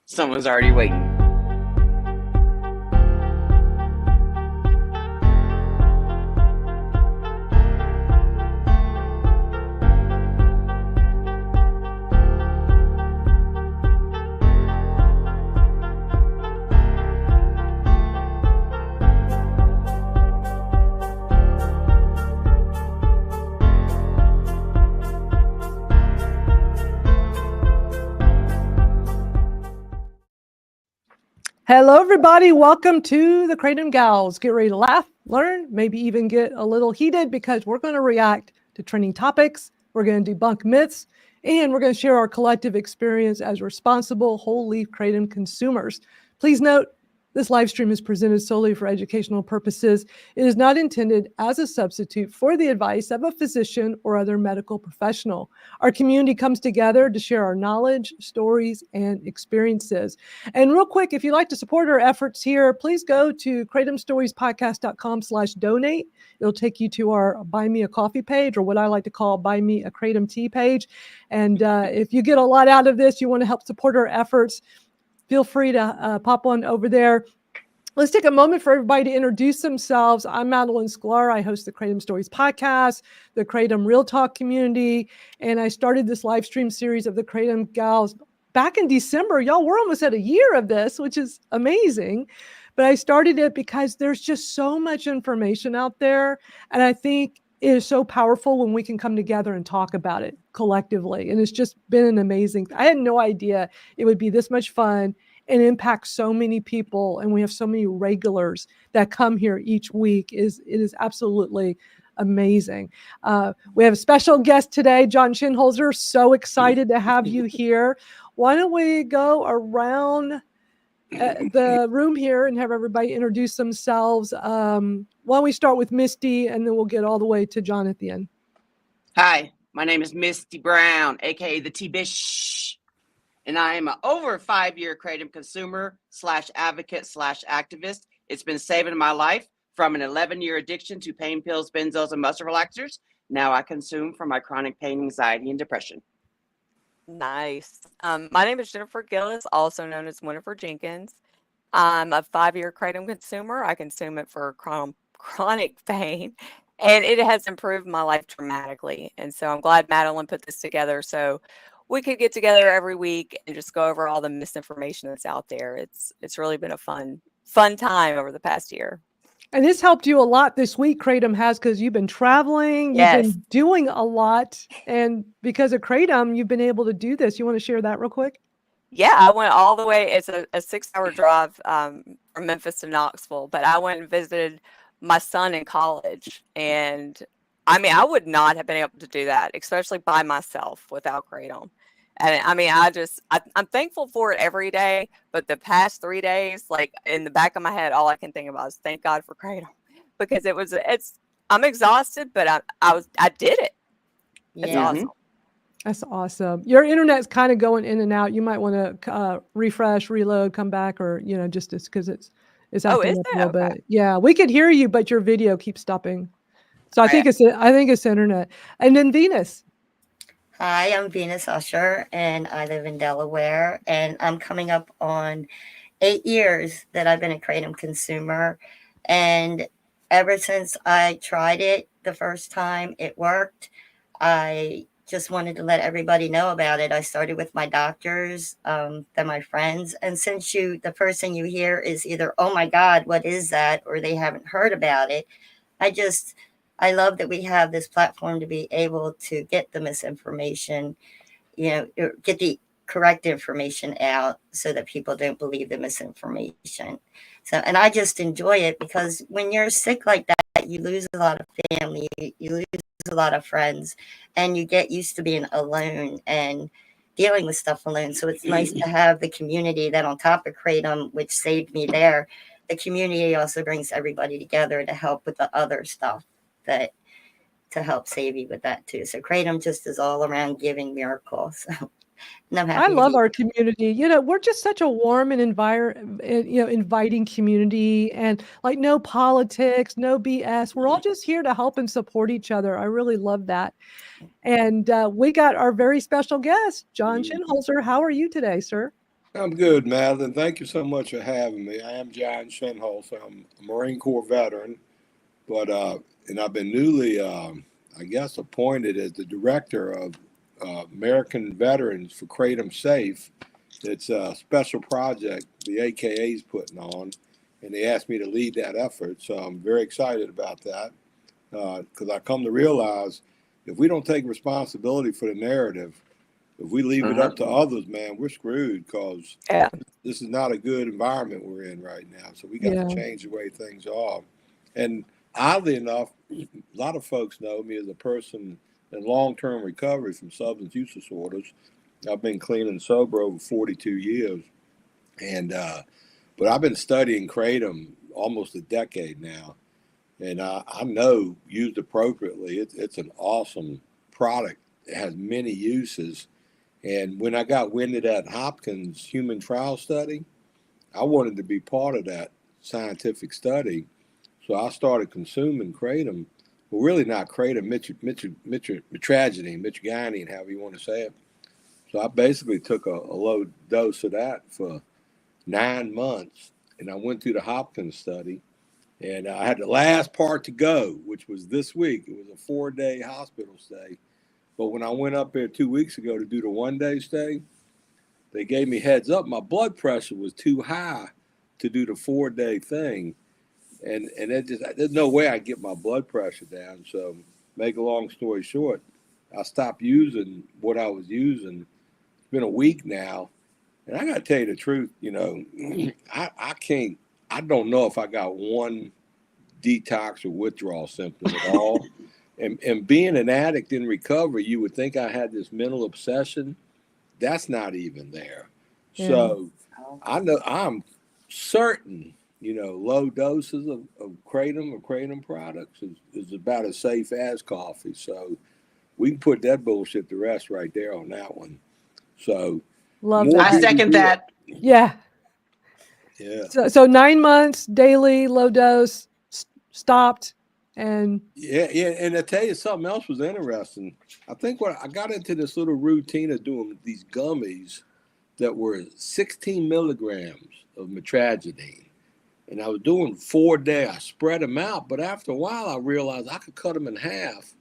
Someone's already waiting. Hello, everybody. Welcome to the Kratom Gals. Get ready to laugh, learn, maybe even get a little heated because we're going to react to trending topics. We're going to debunk myths, and we're going to share our collective experience as responsible whole leaf Kratom consumers. Please note, this live stream is presented solely for educational purposes. It is not intended as a substitute for the advice of a physician or other medical professional. Our community comes together to share our knowledge, stories, and experiences. And real quick, if you'd like to support our efforts here, please go to kratomstoriespodcast.com/donate. It'll take you to our Buy Me a Coffee page, or what I like to call Buy Me a Kratom Tea page. And if you get a lot out of this, you want to help support our efforts, feel free to pop on over there. Let's take a moment for everybody to introduce themselves. I'm Madalyn Sklar. I host the Kratom Stories Podcast, the Kratom Real Talk community, and I started this live stream series of the Kratom Gals back in December. Y'all, we're almost at a year of this, which is amazing. But I started it because there's just so much information out there, and I think it is so powerful when we can come together and talk about it collectively. And it's just been an amazing, I had no idea it would be this much fun and impact so many people. And we have so many regulars that come here each week. It is absolutely amazing. We have a special guest today, John Shinholser. So excited to have you here. Why don't we go around the room here and have everybody introduce themselves. Why don't we start with Misty, and then we'll get all the way to John at the end. Hi, my name is Misty Brown, aka the T-Bish, and I am an over 5-year Kratom consumer / advocate / activist. It's been saving my life from an 11-year addiction to pain pills, benzos, and muscle relaxers. Now I consume for my chronic pain, anxiety, and depression. Nice. My name is Jennifer Gillis, also known as Winifred Jenkins. I'm a 5-year Kratom consumer. I consume it for chronic pain, and it has improved my life dramatically. And so I'm glad Madalyn put this together so we could get together every week and just go over all the misinformation that's out there. It's really been a fun time over the past year. And this helped you a lot this week, Kratom has, because you've been traveling, you've been doing a lot. And because of Kratom, you've been able to do this. You want to share that real quick? Yeah, I went all the way. It's a 6-hour drive from Memphis to Knoxville. But I went and visited my son in college. And I mean, I would not have been able to do that, especially by myself without Kratom. And I mean, I'm thankful for it every day, but the past 3 days, like in the back of my head, all I can think about is thank God for Kratom, because I'm exhausted, but I did it. It's awesome. That's awesome. Your internet's kind of going in and out. You might want to refresh, reload, come back, or just because it's acting up a little bit. Yeah, we could hear you, but your video keeps stopping. So I think it's internet. And then Venus. Hi, I'm Venus Usher, and I live in Delaware, and I'm coming up on 8 years that I've been a Kratom consumer, and ever since I tried it the first time, it worked. I just wanted to let everybody know about it. I started with my doctors, then my friends, and since the first thing you hear is either, oh my God, what is that? Or they haven't heard about it. I love that we have this platform to be able to get the misinformation, get the correct information out so that people don't believe the misinformation. So, and I just enjoy it because when you're sick like that, you lose a lot of family, you lose a lot of friends, and you get used to being alone and dealing with stuff alone. So it's nice to have the community that on top of Kratom, which saved me there, the community also brings everybody together to help with the other stuff to help save you with that too. So Kratom just is all around giving miracle. So and I'm happy. I love our community. We're just such a warm and inviting community, and like no politics, no BS. We're all just here to help and support each other. I really love that. And we got our very special guest, John Shinholser. How are you today, sir? I'm good, Madalyn. Thank you so much for having me. I am John Shinholser. I'm a Marine Corps veteran, but and I've been newly, I guess, appointed as the director of American Veterans for Kratom Safe. It's a special project the AKA is putting on, and they asked me to lead that effort. So I'm very excited about that because I come to realize if we don't take responsibility for the narrative, if we leave it up to others, man, we're screwed because this is not a good environment we're in right now. So we got to change the way things are. And oddly enough, a lot of folks know me as a person in long-term recovery from substance use disorders. I've been clean and sober over 42 years. And but I've been studying Kratom almost a decade now. And I know used appropriately, it's an awesome product. It has many uses. And when I got wind of that Hopkins human trial study, I wanted to be part of that scientific study. So I started consuming Kratom. Well, really not Kratom, mitragynine, however you want to say it. So I basically took a low dose of that for 9 months. And I went through the Hopkins study. And I had the last part to go, which was this week. It was a 4-day hospital stay. But when I went up there 2 weeks ago to do the 1-day stay, they gave me heads up. My blood pressure was too high to do the 4-day thing. And there's no way I get my blood pressure down. So make a long story short, I stopped using what I was using. It's been a week now. And I got to tell you the truth, I don't know if I got one detox or withdrawal symptom at all. And being an addict in recovery, you would think I had this mental obsession. That's not even there. Yeah. So I know I'm certain, low doses of Kratom or Kratom products is about as safe as coffee. So we can put that bullshit to rest right there on that one. So I second that. Yeah. Yeah. So 9 months daily, low dose, stopped. And and I tell you something else was interesting. I think when I got into this little routine of doing these gummies that were 16 milligrams of mitragynine, and I was doing 4 days. I spread them out, but after a while, I realized I could cut them in half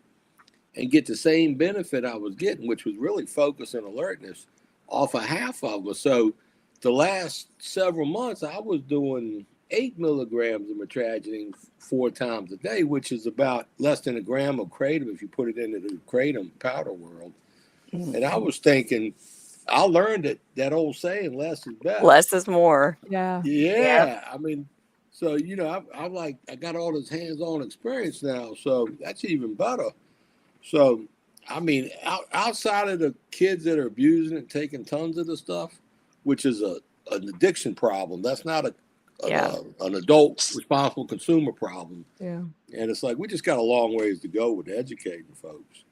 and get the same benefit I was getting, which was really focus and alertness, off of half of them. So the last several months, I was doing 8 milligrams of mitragynine 4 times a day, which is about less than a gram of Kratom if you put it into the Kratom powder world. And I was thinking, I learned that old saying, less is better. Less is more. Yeah. I mean, so, I got all this hands-on experience now, so that's even better. So, I mean, outside of the kids that are abusing and taking tons of the stuff, which is an addiction problem, that's not an adult responsible consumer problem. Yeah. And it's like we just got a long ways to go with educating folks.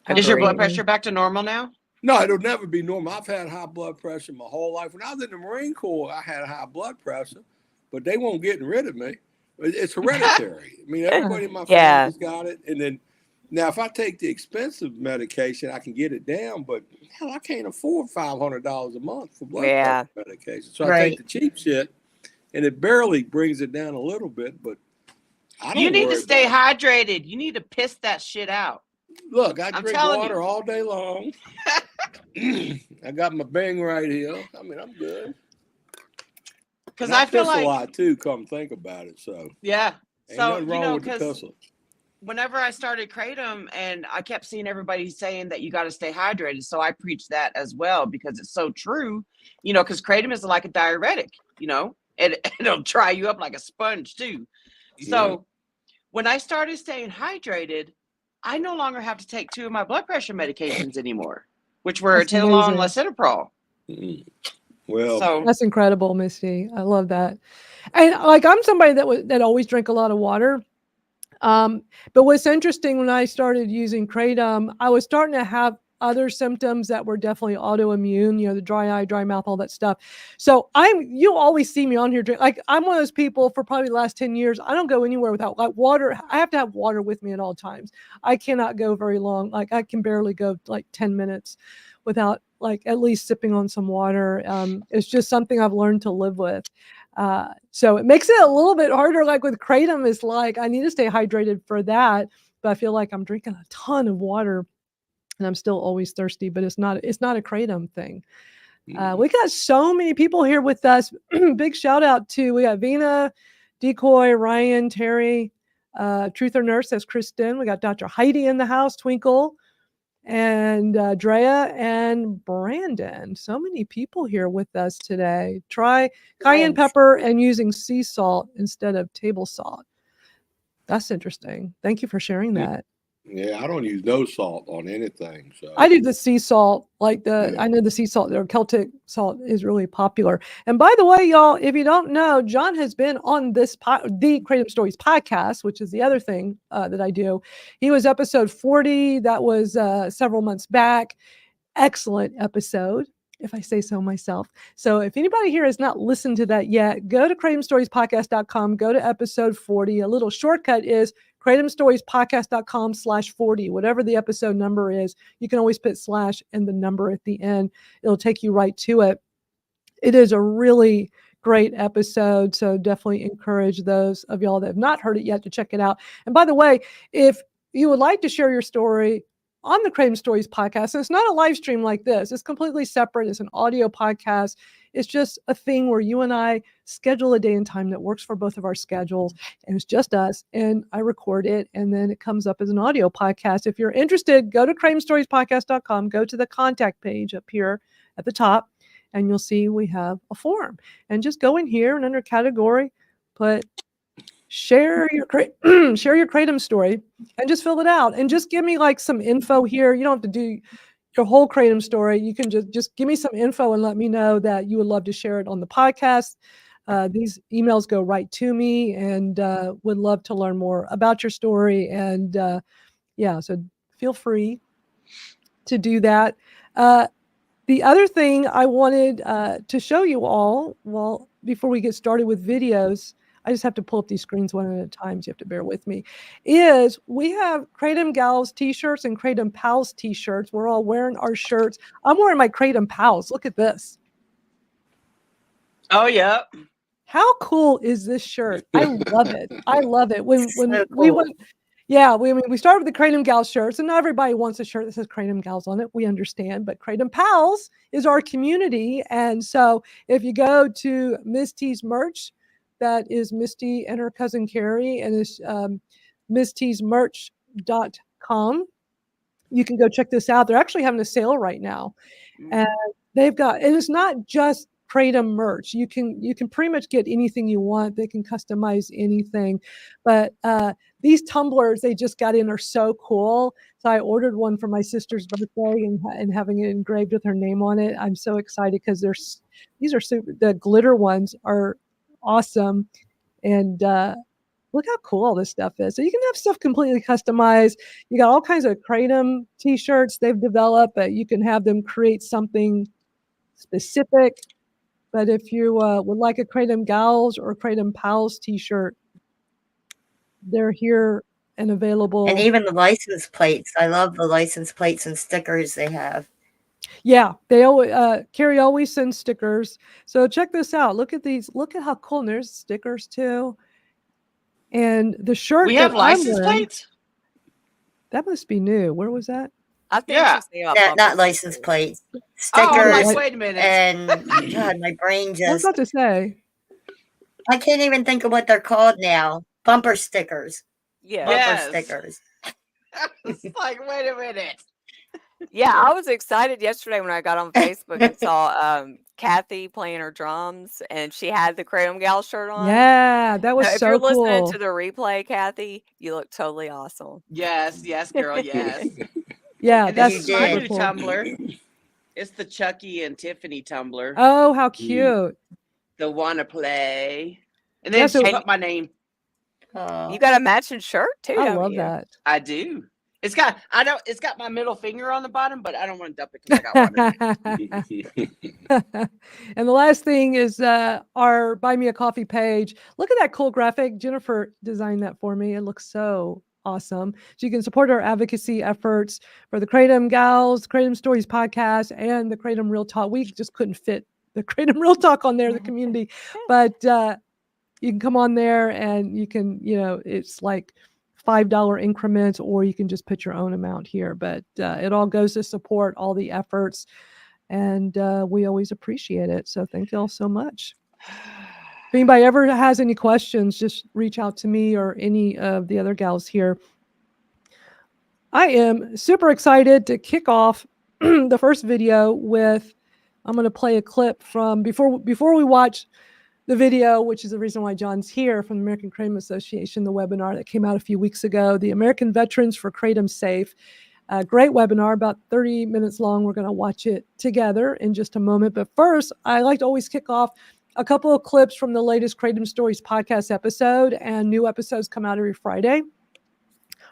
Is your blood pressure back to normal now? No, it'll never be normal. I've had high blood pressure my whole life. When I was in the Marine Corps, I had high blood pressure, but they won't get rid of me. It's hereditary. I mean, everybody in my family's got it. And then now if I take the expensive medication, I can get it down, but hell, I can't afford $500 a month for blood pressure medication. So I take the cheap shit. And it barely brings it down a little bit, but I don't. You need to stay hydrated. You need to piss that shit out. Look, I drink water all day long. I got my Bing right here. I mean, I'm good. Because I feel like a lot too. Come think about it. So yeah. Ain't nothing wrong with the pistol. Whenever I started Kratom, and I kept seeing everybody saying that you got to stay hydrated, so I preach that as well because it's so true. Because Kratom is like a diuretic. It'll dry you up like a sponge too. So when I started staying hydrated, I no longer have to take 2 of my blood pressure medications anymore, which were Atenolol and Lisinopril. Well, that's incredible, Misty. I love that. And I'm somebody that always drank a lot of water. But what's interesting, when I started using Kratom, I was starting to have other symptoms that were definitely autoimmune, the dry eye, dry mouth, all that stuff. So you'll always see me on here. I'm one of those people for probably the last 10 years. I don't go anywhere without water. I have to have water with me at all times. I cannot go very long. I can barely go 10 minutes without like at least sipping on some water. It's just something I've learned to live with. So it makes it a little bit harder. Like with Kratom, it's like I need to stay hydrated for that, but I feel like I'm drinking a ton of water and I'm still always thirsty, but it's not a Kratom thing. We got so many people here with us. Big shout out to, we got Vina, Decoy, Ryan, Terry, Truth or Nurse, that's Kristen. We got Dr. Heidi in the house, Twinkle, and Drea and Brandon. So many people here with us today. Try cayenne pepper and using sea salt instead of table salt. That's interesting. Thank you for sharing that. Yeah, I don't use no salt on anything. So I do the sea salt, like I know the sea salt or Celtic salt is really popular. And by the way, y'all, if you don't know, John has been on the Kratom Stories podcast, which is the other thing that I do. He was episode 40. That was several months back. Excellent episode, if I say so myself. So if anybody here has not listened to that yet, go to KratomStoriesPodcast.com, go to episode 40. A little shortcut is KratomStoriesPodcast.com/40, whatever the episode number is. You can always put / and the number at the end. It'll take you right to it. It is a really great episode. So definitely encourage those of y'all that have not heard it yet to check it out. And by the way, if you would like to share your story on the Kratom Stories podcast, and it's not a live stream like this, it's completely separate. It's an audio podcast. It's just a thing where you and I schedule a day and time that works for both of our schedules, and it's just us, and I record it, and then it comes up as an audio podcast. If you're interested, go to KratomStoriesPodcast.com, go to the contact page up here at the top, and you'll see we have a form. And just go in here and under category, put share your Kratom story, and just fill it out, and just give me like some info here. You don't have to do your whole Kratom story. You can just give me some info and let me know that you would love to share it on the podcast. These emails go right to me, and would love to learn more about your story. And so feel free to do that. The other thing I wanted to show you all, before we get started with videos, I just have to pull up these screens one at a time, so you have to bear with me, is we have Kratom Gals t-shirts and Kratom Pals t-shirts. We're all wearing our shirts. I'm wearing my Kratom Pals. Look at this. Oh, yeah. How cool is this shirt? I love it. I love it. When So we cool. went, we started with the Kratom Gals shirts, and not everybody wants a shirt that says Kratom Gals on it. We understand, but Kratom Pals is our community. And so if you go to Misty's merch, that is Misty and her cousin Carrie, and it's misty'smerch.com. You can go check this out. They're actually having a sale right now. And they've got, and it's not just Kratom merch. You can pretty much get anything you want. They can customize anything. But these tumblers they just got in are so cool. So I ordered one for my sister's birthday and having it engraved with her name on it. I'm so excited because these are super. The glitter ones are awesome. And look how cool all this stuff is. So you can have stuff completely customized. You got all kinds of Kratom t-shirts they've developed, but you can have them create something specific. But if you would like a Kratom Gals or Kratom Pals t-shirt, they're here and available. And even the license plates. I love the license plates and stickers they have. Yeah, they always Carrie always sends stickers. So check this out. Look at these. Look at how cool. And there's stickers too. And the shirt We have that I'm license wearing, plates? that must be new. Where was that? I think Yeah. she's thinking about Not bumper license stickers. plates. Oh, Stickers. I'm Stickers. like, wait a minute. And God, my brain I was just, about to say. I can't even think of what they're called now. Bumper stickers. Yeah. Bumper Yes. stickers. It's like, wait a minute. Yeah, I was excited yesterday when I got on Facebook and saw Kathy playing her drums, and she had the Kratom Gal shirt on. Yeah, that was So if so you're listening cool. to the replay, Kathy, you look totally awesome. Yes, girl, yes. Yeah, And that's this is You my did. super new cool. tumbler. It's the Chucky and Tiffany tumbler. Oh, how cute. The wanna play. And Yeah, then so she put my name. Oh. You got a matching shirt too, I don't love you? that. I do. It's got my middle finger on the bottom, but I don't want to dump it because I got one. And the last thing is our Buy Me a Coffee page. Look at that cool graphic. Jennifer designed that for me. It looks so awesome. So you can support our advocacy efforts for the Kratom Gals, Kratom Stories Podcast, and the Kratom Real Talk. We just couldn't fit the Kratom Real Talk on there, the community, but you can come on there and you can, it's like $5 increments, or you can just put your own amount here. But it all goes to support all the efforts, and we always appreciate it. So thank you all so much. If anybody ever has any questions, just reach out to me or any of the other gals here. I am super excited to kick off the first video with, I'm going to play a clip from before we watch the video, which is the reason why John's here, from the American Kratom Association, the webinar that came out a few weeks ago, the American Veterans for Kratom Safe. A great webinar, about 30 minutes long. We're going to watch it together in just a moment. But first, I like to always kick off a couple of clips from the latest Kratom Stories podcast episode, and new episodes come out every Friday.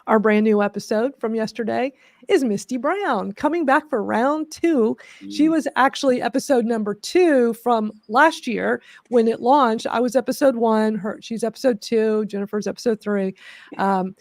Our brand new episode from yesterday is Misty Brown coming back for round 2. She was actually episode number 2 from last year when it launched. I was episode 1. She's episode 2. Jennifer's episode 3. And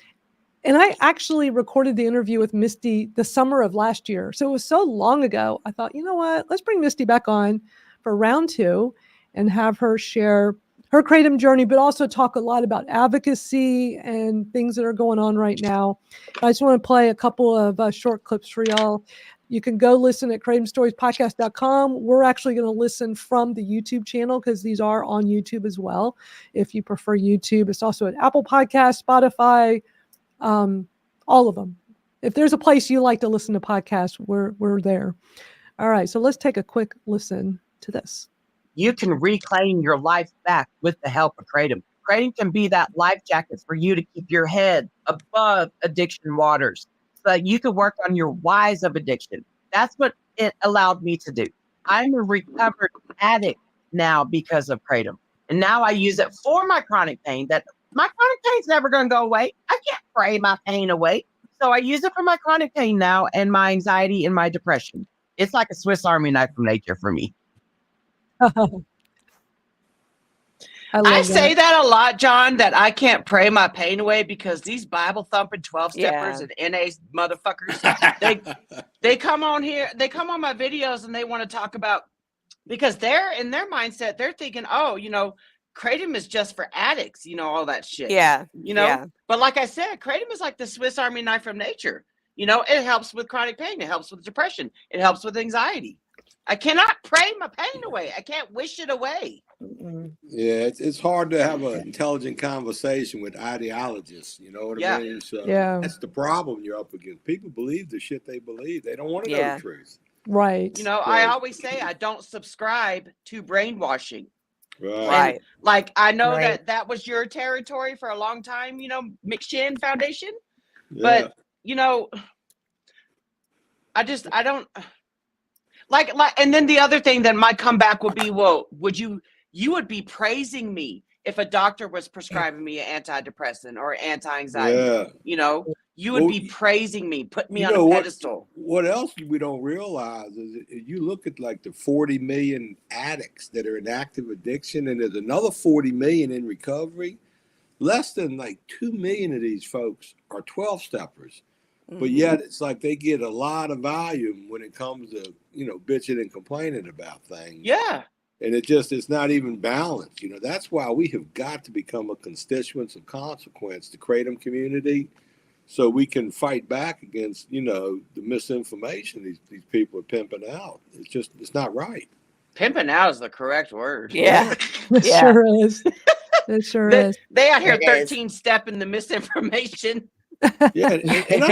I actually recorded the interview with Misty the summer of last year. So it was so long ago. I thought, you know what? Let's bring Misty back on for round 2 and have her share her Kratom journey, but also talk a lot about advocacy and things that are going on right now. I just want to play a couple of short clips for y'all. You can go listen at KratomStoriesPodcast.com. We're actually going to listen from the YouTube channel because these are on YouTube as well. If you prefer YouTube, it's also at Apple Podcasts, Spotify, all of them. If there's a place you like to listen to podcasts, we're there. All right, so let's take a quick listen to this. You can reclaim your life back with the help of Kratom. Kratom can be that life jacket for you to keep your head above addiction waters so that you can work on your whys of addiction. That's what it allowed me to do. I'm a recovered addict now because of Kratom. And now I use it for my chronic pain. That my chronic pain's never going to go away. I can't pray my pain away. So I use it for my chronic pain now and my anxiety and my depression. It's like a Swiss Army knife from nature for me. I say that a lot, John, that I can't pray my pain away because these Bible thumping 12-steppers and NA motherfuckers, they come on here, they come on my videos and they want to talk about, because they're in their mindset, they're thinking, oh, Kratom is just for addicts, all that shit. Yeah. But like I said, Kratom is like the Swiss Army knife from nature. It helps with chronic pain. It helps with depression. It helps with anxiety. I cannot pray my pain away. I can't wish it away. Yeah, it's hard to have an intelligent conversation with ideologists. You know what I mean? So that's the problem you're up against. People believe the shit they believe. They don't want to know the truth. Right. I always say I don't subscribe to brainwashing. Right. And, like, I know that was your territory for a long time, McShin Foundation. Yeah. But, I don't like, and then the other thing that might come back would be, well, you would be praising me if a doctor was prescribing me an antidepressant or anti-anxiety. Yeah. You would be praising me, put me on a pedestal. What else we don't realize is you look at like the 40 million addicts that are in active addiction, and there's another 40 million in recovery. Less than like 2 million of these folks are 12-steppers. But yet it's like they get a lot of volume when it comes to, bitching and complaining about things. Yeah. And it's not even balanced. That's why we have got to become a constituents of consequence, the Kratom community, so we can fight back against, the misinformation these people are pimping out. It's not right. Pimping out is the correct word. Yeah. It sure is. It sure is. They out here 13-stepping the misinformation. Yeah, and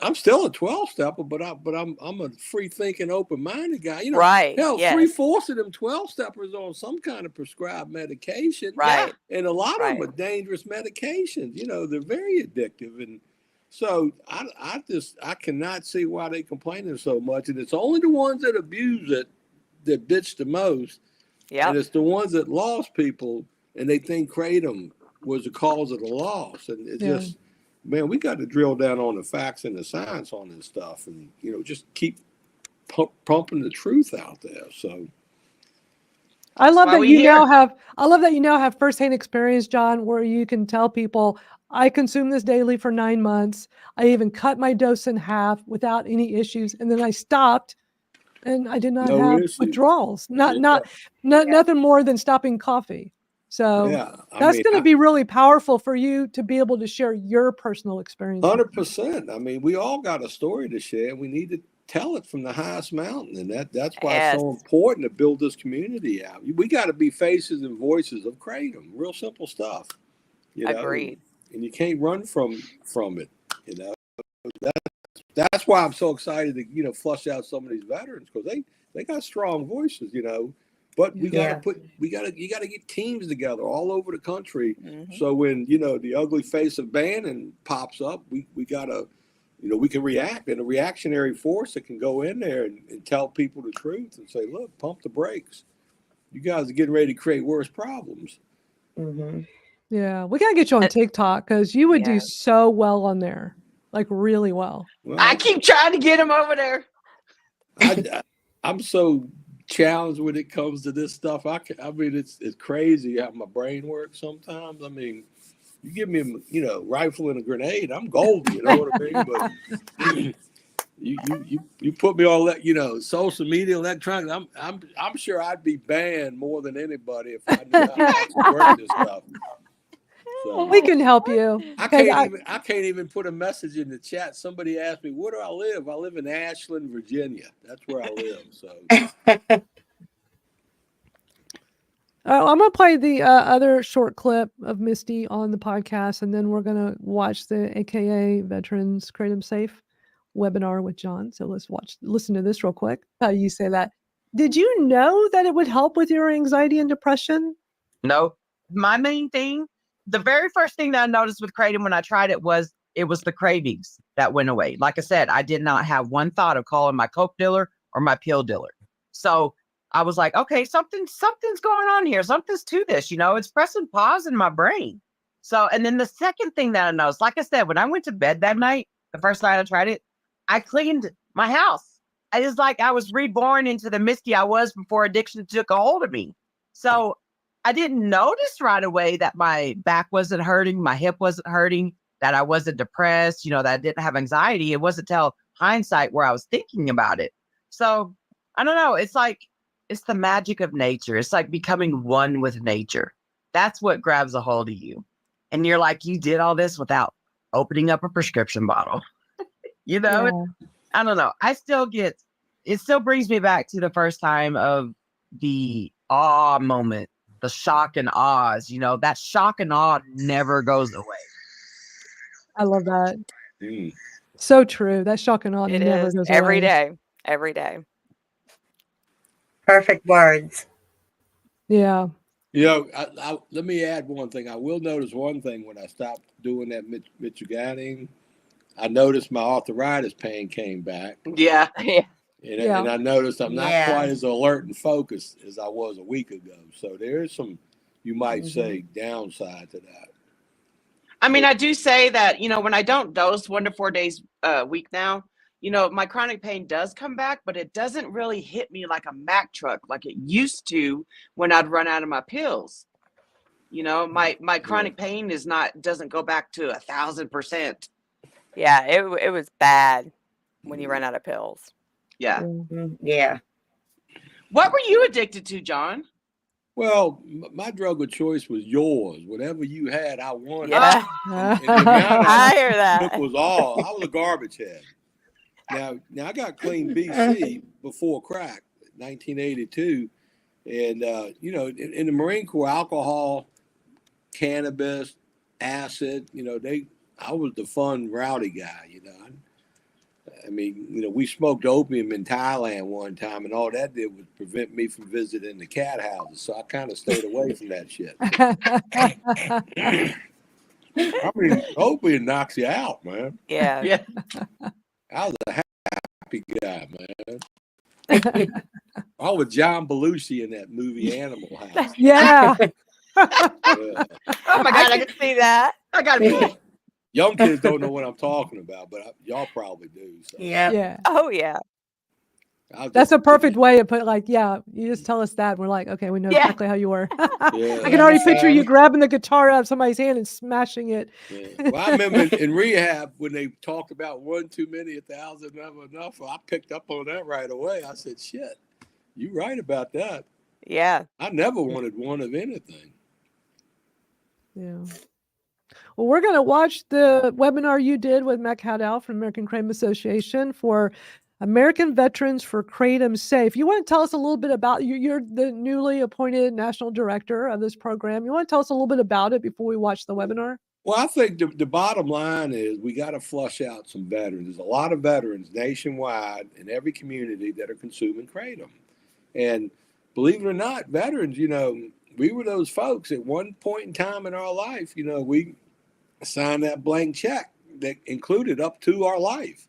I'm still a 12-stepper, but I'm a free-thinking, open-minded guy. Right. Hell, 3/4 of them 12-steppers on some kind of prescribed medication. Right. And a lot of them are dangerous medications. They're very addictive, and so I cannot see why they complaining so much. And it's only the ones that abuse it that bitch the most. Yeah. And it's the ones that lost people, and they think Kratom was the cause of the loss, and it's just. Man, we got to drill down on the facts and the science on this stuff, and just keep pumping the truth out there. So, I love that you now have firsthand experience, John, where you can tell people I consumed this daily for 9 months. I even cut my dose in half without any issues. And then I stopped and I did not No have issues. withdrawals. Yeah. Nothing more than stopping coffee. So Yeah, I that's mean, going to be really powerful for you to be able to share your personal experience. 100%. I mean, we all got a story to share. We need to tell it from the highest mountain, and that's why it's so important to build this community out. We got to be faces and voices of Kratom. Real simple stuff. You know? Agreed. And you can't run from it. You know, that's why I'm so excited to flush out some of these veterans, because they got strong voices. But you got to get teams together all over the country. Mm-hmm. So when the ugly face of banning pops up, we got to we can react, and a reactionary force that can go in there and tell people the truth and say, look, pump the brakes. You guys are getting ready to create worse problems. Mm-hmm. Yeah, we got to get you on TikTok, because you would do so well on there, like really well. I keep trying to get him over there. I'm so challenged when it comes to this stuff. I mean, it's crazy how my brain works sometimes. I mean, you give me a rifle and a grenade, I'm golden. You know what I mean? But you put me on that social media, electronics. I'm sure I'd be banned more than anybody if I knew how to work this stuff. So, we can help you. I can't even put a message in the chat. Somebody asked me, where do I live? I live in Ashland, Virginia. That's where I live. So I'm going to play the other short clip of Misty on the podcast, and then we're going to watch the AKA Veterans Kratom Safe webinar with John. So let's listen to this real quick. How you say that? Did you know that it would help with your anxiety and depression? No. My main thing, the very first thing that I noticed with Kratom when I tried it was the cravings that went away. Like I said, I did not have one thought of calling my coke dealer or my pill dealer. So I was like, okay, something's going on here. Something's to this, it's pressing pause in my brain. So, and then the second thing that I noticed, like I said, when I went to bed that night, the first night I tried it, I cleaned my house. I was like, I was reborn into the Misty I was before addiction took a hold of me. So I didn't notice right away that my back wasn't hurting, my hip wasn't hurting, that I wasn't depressed, that I didn't have anxiety. It wasn't till hindsight where I was thinking about it. So I don't know. It's like, it's the magic of nature. It's like becoming one with nature. That's what grabs a hold of you. And you're like, you did all this without opening up a prescription bottle. I don't know. It still brings me back to the first time of the awe moment, the shock and awes. That shock and awe never goes away. I love that. So true. That shock and awe never goes away. Every day. Perfect words. Yeah. Let me add one thing. I will notice one thing when I stopped doing that Michiganing. I noticed my arthritis pain came back. Yeah. And I noticed I'm not quite as alert and focused as I was a week ago. So there is some, you might say, downside to that. I mean, I do say that, when I don't dose 1 to 4 days a week now, my chronic pain does come back, but it doesn't really hit me like a Mack truck like it used to when I'd run out of my pills. My chronic pain doesn't go back to 1,000%. Yeah, it was bad when you ran out of pills. Yeah. Mm-hmm. Yeah. What were you addicted to, John? Well, my drug of choice was yours. Whatever you had, I wanted. Yeah. And the amount I hear that. I was a garbage head. Now I got clean BC before crack, 1982. And, in the Marine Corps, alcohol, cannabis, acid, I was the fun, rowdy guy, I mean, we smoked opium in Thailand one time, and all that did was prevent me from visiting the cat houses. So I kind of stayed away from that shit. I mean, opium knocks you out, man. Yeah. I was a happy guy, man. I was John Belushi in that movie Animal House. Yeah. Oh my God, I can see that. I got it. Young kids don't know what I'm talking about, but y'all probably do. So. Yeah. Oh, yeah. That's a perfect way to put like, yeah, you just tell us that. And we're like, okay, we know Yeah. exactly how you were. Yeah. I can already picture you grabbing the guitar out of somebody's hand and smashing it. Yeah. Well, I remember in rehab when they talked about one too many, 1,000 never enough. I picked up on that right away. I said, shit, you right about that. Yeah. I never wanted one of anything. Yeah. Well, we're going to watch the webinar you did with Mac Haddow from American Kratom Association for American Veterans for Kratom Safe. You want to tell us a little bit about you? You're the newly appointed national director of this program. You want to tell us a little bit about it before we watch the webinar? Well, I think the bottom line is we got to flush out some veterans. There's a lot of veterans nationwide in every community that are consuming Kratom. And believe it or not, veterans, we were those folks at one point in time in our life, we signed that blank check that included up to our life.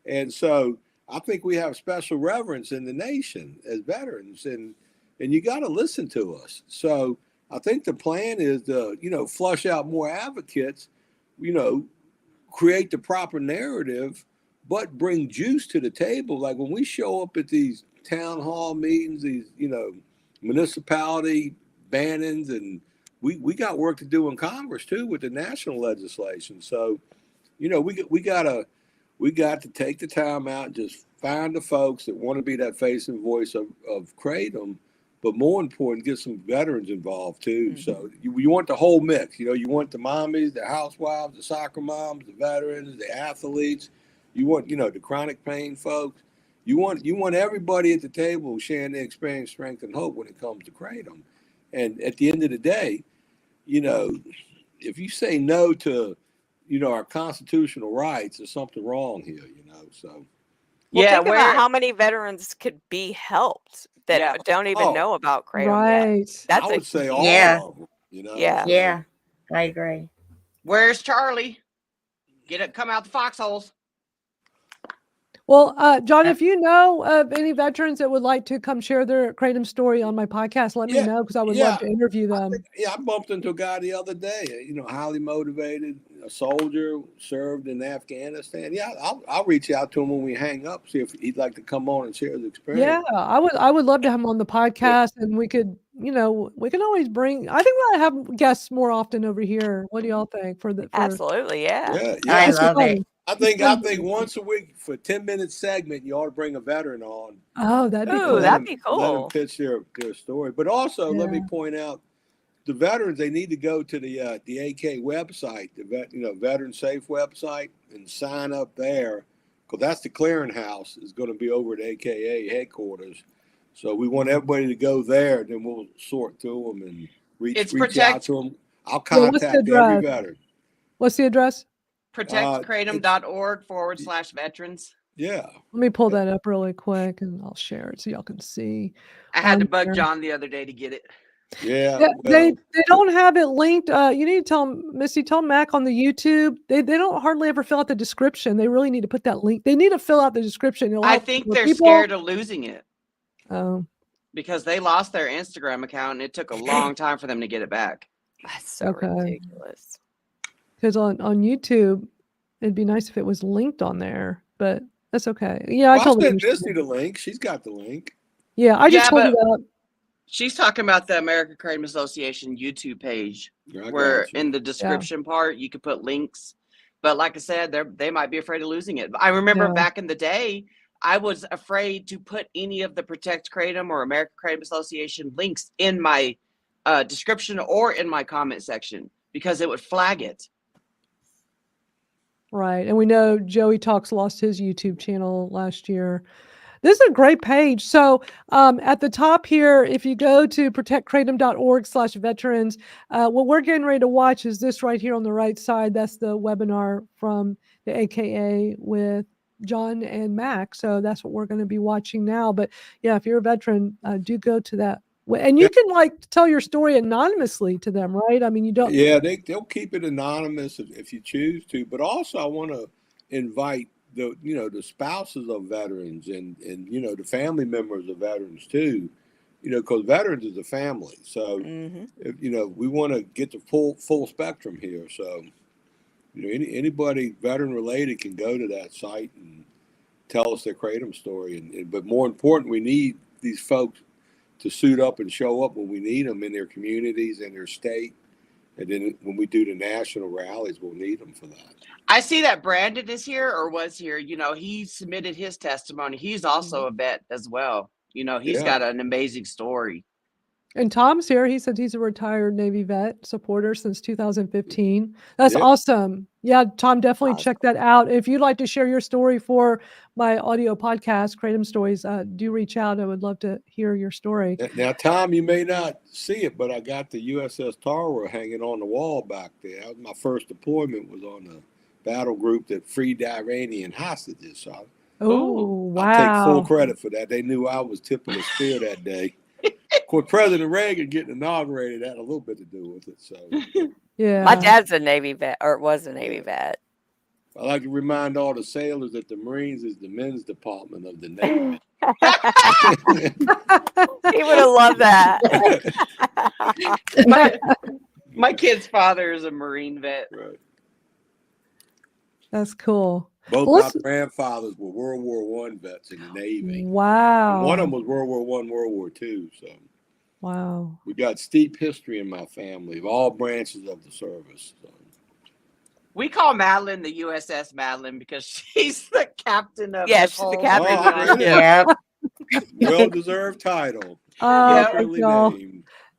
And so I think we have special reverence in the nation as veterans, and you got to listen to us. So I think the plan is to, flush out more advocates, create the proper narrative, but bring juice to the table. Like when we show up at these town hall meetings, these, municipality bannings, and we got work to do in Congress too with the national legislation. So, we got to take the time out and just find the folks that want to be that face and voice of Kratom, but more important, get some veterans involved too. Mm-hmm. So you want the whole mix. You want the mommies, the housewives, the soccer moms, the veterans, the athletes. You want, the chronic pain folks. You want everybody at the table sharing their experience, strength, and hope when it comes to Kratom. And at the end of the day, if you say no to, our constitutional rights, there's something wrong here, so. Well, think about how many veterans could be helped that don't even know about Kratom right. yet. That's I would say all of them, Yeah. Yeah, I agree. Where's Charlie? Come out the foxholes. Well, John, if you know of any veterans that would like to come share their Kratom story on my podcast, let me know, because I would love to interview them. I bumped into a guy the other day, highly motivated, a soldier, served in Afghanistan. Yeah, I'll reach out to him when we hang up, see if he'd like to come on and share his experience. Yeah, I would love to have him on the podcast, and we could, we can always bring. I think we'll have guests more often over here. What do y'all think? Absolutely, yeah. I love it. I think once a week for a 10-minute segment, you ought to bring a veteran on. Oh, that'd be cool. That'd be cool. Let them pitch their story. But also, let me point out, the veterans, they need to go to the AK website, the Veteran Safe website, and sign up there, because that's the clearinghouse is going to be over at AKA headquarters. So we want everybody to go there, then we'll sort through them and reach out to them. I'll contact every veteran. What's the address? protectkratom.org/veterans. Yeah. Let me pull that up really quick and I'll share it so y'all can see. I had to bug John the other day to get it. Yeah. They don't have it linked. You need to tell Misty, tell Mac on the YouTube. They don't hardly ever fill out the description. They really need to put that link. They need to fill out the description. I think they're scared of losing it. Oh. Because they lost their Instagram account and it took a long time for them to get it back. That's so ridiculous. Because on YouTube, it'd be nice if it was linked on there, but that's okay. Yeah, I told Misty the link. She's got the link. Yeah, I just pulled it up. She's talking about the American Kratom Association YouTube page, where in the description part you could put links. But like I said, they might be afraid of losing it. I remember back in the day, I was afraid to put any of the Protect Kratom or American Kratom Association links in my description or in my comment section because it would flag it. Right. And we know Joey Talks lost his YouTube channel last year. This is a great page. So at the top here, if you go to protectkratom.org/veterans, what we're getting ready to watch is this right here on the right side. That's the webinar from the AKA with John and Mac. So that's what we're going to be watching now. But yeah, if you're a veteran, do go to that. And you can tell your story anonymously to them, right? I mean, you don't. Yeah, they'll keep it anonymous if you choose to. But also, I want to invite the spouses of veterans and the family members of veterans too. Because veterans is a family. So if, we want to get the full spectrum here. So anybody veteran related can go to that site and tell us their Kratom story. But more important, we need these folks to suit up and show up when we need them in their communities, in their state. And then when we do the national rallies, we'll need them for that. I see that Brandon is here or was here. He submitted his testimony. He's also a vet as well. He's got an amazing story. And Tom's here. He said he's a retired Navy vet supporter since 2015. That's awesome. Yeah, Tom, definitely check that out. If you'd like to share your story for my audio podcast, Kratom Stories, do reach out. I would love to hear your story. Now, Tom, you may not see it, but I got the USS Tara hanging on the wall back there. That was my first deployment, was on the battle group that freed the Iranian hostages. So wow. I take full credit for that. They knew I was tipping the spear that day. Of course, President Reagan getting inaugurated had a little bit to do with it. So, yeah, my dad's a Navy vet, or was a Navy vet. I like to remind all the sailors that the Marines is the men's department of the Navy. He would have loved that. My kid's father is a Marine vet. Right. That's cool. Both my grandfathers were World War I vets in the Navy. Wow. One of them was World War I, World War II. So wow, we got steep history in my family of all branches of the service. So. We call Madalyn the USS Madalyn because she's the captain of she's the captain. Oh, Yeah. Well-deserved title.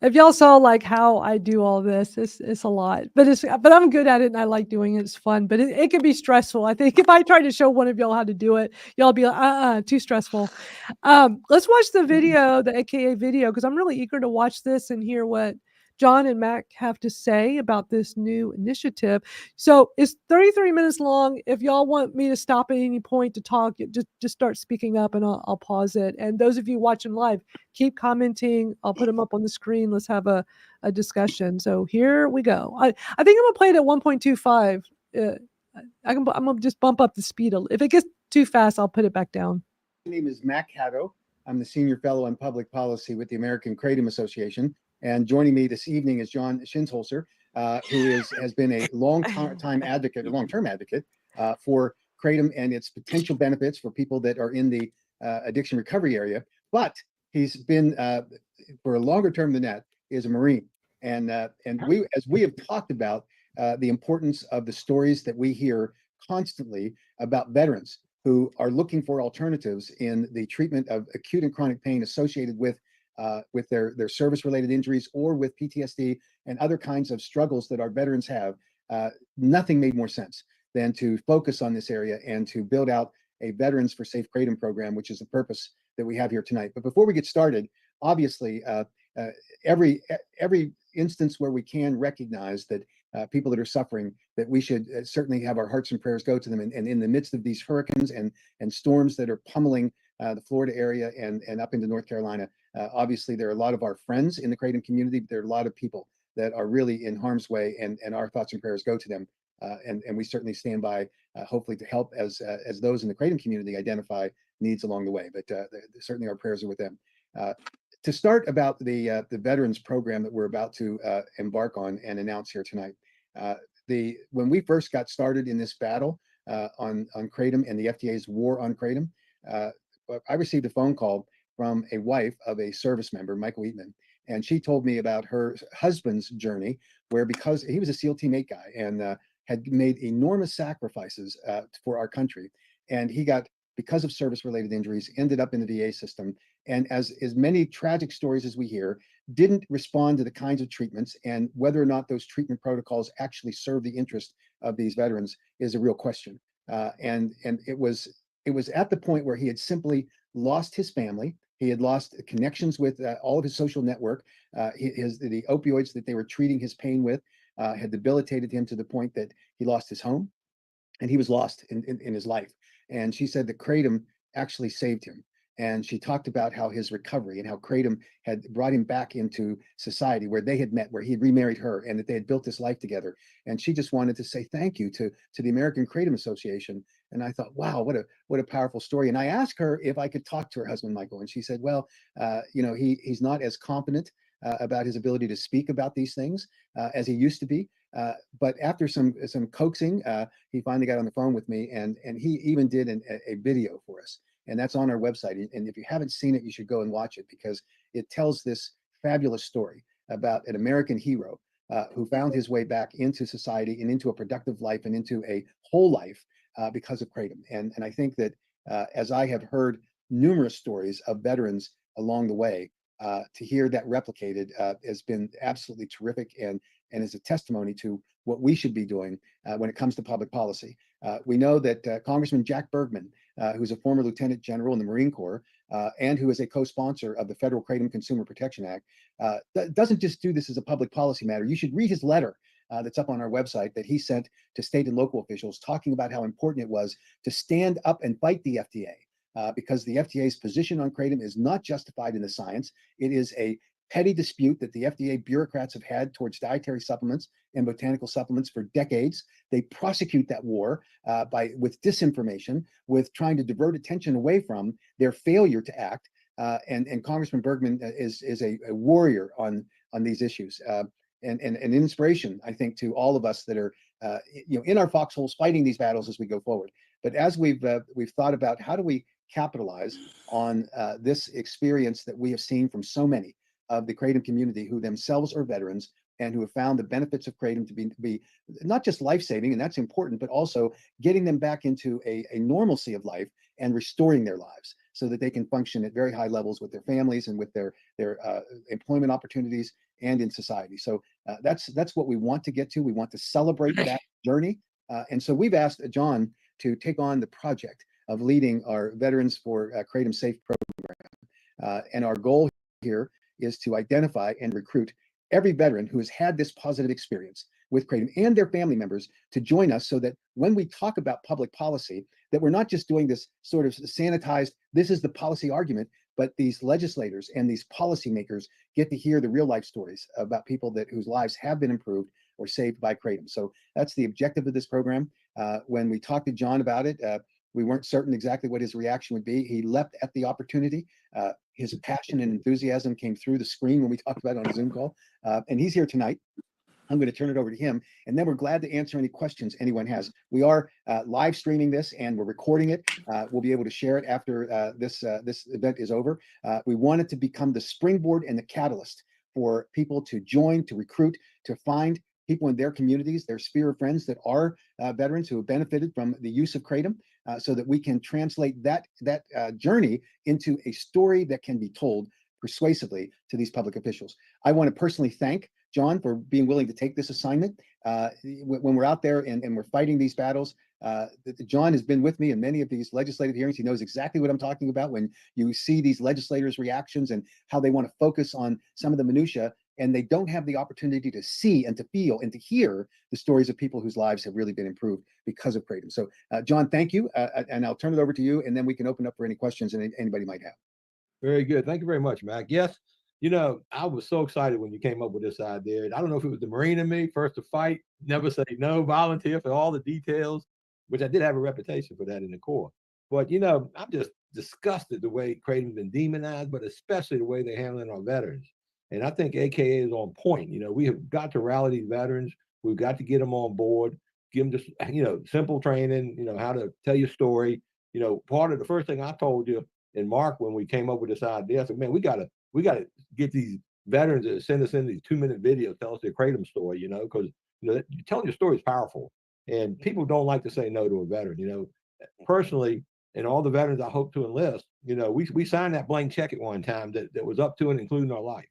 If y'all saw like how I do all this, it's a lot, but I'm good at it and I like doing it. It's fun, but it can be stressful. I think if I try to show one of y'all how to do it, y'all be like, too stressful. Let's watch the video, the AKA video, because I'm really eager to watch this and hear what John and Mac have to say about this new initiative. So it's 33 minutes long. If y'all want me to stop at any point to talk, just start speaking up and I'll pause it. And those of you watching live, keep commenting. I'll put them up on the screen. Let's have a discussion. So here we go. I think I'm gonna play it at 1.25. I'm gonna just bump up the speed a little. If it gets too fast, I'll put it back down. My name is Mac Haddow. I'm the Senior Fellow on Public Policy with the American Kratom Association. And joining me this evening is John Shinholser, who has been a long-term advocate for Kratom and its potential benefits for people that are in the addiction recovery area. But he's been, for a longer term than that, is a Marine. And we have talked about the importance of the stories that we hear constantly about veterans who are looking for alternatives in the treatment of acute and chronic pain associated with their service-related injuries or with PTSD and other kinds of struggles that our veterans have. Nothing made more sense than to focus on this area and to build out a Veterans for Safe Kratom program, which is the purpose that we have here tonight. But before we get started, obviously, every instance where we can recognize that people that are suffering, that we should certainly have our hearts and prayers go to them. And in the midst of these hurricanes and storms that are pummeling the Florida area and up into North Carolina, obviously there are a lot of our friends in the Kratom community, but there are a lot of people that are really in harm's way, and our thoughts and prayers go to them. And we certainly stand by, hopefully, to help as those in the Kratom community identify needs along the way. But certainly our prayers are with them. To start about the Veterans program that we're about to embark on and announce here tonight, when we first got started in this battle on Kratom and the FDA's war on Kratom, I received a phone call from a wife of a service member, Michael Wheatman, and she told me about her husband's journey, where because he was a SEAL Team 8 guy and had made enormous sacrifices for our country, and he got, because of service-related injuries, ended up in the VA system, and as many tragic stories as we hear, didn't respond to the kinds of treatments, and whether or not those treatment protocols actually serve the interest of these veterans is a real question. And it was at the point where he had simply lost his family. He had lost connections with all of his social network. The opioids that they were treating his pain with had debilitated him to the point that he lost his home, and he was lost in his life. And she said that Kratom actually saved him. And she talked about how his recovery and how Kratom had brought him back into society, where they had met, where he had remarried her, and that they had built this life together. And she just wanted to say thank you to the American Kratom Association. And I thought, wow, what a powerful story. And I asked her if I could talk to her husband, Michael. And she said, well, he's not as confident about his ability to speak about these things as he used to be. But after some coaxing, he finally got on the phone with me, and he even did a video for us. And that's on our website. And if you haven't seen it, you should go and watch it, because it tells this fabulous story about an American hero who found his way back into society and into a productive life and into a whole life because of Kratom. And I think that as I have heard numerous stories of veterans along the way, to hear that replicated has been absolutely terrific, and is a testimony to what we should be doing when it comes to public policy. We know that Congressman Jack Bergman, who's a former Lieutenant General in the Marine Corps, and who is a co-sponsor of the Federal Kratom Consumer Protection Act, doesn't just do this as a public policy matter. You should read his letter that's up on our website that he sent to state and local officials, talking about how important it was to stand up and fight the FDA, because the FDA's position on Kratom is not justified in the science. It is a petty dispute that the FDA bureaucrats have had towards dietary supplements and botanical supplements for decades. They prosecute that war with disinformation, with trying to divert attention away from their failure to act. And Congressman Bergman is a warrior on these issues, and an inspiration, I think, to all of us that are in our foxholes fighting these battles as we go forward. But as we've thought about how do we capitalize on this experience that we have seen from so many of the Kratom community who themselves are veterans and who have found the benefits of Kratom to be not just life-saving, and that's important, but also getting them back into a normalcy of life and restoring their lives so that they can function at very high levels with their families and with their employment opportunities and in society. So that's what we want to get to. We want to celebrate that journey. And so we've asked John to take on the project of leading our Veterans for Kratom Safe program. And our goal here is to identify and recruit every veteran who has had this positive experience with Kratom and their family members to join us, so that when we talk about public policy, that we're not just doing this sort of sanitized, this is the policy argument, but these legislators and these policymakers get to hear the real life stories about people whose lives have been improved or saved by Kratom. So that's the objective of this program. When we talked to John about it, we weren't certain exactly what his reaction would be. He leapt at the opportunity. His passion and enthusiasm came through the screen when we talked about it on a Zoom call. And he's here tonight. I'm going to turn it over to him, and then we're glad to answer any questions anyone has. We are live streaming this, and we're recording it. We'll be able to share it after this event is over. We want it to become the springboard and the catalyst for people to join, to recruit, to find people in their communities, their sphere of friends that are veterans who have benefited from the use of Kratom, so that we can translate that journey into a story that can be told persuasively to these public officials. I want to personally thank John for being willing to take this assignment. When we're out there and we're fighting these battles, John has been with me in many of these legislative hearings. He knows exactly what I'm talking about when you see these legislators' reactions and how they want to focus on some of the minutia, and they don't have the opportunity to see and to feel and to hear the stories of people whose lives have really been improved because of Kratom. So, John, thank you. And I'll turn it over to you, and then we can open up for any questions that anybody might have. Very good. Thank you very much, Mac. Yes, I was so excited when you came up with this idea. I don't know if it was the Marine in me, first to fight, never say no, volunteer for all the details, which I did have a reputation for that in the Corps. But, I'm just disgusted the way Kratom's been demonized, but especially the way they're handling our veterans. And I think AKA is on point. We have got to rally these veterans. We've got to get them on board, give them just, simple training, how to tell your story. Part of the first thing I told you and Mark, when we came up with this idea, I said, man, we gotta get these veterans to send us in these 2-minute videos, tell us their Kratom story, because telling your story is powerful. And people don't like to say no to a veteran. Personally, and all the veterans I hope to enlist, we signed that blank check at one time that was up to and including our life.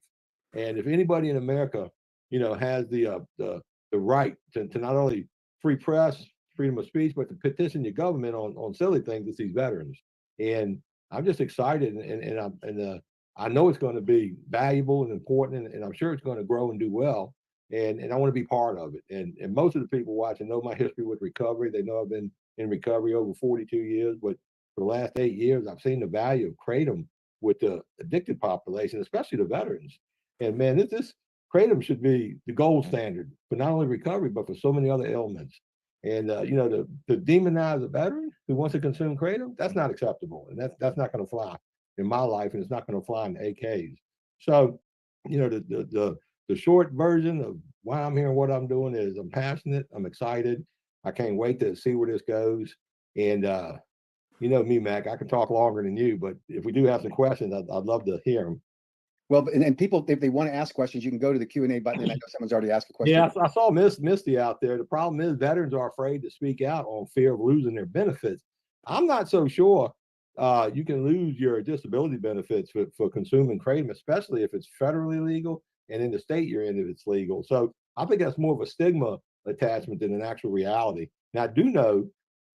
And if anybody in America, has the right to not only free press, freedom of speech, but to petition your government on silly things, it's these veterans. And I'm just excited, and I know it's going to be valuable and important, and I'm sure it's going to grow and do well. And I want to be part of it. And most of the people watching know my history with recovery. They know I've been in recovery over 42 years, but for the last 8 years, I've seen the value of Kratom with the addicted population, especially the veterans. And man, this Kratom should be the gold standard for not only recovery, but for so many other ailments. And to demonize a veteran who wants to consume Kratom, that's not acceptable, and that's not going to fly in my life, and it's not going to fly in AKs. So, the short version of why I'm here and what I'm doing is I'm passionate. I'm excited. I can't wait to see where this goes. And you know me, Mac, I can talk longer than you, but if we do have some questions, I'd love to hear them. Well, and people, if they want to ask questions, you can go to the Q&A button. And I know someone's already asked a question. Yeah, I saw Misty out there. The problem is veterans are afraid to speak out on fear of losing their benefits. I'm not so sure you can lose your disability benefits for consuming kratom, especially if it's federally legal and in the state you're in if it's legal. So I think that's more of a stigma attachment than an actual reality. Now, I do know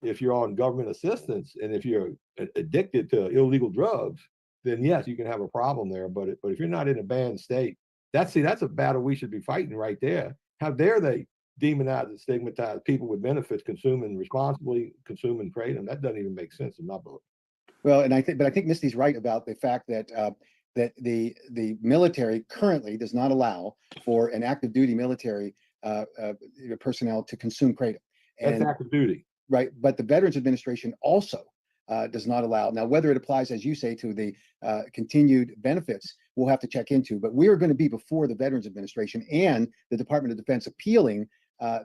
if you're on government assistance and if you're addicted to illegal drugs, then yes, you can have a problem there. But if you're not in a banned state, that's a battle we should be fighting right there. How dare they demonize and stigmatize people with benefits responsibly consuming kratom? That doesn't even make sense in my book. Well, and I think Misty's right about the fact that that the military currently does not allow for an active duty military personnel to consume kratom. That's active duty, right? But the Veterans Administration also does not allow. Now, whether it applies, as you say, to the continued benefits, we'll have to check into. But we are going to be before the Veterans Administration and the Department of Defense appealing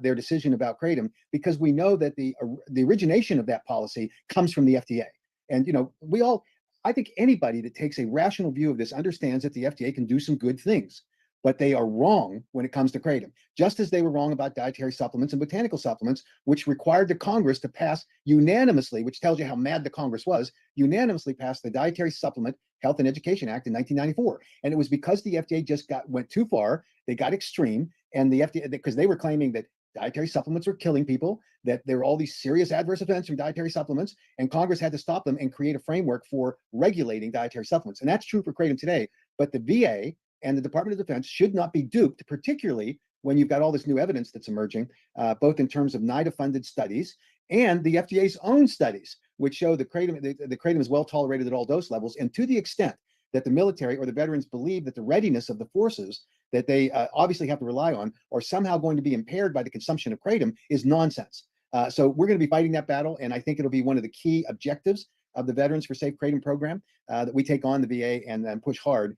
their decision about kratom, because we know that the origination of that policy comes from the FDA. And, you know, I think anybody that takes a rational view of this understands that the FDA can do some good things, but they are wrong when it comes to kratom, just as they were wrong about dietary supplements and botanical supplements, which required the Congress to pass unanimously, which tells you how mad the Congress was, unanimously passed the Dietary Supplement Health and Education Act in 1994. And it was because the FDA just went too far, they got extreme, and the FDA, because they were claiming that dietary supplements were killing people, that there were all these serious adverse events from dietary supplements, and Congress had to stop them and create a framework for regulating dietary supplements. And that's true for kratom today. But the VA and the Department of Defense should not be duped, particularly when you've got all this new evidence that's emerging, both in terms of NIDA-funded studies and the FDA's own studies, which show the kratom is well tolerated at all dose levels. And to the extent that the military or the veterans believe that the readiness of the forces that they obviously have to rely on are somehow going to be impaired by the consumption of kratom is nonsense. So we're going to be fighting that battle, and I think it'll be one of the key objectives of the Veterans for Safe Kratom program that we take on the VA and push hard,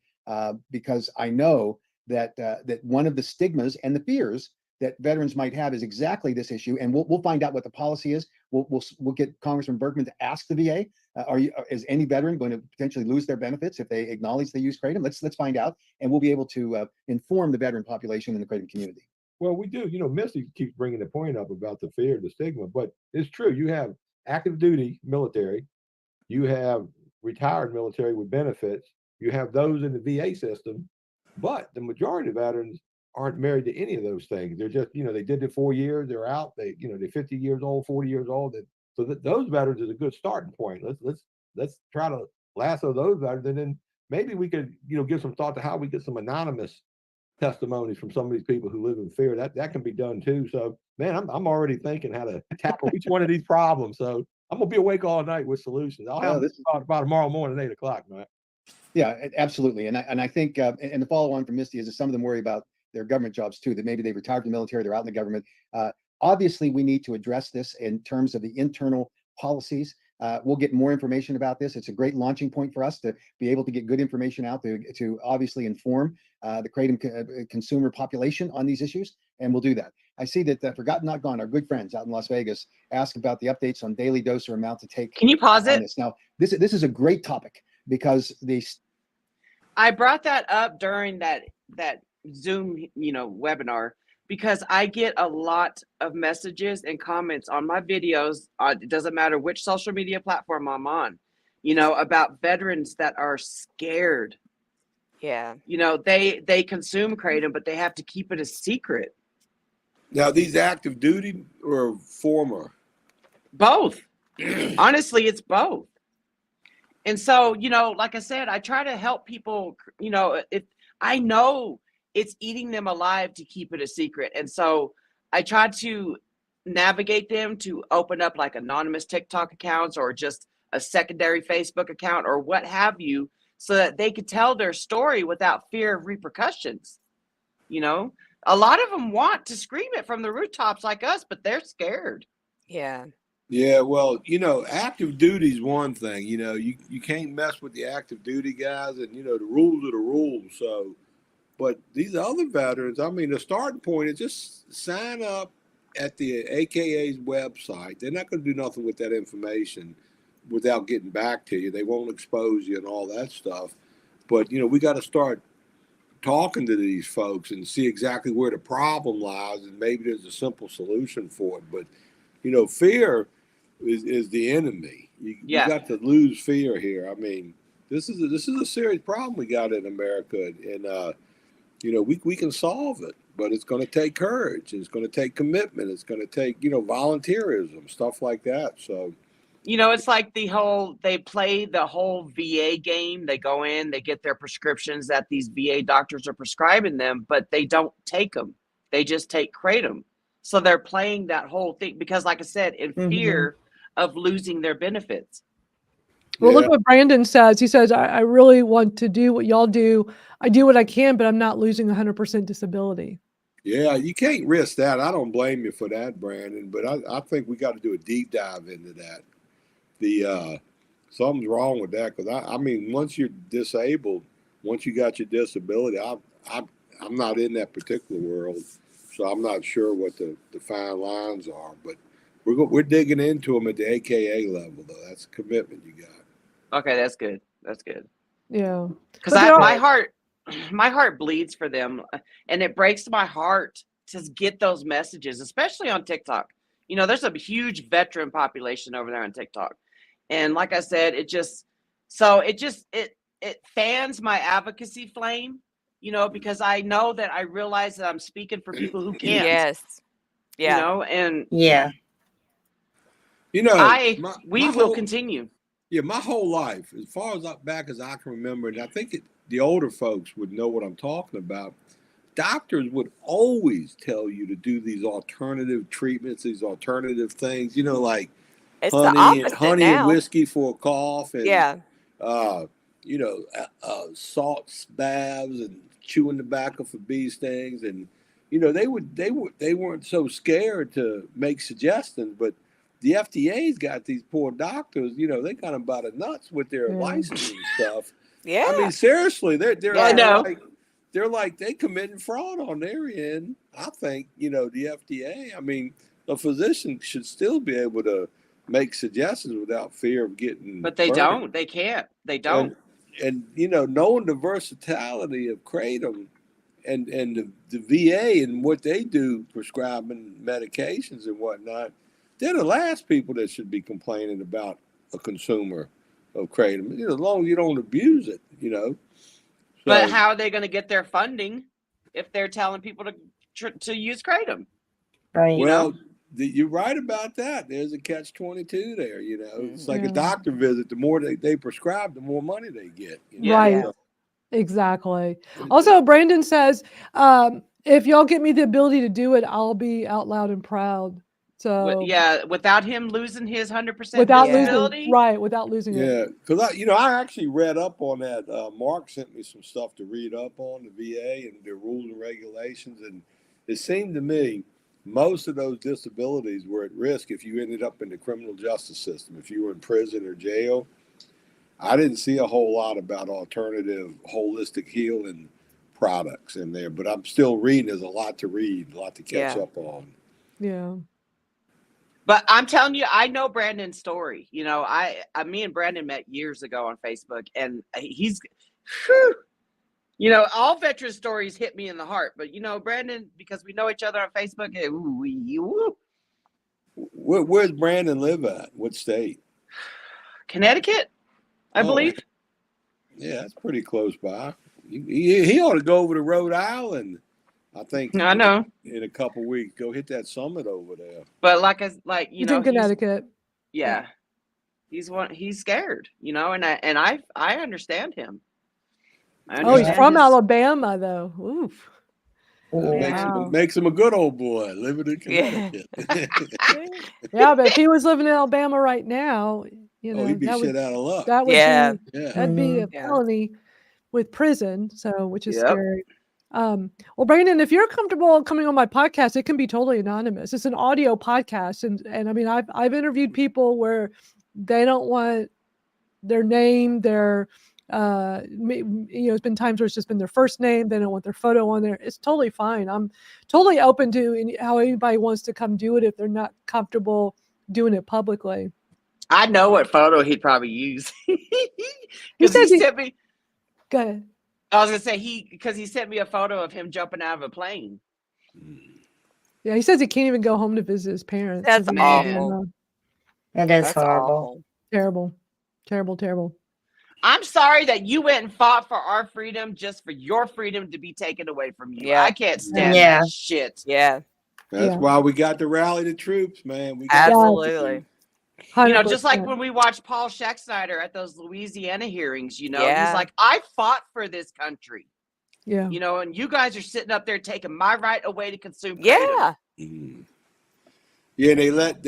because I know that that one of the stigmas and the fears that veterans might have is exactly this issue, and we'll find out what the policy is. We'll get Congressman Bergman to ask the VA, is any veteran going to potentially lose their benefits if they acknowledge they use kratom? Let's find out, and we'll be able to inform the veteran population in the kratom community. Well, we do. You know, Misty keeps bringing the point up about the fear, the stigma, but it's true. You have active duty military, you have retired military with benefits, you have those in the VA system, but the majority of veterans aren't married to any of those things. They're just, they did it 4 years, they're out, they're 50 years old, 40 years old. So those veterans is a good starting point. Let's try to lasso those veterans, and then maybe we could, give some thought to how we get some anonymous testimonies from some of these people who live in fear. That can be done too. So, man, I'm already thinking how to tackle each one of these problems. So I'm gonna be awake all night with solutions. I'll have this about tomorrow morning at 8:00, man. Yeah, absolutely. And I think, and the follow on from Misty is that some of them worry about their government jobs too, that maybe they retired from the military, they're out in the government. Obviously, we need to address this in terms of the internal policies. We'll get more information about this. It's a great launching point for us to be able to get good information out to obviously inform the kratom consumer population on these issues, and we'll do that. I see that Forgotten Not Gone, our good friends out in Las Vegas, ask about the updates on daily dose or amount to take. Can you pause it? Now, this is a great topic because I brought that up during that Zoom, webinar, because I get a lot of messages and comments on my videos. It doesn't matter which social media platform I'm on, about veterans that are scared. Yeah. They consume kratom, but they have to keep it a secret. Now, these active duty or former? Both. Honestly, it's both. And so, like I said, I try to help people, if I know it's eating them alive to keep it a secret. And so I try to navigate them to open up like anonymous TikTok accounts or just a secondary Facebook account or what have you, so that they could tell their story without fear of repercussions. A lot of them want to scream it from the rooftops like us, but they're scared. Yeah. Yeah, well, active duty is one thing. You can't mess with the active duty guys, and the rules are the rules. So, But these other veterans, I mean, the starting point is just sign up at the AKA's website. They're not going to do nothing with that information without getting back to you. They won't expose you and all that stuff. But, you know, we got to start talking to these folks and see exactly where the problem lies, and maybe there's a simple solution for it. But, you know, fear is the enemy. You got to lose fear here. I mean, this is a serious problem we got in America, and you know, we can solve it, but it's going to take courage. It's going to take commitment. It's going to take, you know, volunteerism, stuff like that. So, you know, it's like they play the whole VA game. They go in, they get their prescriptions that these VA doctors are prescribing them, but they don't take them. They just take Kratom. So they're playing that whole thing because, like I said, in fear of losing their benefits. Well, look what Brandon says. He says, I really want to do what y'all do. I do what I can, but I'm not losing 100% disability. Yeah, you can't risk that. I don't blame you for that, Brandon, but I think we got to do a deep dive into that. Something's wrong with that, because I mean, once you're disabled, once you got your disability, I'm not in that particular world, so I'm not sure what the fine lines are, but we're digging into them at the AKA level, though. That's a commitment you got. Okay, that's good. That's good. Yeah. Because my heart bleeds for them, and it breaks my heart to get those messages, especially on TikTok. You know, there's a huge veteran population over there on TikTok. And like I said, it fans my advocacy flame, you know, because I know that I realize that I'm speaking for people who can't. Yes. Yeah. You know, and you know, we will continue. Yeah, my whole life, as far as back as I can remember, and I think the older folks would know what I'm talking about, doctors would always tell you to do these alternative treatments, these alternative things, you know, like It's honey now. and whiskey for a cough, and you know, salt baths and chewing tobacco for bee stings, and you know, they weren't so scared to make suggestions, but the FDA's got these poor doctors, you know, they got them by the nuts with their licensing stuff. Yeah. I mean, seriously, they're like they committing fraud on their end. I think, you know, the FDA, I mean, a physician should still be able to make suggestions without fear of getting But they burned. don't. They can't. They don't. And you know, knowing the versatility of Kratom and the VA and what they do prescribing medications and whatnot, they're the last people that should be complaining about a consumer of Kratom. You know, as long as you don't abuse it, you know. So, but how are they going to get their funding if they're telling people to use Kratom? Right. Well, you're right about that. There's a catch-22 there, you know. It's like a doctor visit. The more they prescribe, the more money they get. You know? Right. So, exactly. Also, Brandon says, if y'all get me the ability to do it, I'll be out loud and proud. So without him losing his 100% disability, without losing it. Yeah, because I actually read up on that. Mark sent me some stuff to read up on the VA and their rules and regulations, and it seemed to me most of those disabilities were at risk if you ended up in the criminal justice system, if you were in prison or jail. I didn't see a whole lot about alternative holistic healing products in there, but I'm still reading. There's a lot to read, a lot to catch up on. Yeah. But I'm telling you, I know Brandon's story. You know, me and Brandon met years ago on Facebook, and he's, you know, all veteran stories hit me in the heart. But, you know, Brandon, because we know each other on Facebook, Where's Brandon live at? What state? Connecticut, I believe. Yeah, that's pretty close by. He ought to go over to Rhode Island. I think I know. In a couple of weeks, go hit that summit over there. But he's in Connecticut. He's scared, you know, and I understand him. He's from Alabama though. Oof. Makes him a good old boy living in Connecticut. Yeah, but if he was living in Alabama right now, you know, he'd be shit out of luck. That would that'd be a felony with prison. So, which is scary. Well, Brandon, if you're comfortable coming on my podcast, it can be totally anonymous. It's an audio podcast, and I mean, I've interviewed people where they don't want their name, their It's been times where it's just been their first name. They don't want their photo on there. It's totally fine. I'm totally open to how anybody wants to come do it if they're not comfortable doing it publicly. I know what photo he'd probably use. He says he sent me. Go ahead. I was gonna say because he sent me a photo of him jumping out of a plane. Yeah, he says he can't even go home to visit his parents. That's Says he's awful. It is That's horrible. awful. Terrible, terrible, terrible. I'm sorry that you went and fought for our freedom just for your freedom to be taken away from you. Yeah. I can't stand Yeah. that shit. Yeah, That's Yeah. why we got to rally the troops, man. We got absolutely. Just like 100%. when we watched Paul Scheck-Snyder at those Louisiana hearings, he's Yeah. like, I fought for this country. Yeah. And you guys are sitting up there taking my right away to consume. Kratom. Yeah, Yeah, they let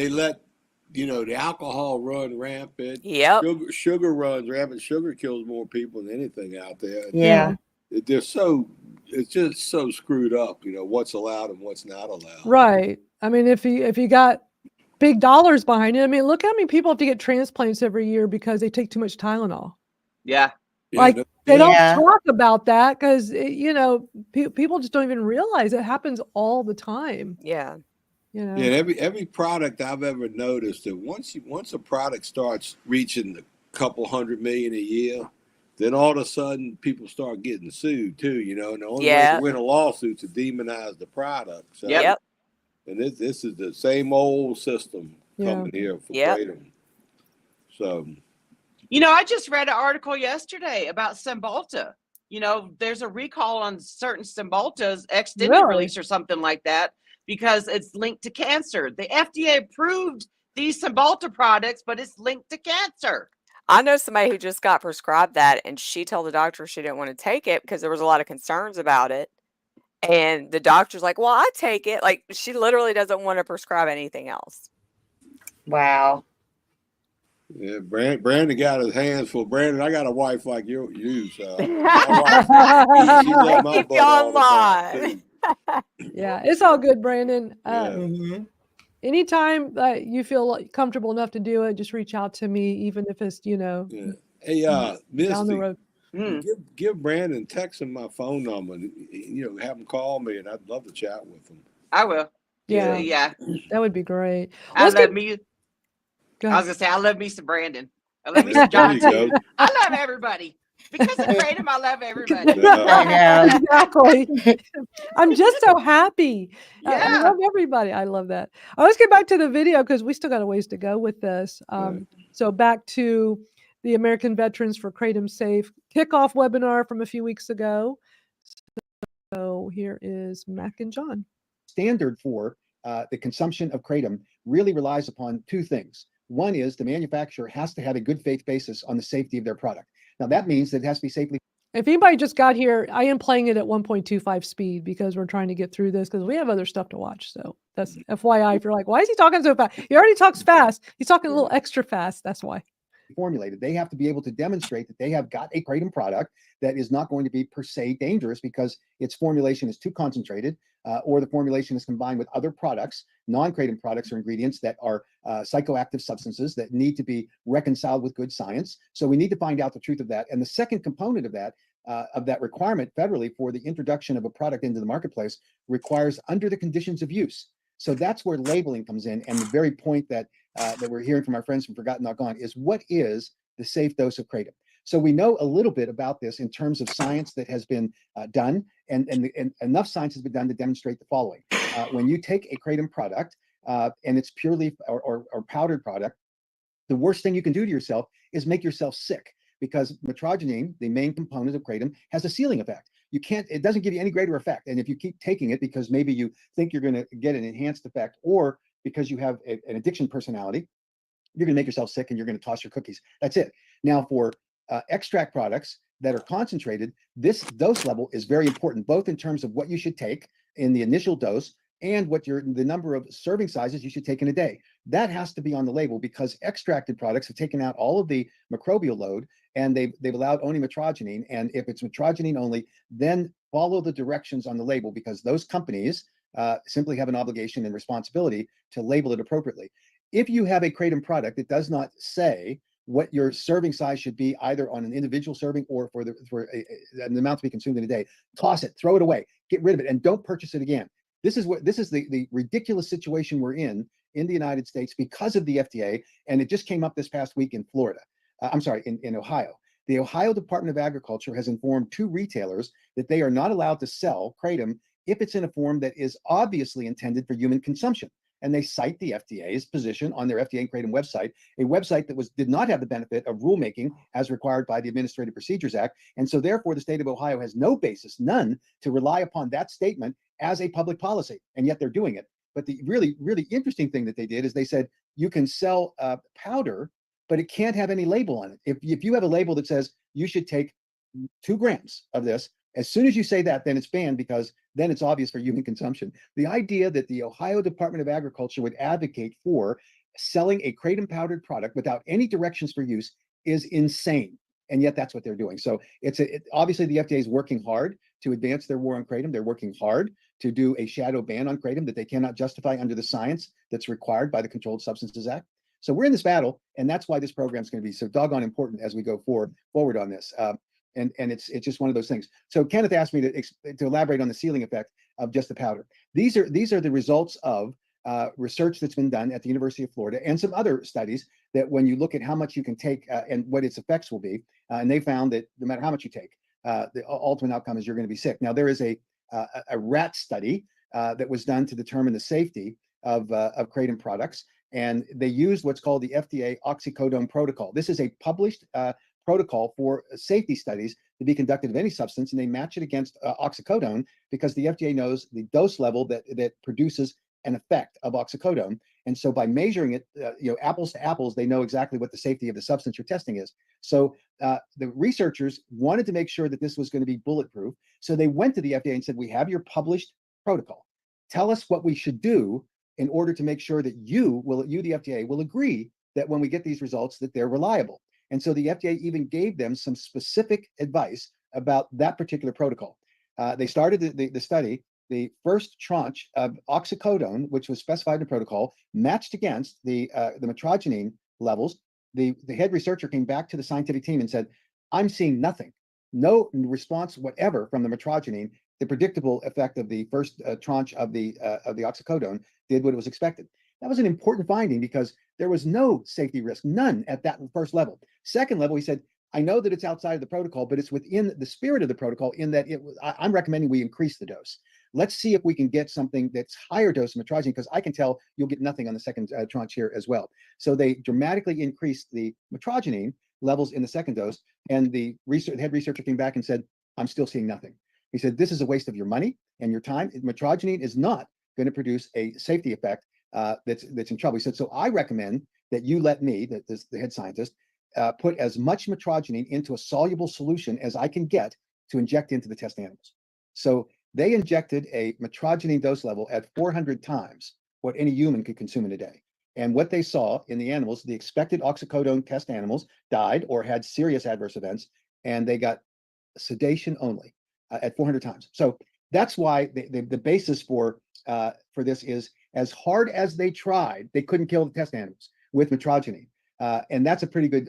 the alcohol run rampant. yep. Sugar runs rampant. Sugar kills more people than anything out there. Yeah. It's just so screwed up, what's allowed and what's not allowed. Right. I mean, if you got big dollars behind it, I mean, look how many people have to get transplants every year because they take too much Tylenol. Yeah. Yeah, Like, no- They don't Yeah. talk about that because, people just don't even realize it happens all the time. Yeah, Yeah, every product I've ever noticed that once a product starts reaching a couple $100 million a year, then all of a sudden people start getting sued too, and the only way Yeah. to win a lawsuit is to demonize the product. So, yep. And this is the same old system Yeah. coming here for Yep. Kratom. So I just read an article yesterday about Cymbalta. There's a recall on certain Cymbalta's extended Really? release or something like that because it's linked to cancer. The FDA approved these Cymbalta products, but it's linked to cancer. I know somebody who just got prescribed that, and she told the doctor she didn't want to take it because there was a lot of concerns about it. And the doctor's like, "Well, I take it." Like, she literally doesn't want to prescribe anything else. Wow. yeah, Brandon got his hands full. Brandon, I got a wife like you, so my wife, she let my Keep butt you all the time, online. too. Yeah, it's all good, Brandon. Yeah. Mhm. Anytime that you feel comfortable enough to do it, just reach out to me, even if it's, Yeah. Hey, down the Misty, road. give Brandon, text him my phone number, and, have him call me, and I'd love to chat with him. I will. Yeah, Yeah. that would be great. I Let's love get, me. go I was ahead. gonna say I love me some Brandon. I love me There some John you too. go. I love everybody. Because of Kratom, I love everybody. I know. Exactly. I'm just so happy. I Yeah. love everybody. I love that. Let's get back to the video because we still got a ways to go with this. Right. So back to the American Veterans for Kratom Safe kickoff webinar from a few weeks ago. So here is Mac and John. Standard for the consumption of kratom really relies upon two things. One is the manufacturer has to have a good faith basis on the safety of their product. Now that means that it has to be safely If anybody just got here, I am playing it at 1.25 speed because we're trying to get through this because we have other stuff to watch. So that's FYI. If you're like, why is he talking so fast? He already talks fast. He's talking a little extra fast. That's why. formulated. They have to be able to demonstrate that they have got a kratom product that is not going to be per se dangerous because its formulation is too concentrated, or the formulation is combined with other products, non-kratom products or ingredients that are psychoactive substances that need to be reconciled with good science. So we need to find out the truth of that. And the second component of that requirement federally for the introduction of a product into the marketplace requires under the conditions of use. So that's where labeling comes in. And the very point that we're hearing from our friends from Forgotten Not Gone is, what is the safe dose of kratom? So we know a little bit about this in terms of science that has been done, and enough science has been done to demonstrate the following. When you take a kratom product and it's pure leaf or powdered product, the worst thing you can do to yourself is make yourself sick, because metrogenine, the main component of kratom, has a ceiling effect. It doesn't give you any greater effect. And if you keep taking it because maybe you think you're going to get an enhanced effect, or because you have an addiction personality, you're going to make yourself sick and you're going to toss your cookies. That's it. Now, for extract products that are concentrated, this dose level is very important, both in terms of what you should take in the initial dose and the number of serving sizes you should take in a day. That has to be on the label, because extracted products have taken out all of the microbial load and they've allowed only metrogenine. And if it's metrogenine only, then follow the directions on the label, because those companies simply have an obligation and responsibility to label it appropriately. If you have a kratom product that does not say what your serving size should be, either on an individual serving or for an amount to be consumed in a day. Toss it, throw it away, get rid of it, and don't purchase it again. This is the ridiculous situation we're in the United States because of the FDA, and it just came up this past week in Florida. In Ohio. The Ohio Department of Agriculture has informed 2 retailers that they are not allowed to sell kratom if it's in a form that is obviously intended for human consumption. And they cite the FDA's position on their FDA and Kratom website, a website that did not have the benefit of rulemaking as required by the Administrative Procedures Act. And so therefore, the state of Ohio has no basis, none, to rely upon that statement as a public policy. And yet they're doing it. But the really, really interesting thing that they did is they said, you can sell powder, but it can't have any label on it. If you have a label that says you should take 2 grams of this, as soon as you say that, then it's banned, because then it's obvious for human consumption. The idea that the Ohio Department of Agriculture would advocate for selling a kratom powdered product without any directions for use is insane. And yet that's what they're doing. So obviously the FDA is working hard to advance their war on kratom. They're working hard to do a shadow ban on kratom that they cannot justify under the science that's required by the Controlled Substances Act. So we're in this battle, and that's why this program is going to be so doggone important as we go forward on this. And it's just one of those things. So Kenneth asked me to elaborate on the ceiling effect of just the powder. These are the results of research that's been done at the University of Florida and some other studies that when you look at how much you can take and what its effects will be, and they found that no matter how much you take, the ultimate outcome is you're going to be sick. Now there is a rat study that was done to determine the safety of kratom products, and they used what's called the FDA oxycodone protocol. This is a published protocol for safety studies to be conducted of any substance, and they match it against oxycodone because the FDA knows the dose level that produces an effect of oxycodone. And so by measuring it, apples to apples, they know exactly what the safety of the substance you're testing is. So the researchers wanted to make sure that this was going to be bulletproof. So they went to the FDA and said, we have your published protocol. Tell us what we should do in order to make sure that you, the FDA, will agree that when we get these results, that they're reliable. And so the FDA even gave them some specific advice about that particular protocol. They started the study. The first tranche of oxycodone, which was specified in the protocol, matched against the metrogenine levels. The head researcher came back to the scientific team and said, I'm seeing nothing, no response whatever from the metrogenine. The predictable effect of the first tranche of the oxycodone did what it was expected. That was an important finding because there was no safety risk, none at that first level. Second level, he said, I know that it's outside of the protocol, but it's within the spirit of the protocol in that I'm recommending we increase the dose. Let's see if we can get something that's higher dose of metrogenine, because I can tell you'll get nothing on the second tranche here as well. So they dramatically increased the metrogenine levels in the second dose, and the head researcher came back and said, I'm still seeing nothing. He said, this is a waste of your money and your time. Metrogenine is not going to produce a safety effect that's in trouble. He said, so I recommend that you let me, the head scientist, put as much metrogenine into a soluble solution as I can get to inject into the test animals. So they injected a metrogenine dose level at 400 times what any human could consume in a day. And what they saw in the animals, the expected oxycodone test animals died or had serious adverse events, and they got sedation only at 400 times. So that's why the basis for this is, as hard as they tried, they couldn't kill the test animals with metrogenine. And that's a pretty good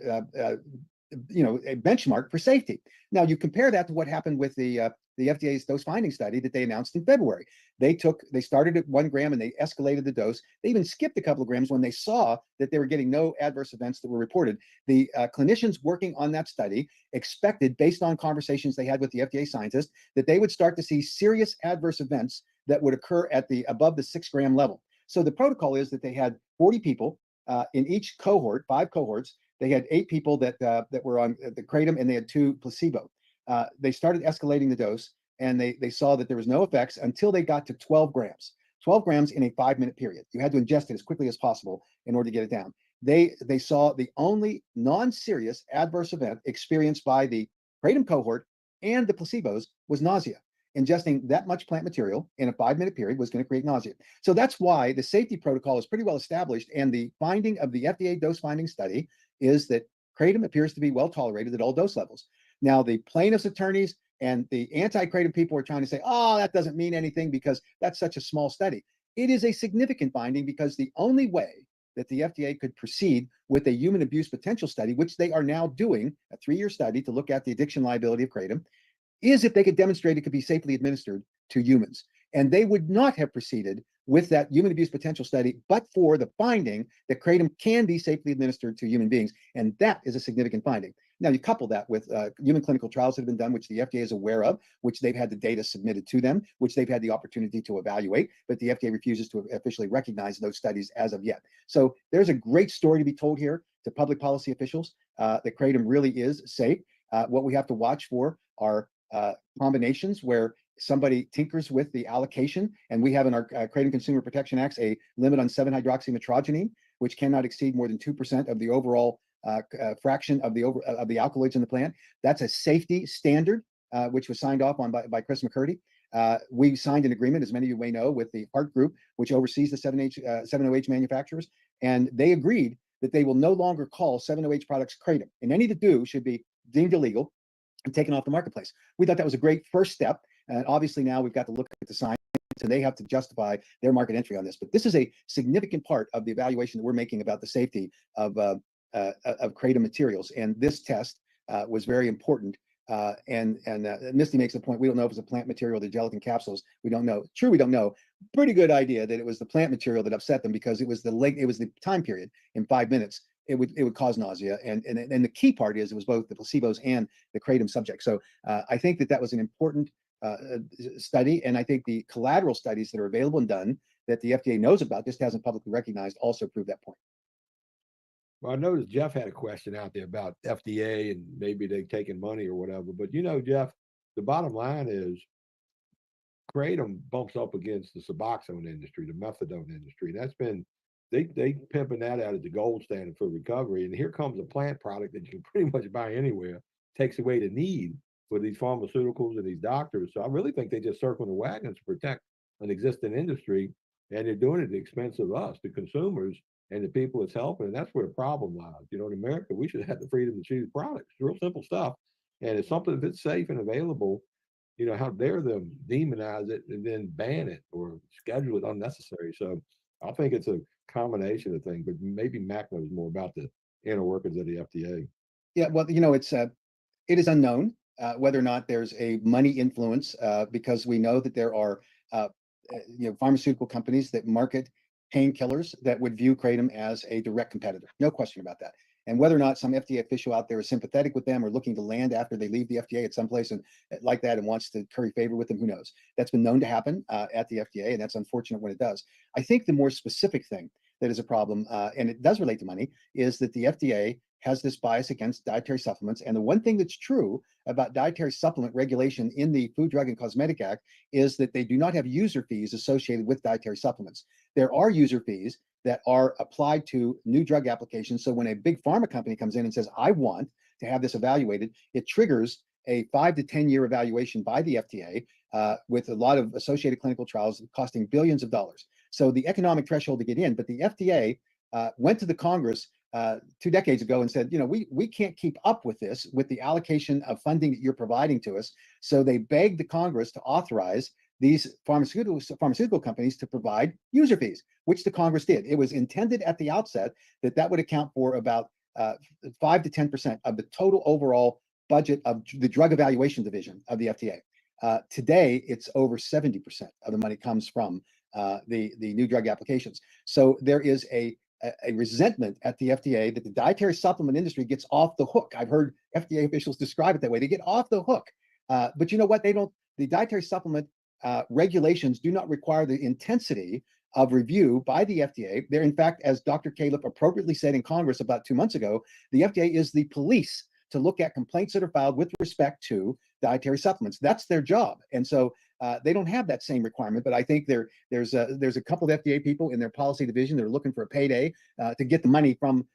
a benchmark for safety. Now you compare that to what happened with the FDA's dose finding study that they announced in February. They started at 1 gram and they escalated the dose. They even skipped a couple of grams when they saw that they were getting no adverse events that were reported. The clinicians working on that study expected, based on conversations they had with the FDA scientists, that they would start to see serious adverse events that would occur at above the 6 gram level. So the protocol is that they had 40 people in each cohort, 5 cohorts. They had 8 people that were on the kratom, and they had 2 placebo. They started escalating the dose, and they saw that there was no effects until they got to 12 grams. 12 grams in a 5-minute period. You had to ingest it as quickly as possible in order to get it down. They saw the only non-serious adverse event experienced by the kratom cohort and the placebos was nausea. Ingesting that much plant material in a 5-minute period was going to create nausea. So that's why the safety protocol is pretty well established. And the finding of the FDA dose finding study is that kratom appears to be well tolerated at all dose levels. Now, the plaintiffs' attorneys and the anti-kratom people are trying to say, oh, that doesn't mean anything because that's such a small study. It is a significant finding because the only way that the FDA could proceed with a human abuse potential study, which they are now doing, a 3-year study to look at the addiction liability of kratom, is if they could demonstrate it could be safely administered to humans. And they would not have proceeded with that human abuse potential study, but for the finding that kratom can be safely administered to human beings. And that is a significant finding. Now, you couple that with human clinical trials that have been done, which the FDA is aware of, which they've had the data submitted to them, which they've had the opportunity to evaluate, but the FDA refuses to officially recognize those studies as of yet. So there's a great story to be told here to public policy officials that kratom really is safe. What we have to watch for are combinations where somebody tinkers with the allocation, and we have in our Kratom Consumer Protection Acts a limit on 7-hydroxymetrogenine, which cannot exceed more than 2% of the overall fraction of the alkaloids in the plant. That's a safety standard, which was signed off on by Chris McCurdy. We signed an agreement, as many of you may know, with the Heart Group, which oversees the 7-OH manufacturers, and they agreed that they will no longer call 7-OH products kratom, and any that do should be deemed illegal and taken off the marketplace. We thought that was a great first step, and obviously now we've got to look at the science, and they have to justify their market entry on this. But this is a significant part of the evaluation that we're making about the safety of kratom materials, and this test was very important. And Misty makes a point. We don't know if it's a plant material, the gelatin capsules. We don't know. True, we don't know. Pretty good idea that it was the plant material that upset them, because it was the time period. In 5 minutes, it would cause nausea. And the key part is it was both the placebos and the kratom subjects. So I think that was an important study, and I think the collateral studies that are available and done that the FDA knows about, just hasn't publicly recognized, also prove that point. Well, I noticed Jeff had a question out there about FDA and maybe they've taken money or whatever. But Jeff, the bottom line is kratom bumps up against the Suboxone industry, the methadone industry. That's been they pimping that out as the gold standard for recovery. And here comes a plant product that you can pretty much buy anywhere, takes away the need for these pharmaceuticals and these doctors. So I really think they just circle the wagons to protect an existing industry, and they're doing it at the expense of us, the consumers, and the people it's helping. And that's where the problem lies. In America, we should have the freedom to choose products. It's real simple stuff. And it's something, if it's safe and available, how dare them demonize it and then ban it or schedule it unnecessary. So I think it's a combination of things, but maybe Mac knows more about the inner workings of the FDA. Yeah, well, it is unknown whether or not there's a money influence, because we know that there are pharmaceutical companies that market painkillers that would view kratom as a direct competitor. No question about that. And whether or not some FDA official out there is sympathetic with them or looking to land after they leave the FDA at some place and like that and wants to curry favor with them, who knows? That's been known to happen at the FDA, and that's unfortunate when it does. I think the more specific thing that is a problem, and it does relate to money, is that the FDA has this bias against dietary supplements. And the one thing that's true about dietary supplement regulation in the Food, Drug, and Cosmetic Act is that they do not have user fees associated with dietary supplements. There are user fees that are applied to new drug applications. So when a big pharma company comes in and says, I want to have this evaluated, it triggers a 5 to 10 year evaluation by the FDA with a lot of associated clinical trials costing billions of dollars. So the economic threshold to get in, but the FDA went to the Congress 2 decades ago and said, we can't keep up with this, with the allocation of funding that you're providing to us. So they begged the Congress to authorize these pharmaceutical companies to provide user fees, which the Congress did. It was intended at the outset that would account for about 5 to 10% of the total overall budget of the drug evaluation division of the FDA. Today, it's over 70% of the money comes from the new drug applications. So there is a resentment at the FDA that the dietary supplement industry gets off the hook. I've heard FDA officials describe it that way. They get off the hook. But you know what? The dietary supplement regulations do not require the intensity of review by the FDA. They're, in fact, as Dr. Califf appropriately said in Congress about 2 months ago, the FDA is the police to look at complaints that are filed with respect to dietary supplements. That's their job. And so they don't have that same requirement, but I think there's a couple of FDA people in their policy division that are looking for a payday to get the money from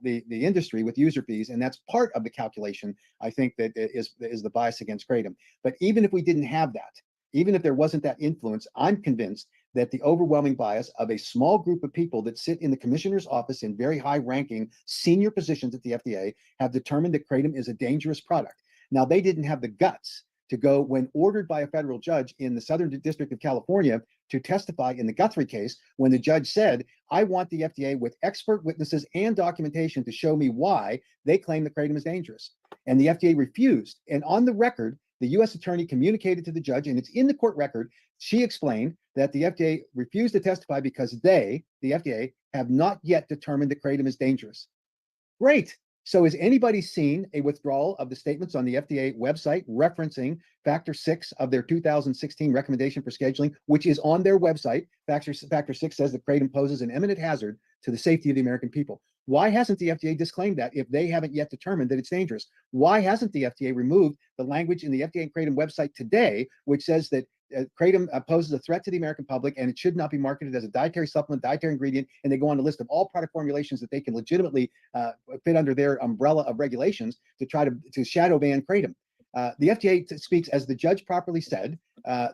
the industry with user fees, and that's part of the calculation. I think that is the bias against kratom. But even if we didn't have that, even if there wasn't that influence, I'm convinced that the overwhelming bias of a small group of people that sit in the commissioner's office in very high-ranking senior positions at the FDA have determined that kratom is a dangerous product. Now, they didn't have the guts to go, when ordered by a federal judge in the Southern District of California, to testify in the Guthrie case, when the judge said, I want the FDA with expert witnesses and documentation to show me why they claim the kratom is dangerous. And the FDA refused. And on the record, the U.S. attorney communicated to the judge, and it's in the court record, she explained that the FDA refused to testify because they, the FDA, have not yet determined that kratom is dangerous. Great. So has anybody seen a withdrawal of the statements on the FDA website referencing Factor 6 of their 2016 recommendation for scheduling, which is on their website? Factor 6 says that kratom poses an imminent hazard to the safety of the American people. Why hasn't the FDA disclaimed that if they haven't yet determined that it's dangerous? Why hasn't the FDA removed the language in the FDA and kratom website today, which says that kratom poses a threat to the American public and it should not be marketed as a dietary supplement, dietary ingredient, and they go on a list of all product formulations that they can legitimately fit under their umbrella of regulations to try to shadow ban kratom. The FDA speaks, as the judge properly said,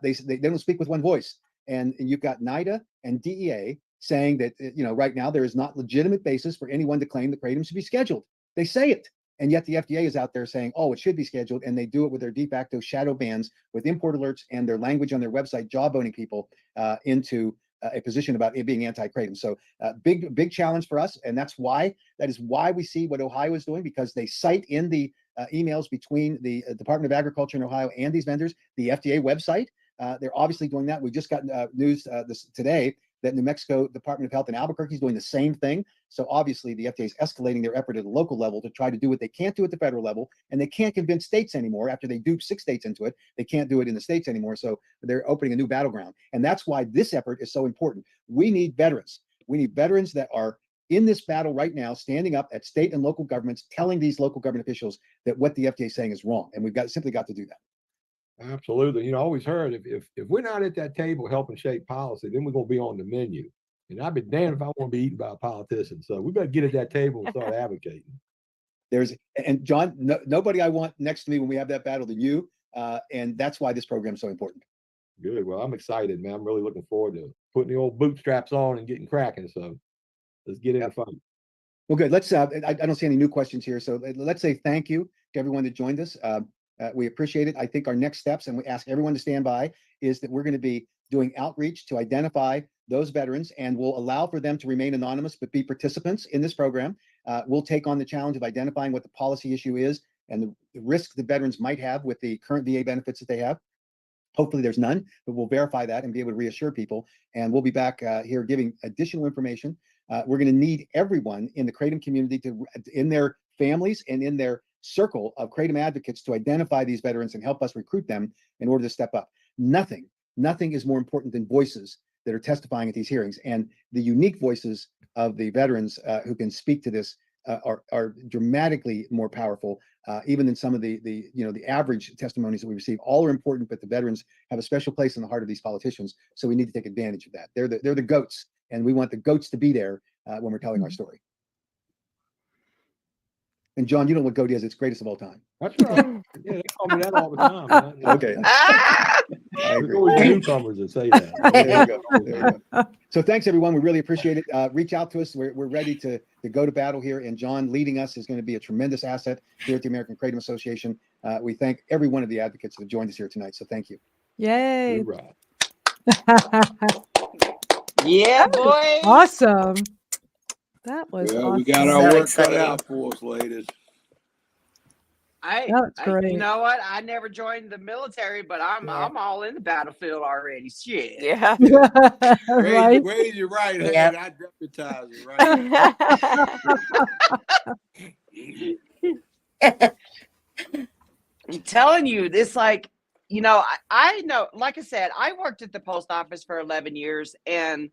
they don't speak with one voice. And you've got NIDA and DEA saying that, right now there is not legitimate basis for anyone to claim that kratom should be scheduled. They say it. And yet the FDA is out there saying, oh, it should be scheduled. And they do it with their de facto shadow bans, with import alerts and their language on their website, jawboning people into a position about it being anti-kratom. So big challenge for us. And that is why we see what Ohio is doing, because they cite in the emails between the Department of Agriculture in Ohio and these vendors, the FDA website. They're obviously doing that. We just got news today that New Mexico Department of Health in Albuquerque is doing the same thing. So obviously the FDA is escalating their effort at a local level to try to do what they can't do at the federal level, and they can't convince states anymore. After they dupe 6 states into it, they can't do it in the states anymore. So they're opening a new battleground. And that's why this effort is so important. We need veterans. We need veterans that are in this battle right now, standing up at state and local governments, telling these local government officials that what the FDA is saying is wrong. And we've simply got to do that. Absolutely. I always heard if we're not at that table helping shape policy, then we're going to be on the menu. And I'd be damned if I want to be eaten by a politician. So we better get at that table and start advocating. And John, nobody I want next to me when we have that battle than you. And that's why this program is so important. Good. Well, I'm excited, man. I'm really looking forward to putting the old bootstraps on and getting cracking. So let's get in the fight. Well, good. Let's. I don't see any new questions here. So let's say thank you to everyone that joined us. We appreciate it. I think our next steps, and we ask everyone to stand by, is that we're going to be doing outreach to identify those veterans, and we'll allow for them to remain anonymous but be participants in this program. We'll take on the challenge of identifying what the policy issue is and the risk the veterans might have with the current VA benefits that they have. Hopefully there's none, but we'll verify that and be able to reassure people. And we'll be back here giving additional information. We're going to need everyone in the kratom community in their families and in their circle of kratom advocates to identify these veterans and help us recruit them in order to step up. Nothing is more important than voices that are testifying at these hearings, and the unique voices of the veterans who can speak to this are dramatically more powerful even than some of the average testimonies that we receive. All are important, but the veterans have a special place in the heart of these politicians, so we need to take advantage of that. They're the goats, and we want the goats to be there when we're telling our story. And John, you know what goat is? It's greatest of all time. That's right. Yeah, they call me that all the time. Okay. There's always newcomers that say that. There you go. So thanks, everyone. We really appreciate it. Reach out to us. We're ready to go to battle here. And John leading us is going to be a tremendous asset here at the American Kratom Association. We thank every one of the advocates that have joined us here tonight. So thank you. Yay. Right. Yeah, boy. Awesome. That was Well, awesome. we got our work cut out for us, ladies. That's great. You know what? I never joined the military, but I'm all in the battlefield already. Shit. Yeah. Right. Raise your right hand. Yep. I deputize it right. I'm telling you, this I know, like I said, I worked at the post office for 11 years, and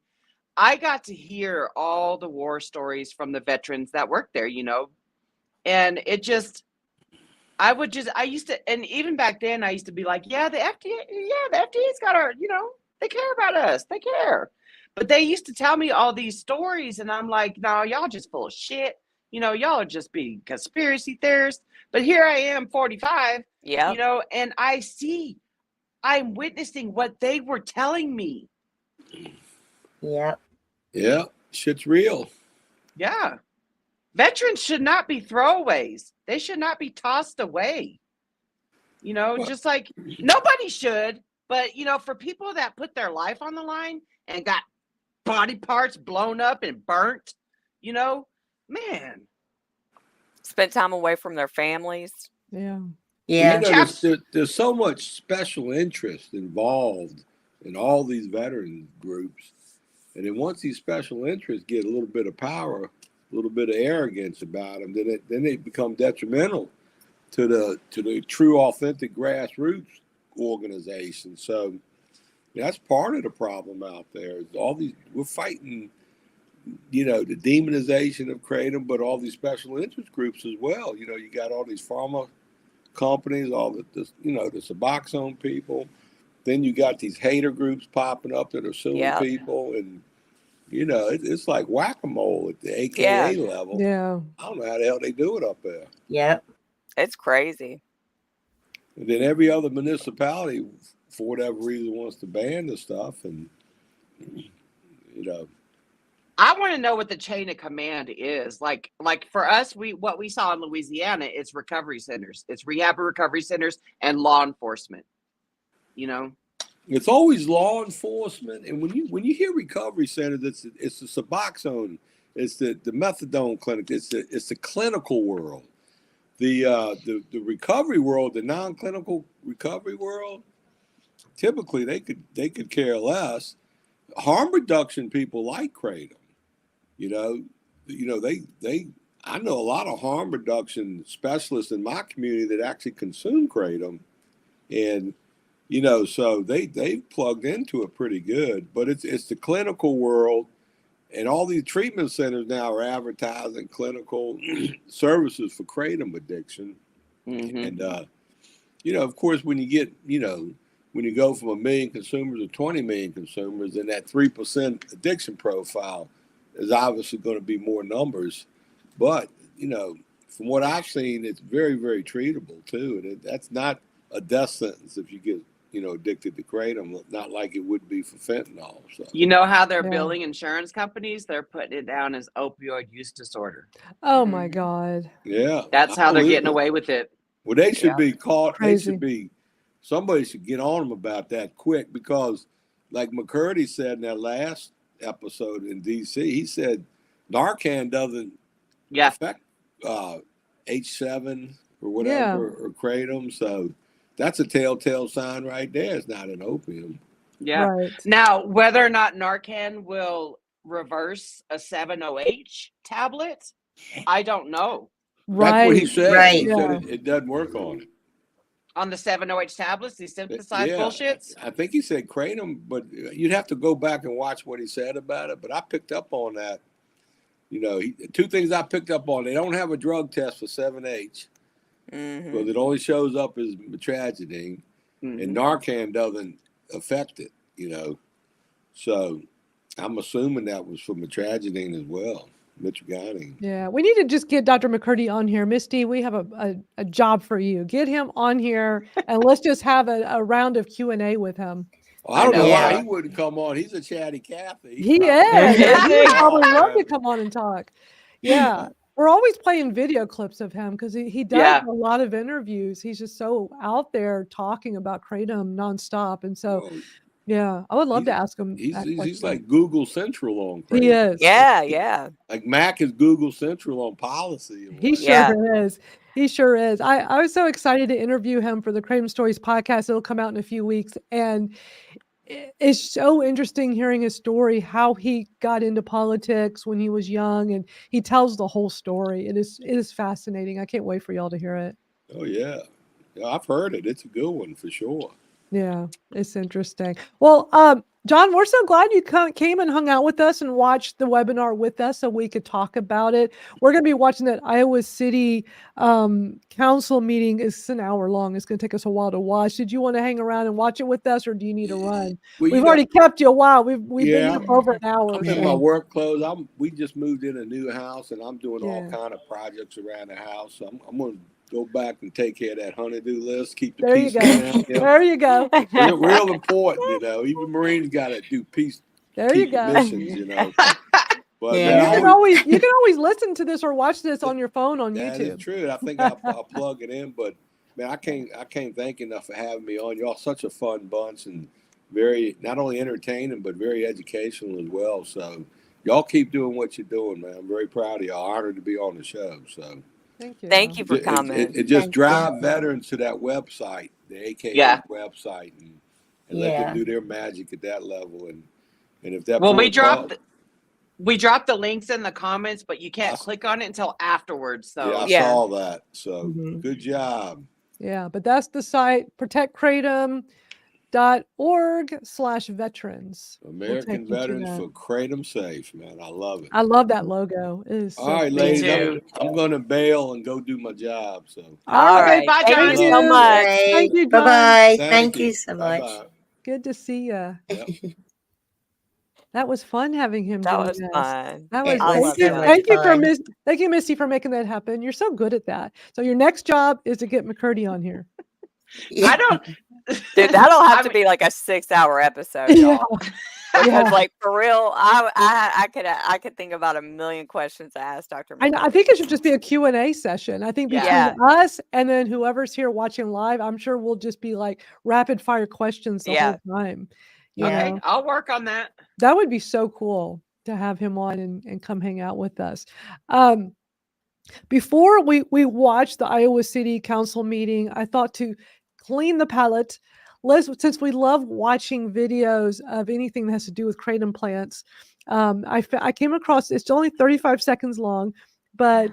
I got to hear all the war stories from the veterans that worked there, and I used to, and even back then I used to be like, the FDA's got our, they care about us. They care. But they used to tell me all these stories, and I'm like, no, y'all just full of shit. Y'all are just being conspiracy theorists. But here I am, 45, and I'm witnessing what they were telling me. Yep. Yeah, shit's real. Yeah. Veterans should not be throwaways. They should not be tossed away. You know, Well- just like nobody should, but you know, for people that put their life on the line and got body parts blown up and burnt, you know, man. Spent time away from their families. Yeah. Yeah. You know, Chaps- there's so much special interest involved in all these veteran groups. And then once these special interests get a little bit of power, a little bit of arrogance about them, then they become detrimental to the true, authentic grassroots organization. So that's part of the problem out there. Is all these, we're fighting, you know, the demonization of Kratom, but all these special interest groups as well. You know, you got all these pharma companies, all the you know, the Suboxone people. Then you got these hater groups popping up that are suing Yep. people, and you know, it's like whack-a-mole at the AKA Yeah. level. Yeah. I don't know how the hell they do it up there. Yep. It's crazy. And then every other municipality, for whatever reason, wants to ban the stuff, and you know, I want to know what the chain of command is. Like for us, what we saw in Louisiana, it's recovery centers, it's rehab and recovery centers, and law enforcement. You know, it's always law enforcement. And when you hear recovery centers, it's the Suboxone, it's the methadone clinic, it's the clinical world, the recovery world, the non-clinical recovery world. Typically, they could care less. Harm reduction people like Kratom. You know, they. I know a lot of harm reduction specialists in my community that actually consume Kratom, and you know, so they've plugged into it pretty good. But it's the clinical world, and all these treatment centers now are advertising clinical services for Kratom addiction. mm-hmm. And you know, of course, when you get, you know, when you go from 1 million consumers to 20 million consumers, then that 3% addiction profile is obviously going to be more numbers. But, you know, from what I've seen, it's very, very treatable too. And that's not a death sentence if you get, you know, addicted to Kratom, not like it would be for fentanyl. So. You know how they're Yeah. billing insurance companies? They're putting it down as opioid use disorder. Oh my Mhm. God. Yeah. That's how they're getting absolutely. away with it. Well, they should Yeah. be caught. Crazy. They should be, somebody should get on them about that quick, because like McCurdy said in that last episode in DC, he said Narcan doesn't Yeah. affect H7 or Yeah. whatever, or Kratom. So that's a telltale sign right there. It's not an opium. Yeah. Right. Now, whether or not Narcan will reverse a 7-OH tablet, I don't know. That's what he Right. said. Right. He Yeah. said it doesn't work on it. On the 7-OH tablets, these synthesized Yeah, bullshits. I think he said Kratom, but you'd have to go back and watch what he said about it. But I picked up on that. You know, two things I picked up on: they don't have a drug test for 7H, Mhm. because it only shows up as metragedine, Mhm. and Narcan doesn't affect it. You know, so I'm assuming that was for metragedine as well, mitragynine. Yeah. We need to just get Dr. McCurdy on here. Misty, we have a job for you. Get him on here and let's just have a round of Q&A with him. I don't know Yeah. why he wouldn't come on. He's a chatty Cathy. He probably- is. Yeah. He would probably love to Yeah. come on and talk. Yeah. We're always playing video clips of him because he does Yeah. a lot of interviews. He's just so out there talking about Kratom nonstop. And so, Well, yeah, I would love to He's- ask him. he's that he's question. like Google Central on Kratom. He is. Yeah, yeah. Like Mac is Google Central on policy. And He whatnot. sure Yeah. is. He sure is. I was so excited to interview him for the Kratom Stories podcast. It'll come out in a few weeks. And it's so interesting hearing his story, how he got into politics when he was young. And he tells the whole story. It is fascinating. I can't wait for y'all to hear it. Oh yeah. Yeah, I've heard it. It's a good one for sure. Yeah, it's interesting. Well, John, we're so glad you came and hung out with us and watched the webinar with us so we could talk about it. We're going to be watching that Iowa City council meeting. It's an hour long. It's going to take us a while to watch. Did you want to hang around and watch it with us, or do you need to run? Well, We've already kept you a while. We've been Yeah, here for over an hour. I'm in my work clothes. We just moved in a new house, and I'm doing all Yeah. kind of projects around the house. So I'm going to go back and take care of that honeydew list. Keep the There you peace go. around here. There you go. Real important, you know. Even Marines got to do peace There you keeping go. missions, you know. But Yeah. You can always listen to this or watch this on your phone on that is YouTube. true. I think I'll plug it in, but Man, I can't thank enough for having me on. Y'all such a fun bunch and very not only entertaining but very educational as well. So y'all keep doing what you're doing, man. I'm very proud of y'all. Honored to be on the show. So Thank you for coming. it just Thank drive you. veterans to that website, the AKA Yeah. website, and let Yeah. them do their magic at that level. And if that Well, poor we dropped the links in the comments, but you can't click on it until afterwards. So I Yeah. saw that. So Mhm. good job. Yeah, but that's the site, protectkratom.org/veterans. American you to Veterans that. for Kratom Safe, man. I love it. I love that logo. It is All so right, cool. ladies, too. I'm going to bail and go do my job. So All Okay, right. bye, Thank John. you so you. much. Thank you, Bye John. bye. Thank you so much. Bye-bye. Good to see you. Yep. That was fun having him That join was us. fun. That It was I was love so that. much thank you fun. thank you, Misty, for making that happen. You're so good at that. So your next job is to get McCurdy on here. Yeah. I don't. Dude, that'll have I to mean, be like a 6-hour episode, Yeah. y'all. Because Yeah. like for real, I could think about a million questions to ask Dr. I McCurdy. think it should just be a Q&A session. I think between Yeah. us and then whoever's here watching live, I'm sure we'll just be like rapid fire questions the Yeah. whole time. You okay, know? I'll work on that. That would be so cool to have him on and come hang out with us. Before we watched the Iowa City Council meeting, I thought to clean the palate, since we love watching videos of anything that has to do with kratom plants, I came across, it's only 35 seconds long, but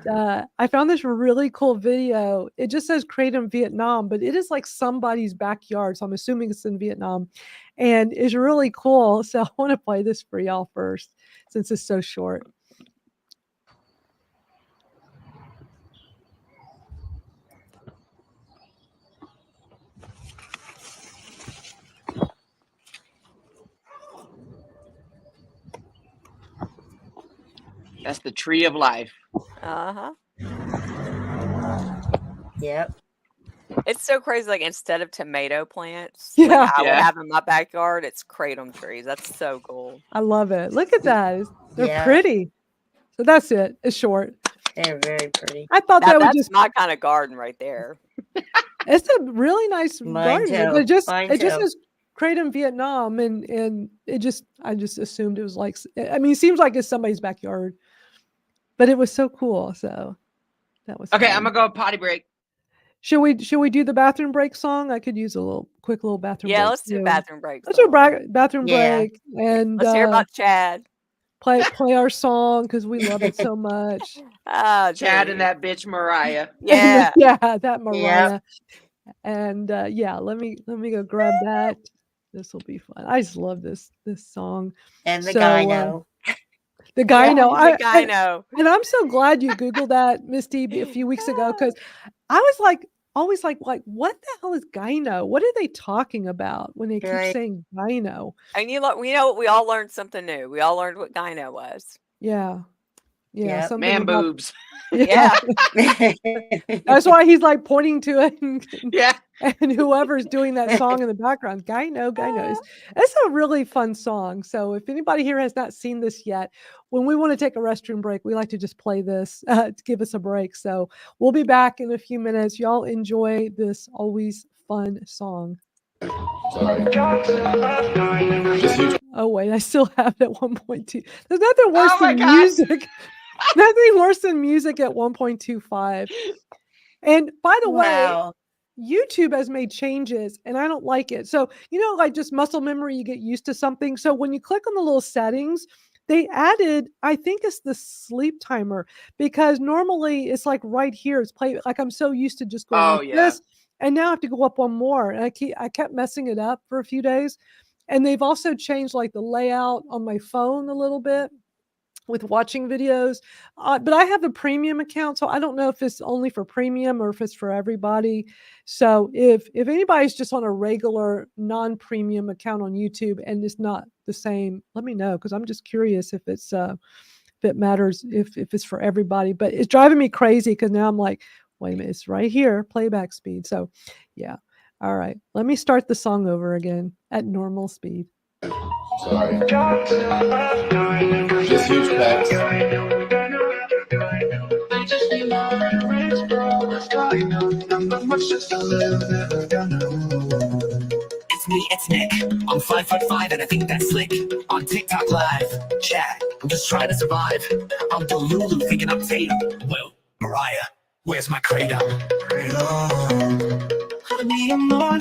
I found this really cool video. It just says Kratom Vietnam, but it is like somebody's backyard. So I'm assuming it's in Vietnam and it's really cool. So I want to play this for y'all first since it's so short. That's the tree of life. Uh-huh. Yep. It's so crazy. Like instead of tomato plants, Yeah. like I would Yeah. have in my backyard, it's kratom trees. That's so cool. I love it. Look at that. They're Yeah. pretty. So that's it. It's short. They're very pretty. I thought Now, that would that's just, my kind of garden right there. it's a really nice Mine garden. too. It just Mine too. says Kratom Vietnam and I just assumed it was like, I mean, it seems like it's somebody's backyard, but it was so cool. So that was Okay, fun. I'm gonna go potty break. Should we do the bathroom break song? I could use a quick little bathroom break. Yeah, let's do too. bathroom breaks. Let's do a bathroom Yeah. break and Let's hear about Chad. play our song because we love it so much. Chad Dude. and that bitch Mariah. Yeah. Yeah, that Mariah. Yep. And yeah, let me go grab that. This will be fun. I just love this song. And the So, gyno. The gyno. The gyno. And I'm so glad you Googled that, Misty, a few weeks ago, because I was like, always like, what the hell is gyno? What are they talking about when they keep Right. saying gyno? And we know we all learned something new. We all learned what gyno was. Yeah. Yeah. Yep. Something Man about, boobs. Yeah. That's why he's like pointing to it Yeah. and whoever's doing that song in the background, gyno. It's a really fun song. So if anybody here has not seen this yet, when we want to take a restroom break, we like to just play this to give us a break. So we'll be back in a few minutes. Y'all enjoy this always fun song. Sorry. Oh wait, I still have it at 1.2. There's nothing worse Oh my than God. music. Nothing worse than music at 1.25. And by the way, Wow. YouTube has made changes and I don't like it. So, like just muscle memory, you get used to something. So when you click on the little settings, they added, I think it's the sleep timer, because normally it's like right here, it's play. Like I'm so used to just going Oh, like yeah. this. And now I have to go up one more. And I kept messing it up for a few days. And they've also changed like the layout on my phone a little bit with watching videos. But I have a premium account, so I don't know if it's only for premium or if it's for everybody. So if anybody's just on a regular non-premium account on YouTube and it's not the same, let me know, because I'm just curious if it's if it matters if it's for everybody. But it's driving me crazy because now I'm like, wait a minute, it's right here, playback speed. So yeah. All right. Let me start the song over again at normal speed. Sorry. Just huge packs. It's me, it's Nick. I'm 5'5" and I think that's slick. On TikTok live, chat. I'm just trying to survive. I'm Delulu thinking I'm Tatum. Well, Mariah, where's my Kratom? Honey, I'm on.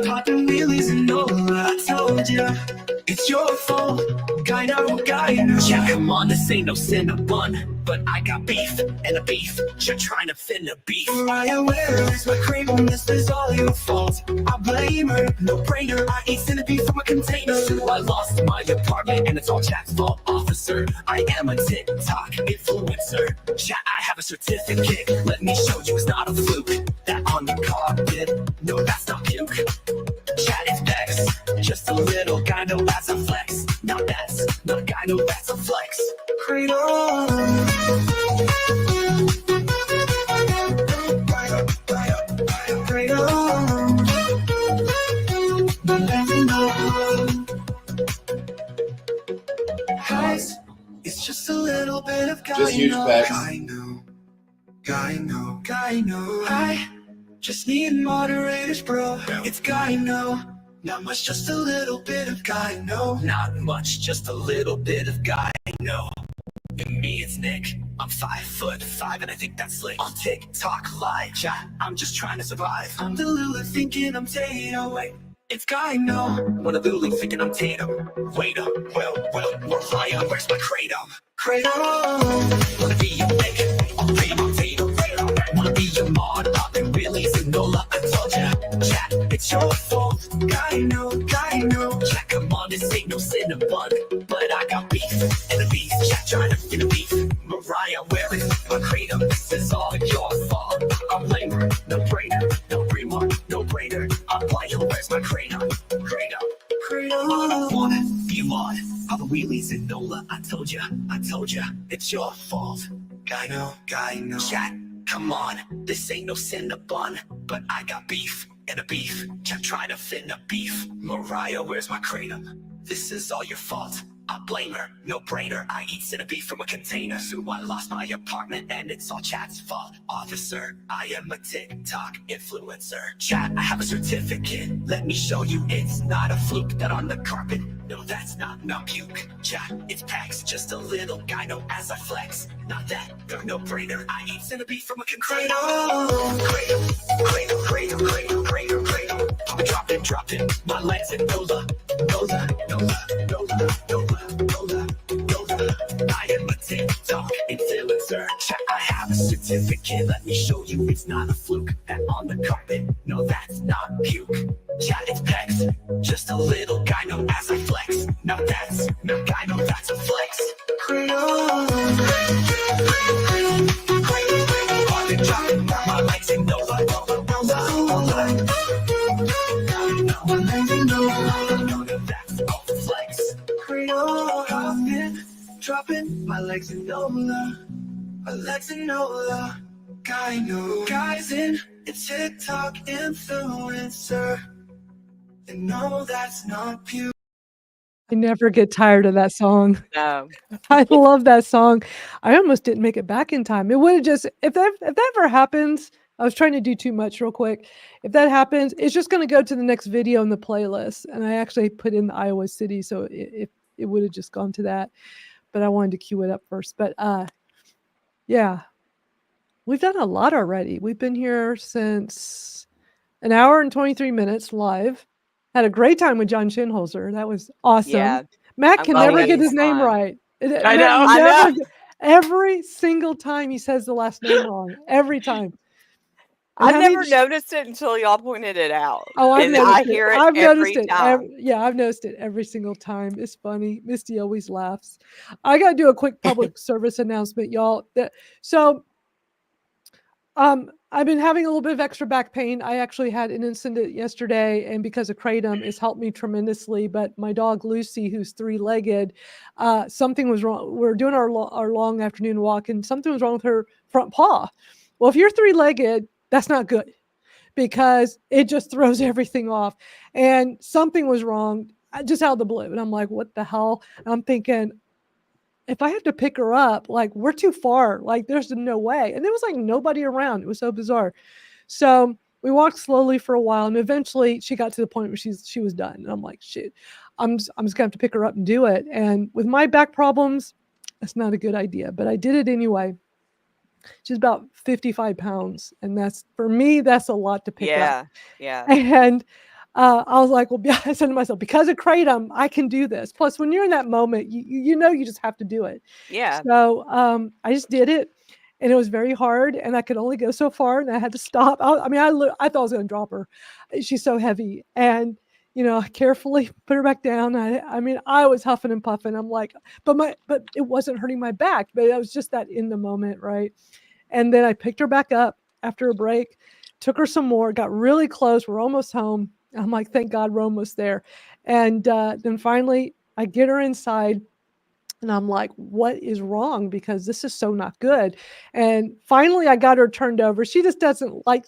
Popping wheelies and all. I told ya, it's your fault. Guy no. Yeah, come on, this ain't no Cinnabon. But I got beef and a beef. You're trying to finna beef. Mariah, where is my Kratom? This is all your fault. I blame her, no brainer. I ate centipede from a container. So I lost my apartment and it's all Jack's fault. Officer, I am a TikTok influencer. Chat, I have a certificate. Let me show you it's not a fluke. That on the carpet, no, that's not puke. Chat is Bex, just a little guy, no, that's a flex. Now that's not a guy, no, that's a flex. Kratom. Guys, it's just a little bit of guy. Just use Bex. Guy no. I just need moderators, bro. It's guy no. Not much, just a little bit of guy no. Not much, just a little bit of guy no. And me, it's Nick. I'm 5'5" and I think that's slick. On TikTok live chat, I'm just trying to survive. I'm the Lulu thinking I'm Tatum. Wait, it's guy no. One of Lulu thinking I'm Tatum. Wait up, well, Mariah, where's my Kratom? Wanna be your Nick? I'll be my Tatum. Wanna be your mod? I've been really Zinola. I told ya, chat, it's your fault. Guy no. Chat, come on, this ain't no Cinnabon. But I got beef and a beef. Chat, trying to get a beef. Mariah, where is my Kratom? This is all your fault. I'm lame, no brainer, no remark, no brainer. I'm like, where's my Kratom? Kratom. Wanna be mod? All the wheelies and Nola. I told ya, it's your fault. Guy no. Chat, come on, this ain't no Cinnabon. But I got beef and a beef. Chat, trying to finna beef. Mariah, where's my Kratom? This is all your fault. I blame her, no brainer. I eat centipede from a container. So I lost my apartment and it's all Chat's fault. Officer, I am a TikTok influencer. Chat, I have a certificate. Let me show you it's not a fluke. That on the carpet, no, that's not puke. Chat, it's Pax, just a little guy, no, as I flex. Not that, they're no brainer. I eat centipede from a container. Kratom. I'm dropping my legs in Nola. I am a TikTok influencer. Chat, I have a certificate. Let me show you it's not a fluke. That on the carpet, no, that's not puke. Chat, it's Pex, just a little guy, no, as I flex. No, that's no guy, no, that's a flex. Kratom. I've been dropping my legs in Nola. That's all flex. Kratom. I've been dropping my legs in Nola. Guys in a TikTok influencer. And no, that's not pure. I never get tired of that song. No. I love that song. I almost didn't make it back in time. It would have just, if that ever happens, I was trying to do too much real quick. If that happens, it's just going to go to the next video in the playlist. And I actually put in the Iowa City, so it would have just gone to that. But I wanted to cue it up first. But yeah, we've done a lot already. We've been here since an hour and 23 minutes live. Had a great time with John Shinholser. That was awesome. Yeah, Matt I'm can glad never he get had his name fun. right. I know. Every single time he says the last name wrong. Every time. I've never noticed it until y'all pointed it out. Oh, I've And noticed I it. hear it I've every noticed it. time. I've noticed it every single time. It's funny. Misty always laughs. I got to do a quick public service announcement, y'all. I've been having a little bit of extra back pain. I actually had an incident yesterday, and because of Kratom, it's helped me tremendously. But my dog Lucy, who's 3-legged, something was wrong. We're doing our long afternoon walk, and something was wrong with her front paw. Well, if you're 3-legged, that's not good, because it just throws everything off. And something was wrong just out of the blue. And I'm like, what the hell? And I'm thinking, if I have to pick her up, like, we're too far. Like, there's no way. And there was like nobody around. It was so bizarre. So we walked slowly for a while, and eventually she got to the point where she was done. And I'm like, shit, I'm just gonna have to pick her up and do it. And with my back problems, that's not a good idea, but I did it anyway. She's about 55 pounds, and that's, for me, that's a lot to pick up. Yeah. And I was like, well, I said to myself, because of Kratom, I can do this. Plus, when you're in that moment, you know, you just have to do it. Yeah. So I just did it, and it was very hard, and I could only go so far, and I had to stop. I mean, I thought I was going to drop her. She's so heavy, and you know, I carefully put her back down. I mean, I was huffing and puffing. I'm like, but it wasn't hurting my back, but it was just that in the moment, right? And then I picked her back up after a break, took her some more, got really close. We're almost home. I'm like, thank God we're almost there. And then finally I get her inside, and I'm like, what is wrong? Because this is so not good. And finally I got her turned over. She just doesn't like,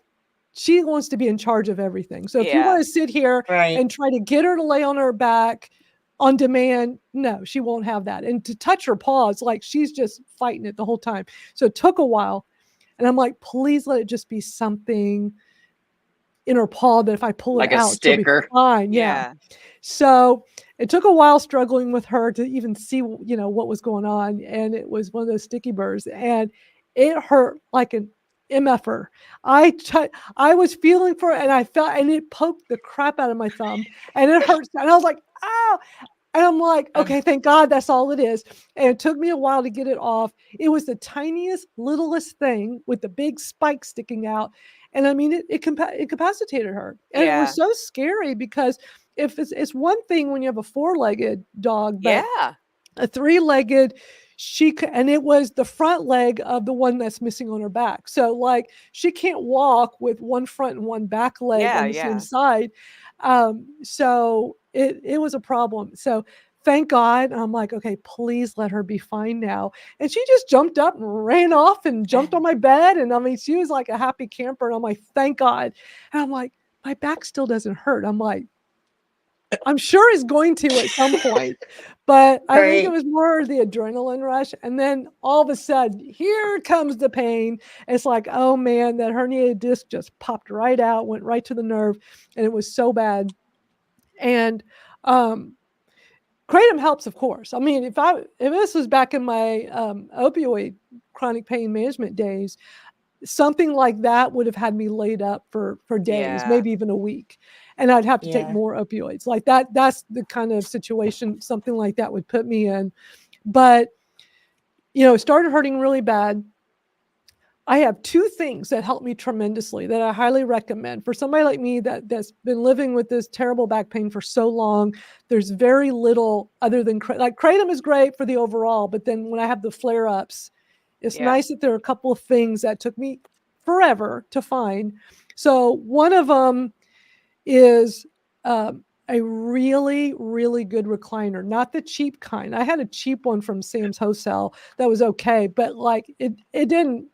she wants to be in charge of everything. So if you want to sit here and try to get her to lay on her back on demand, no, she won't have that. And to touch her paws, like she's just fighting it the whole time. So it took a while. And I'm like, please let it just be something in her paw that if I pull like it a out, she'll be sticker. fine. Yeah. So it took a while struggling with her to even see, you know, what was going on. And it was one of those sticky burrs, and it hurt like an MFer. I was feeling for it, and I felt, and it poked the crap out of my thumb, and it hurts. And I was like, ow. And I'm like, okay, thank God that's all it is. And it took me a while to get it off. It was the tiniest, littlest thing with the big spike sticking out. And I mean, it incapacitated her. And it was so scary, because if it's one thing when you have a 4-legged dog, but a 3-legged, and it was the front leg of the one that's missing on her back. So like she can't walk with one front and one back leg on the same side. So it was a problem. So thank God. I'm like, okay, please let her be fine now. And she just jumped up and ran off and jumped on my bed. And I mean, she was like a happy camper. And I'm like, thank God. And I'm like, my back still doesn't hurt. I'm like, I'm sure it's going to at some point, but I think it was more the adrenaline rush. And then all of a sudden, here comes the pain. It's like, oh man, that herniated disc just popped right out, went right to the nerve, and it was so bad. And Kratom helps, of course. I mean, if this was back in my opioid chronic pain management days, something like that would have had me laid up for days, maybe even a week. And I'd have to take more opioids like that. That's the kind of situation something like that would put me in. But, you know, it started hurting really bad. I have 2 things that helped me tremendously that I highly recommend for somebody like me that's been living with this terrible back pain for so long. There's very little other than like Kratom is great for the overall, but then when I have the flare-ups, it's nice that there are a couple of things that took me forever to find. So one of them is a really, really good recliner, not the cheap kind. I had a cheap one from Sam's Wholesale that was okay, but like it didn't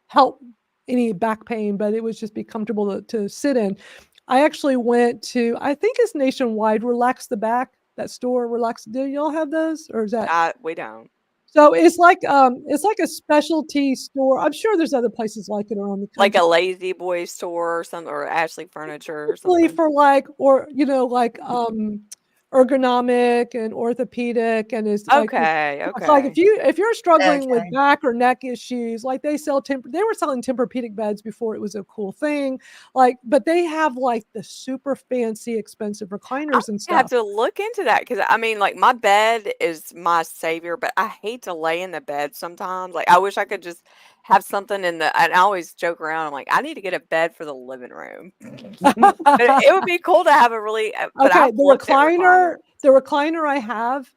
help any back pain, but it was just be comfortable to sit in. I actually went to, I think it's nationwide, Relax the Back, that store, Relax. Do y'all have those, or is that? We don't. So it's like a specialty store. I'm sure there's other places like it around the country. Like a Lazy Boy store or something, or Ashley Furniture or something. For like, or you know, like ergonomic and orthopedic, and it's like, it's like if you're struggling with back or neck issues, like they were selling Tempur-Pedic beds before it was a cool thing, like, but they have like the super fancy expensive recliners and stuff. I have to look into that, because I mean, like, my bed is my savior, but I hate to lay in the bed sometimes. Like, I wish I could just have something and I always joke around. I'm like, I need to get a bed for the living room. But it would be cool to have a really the recliner I have,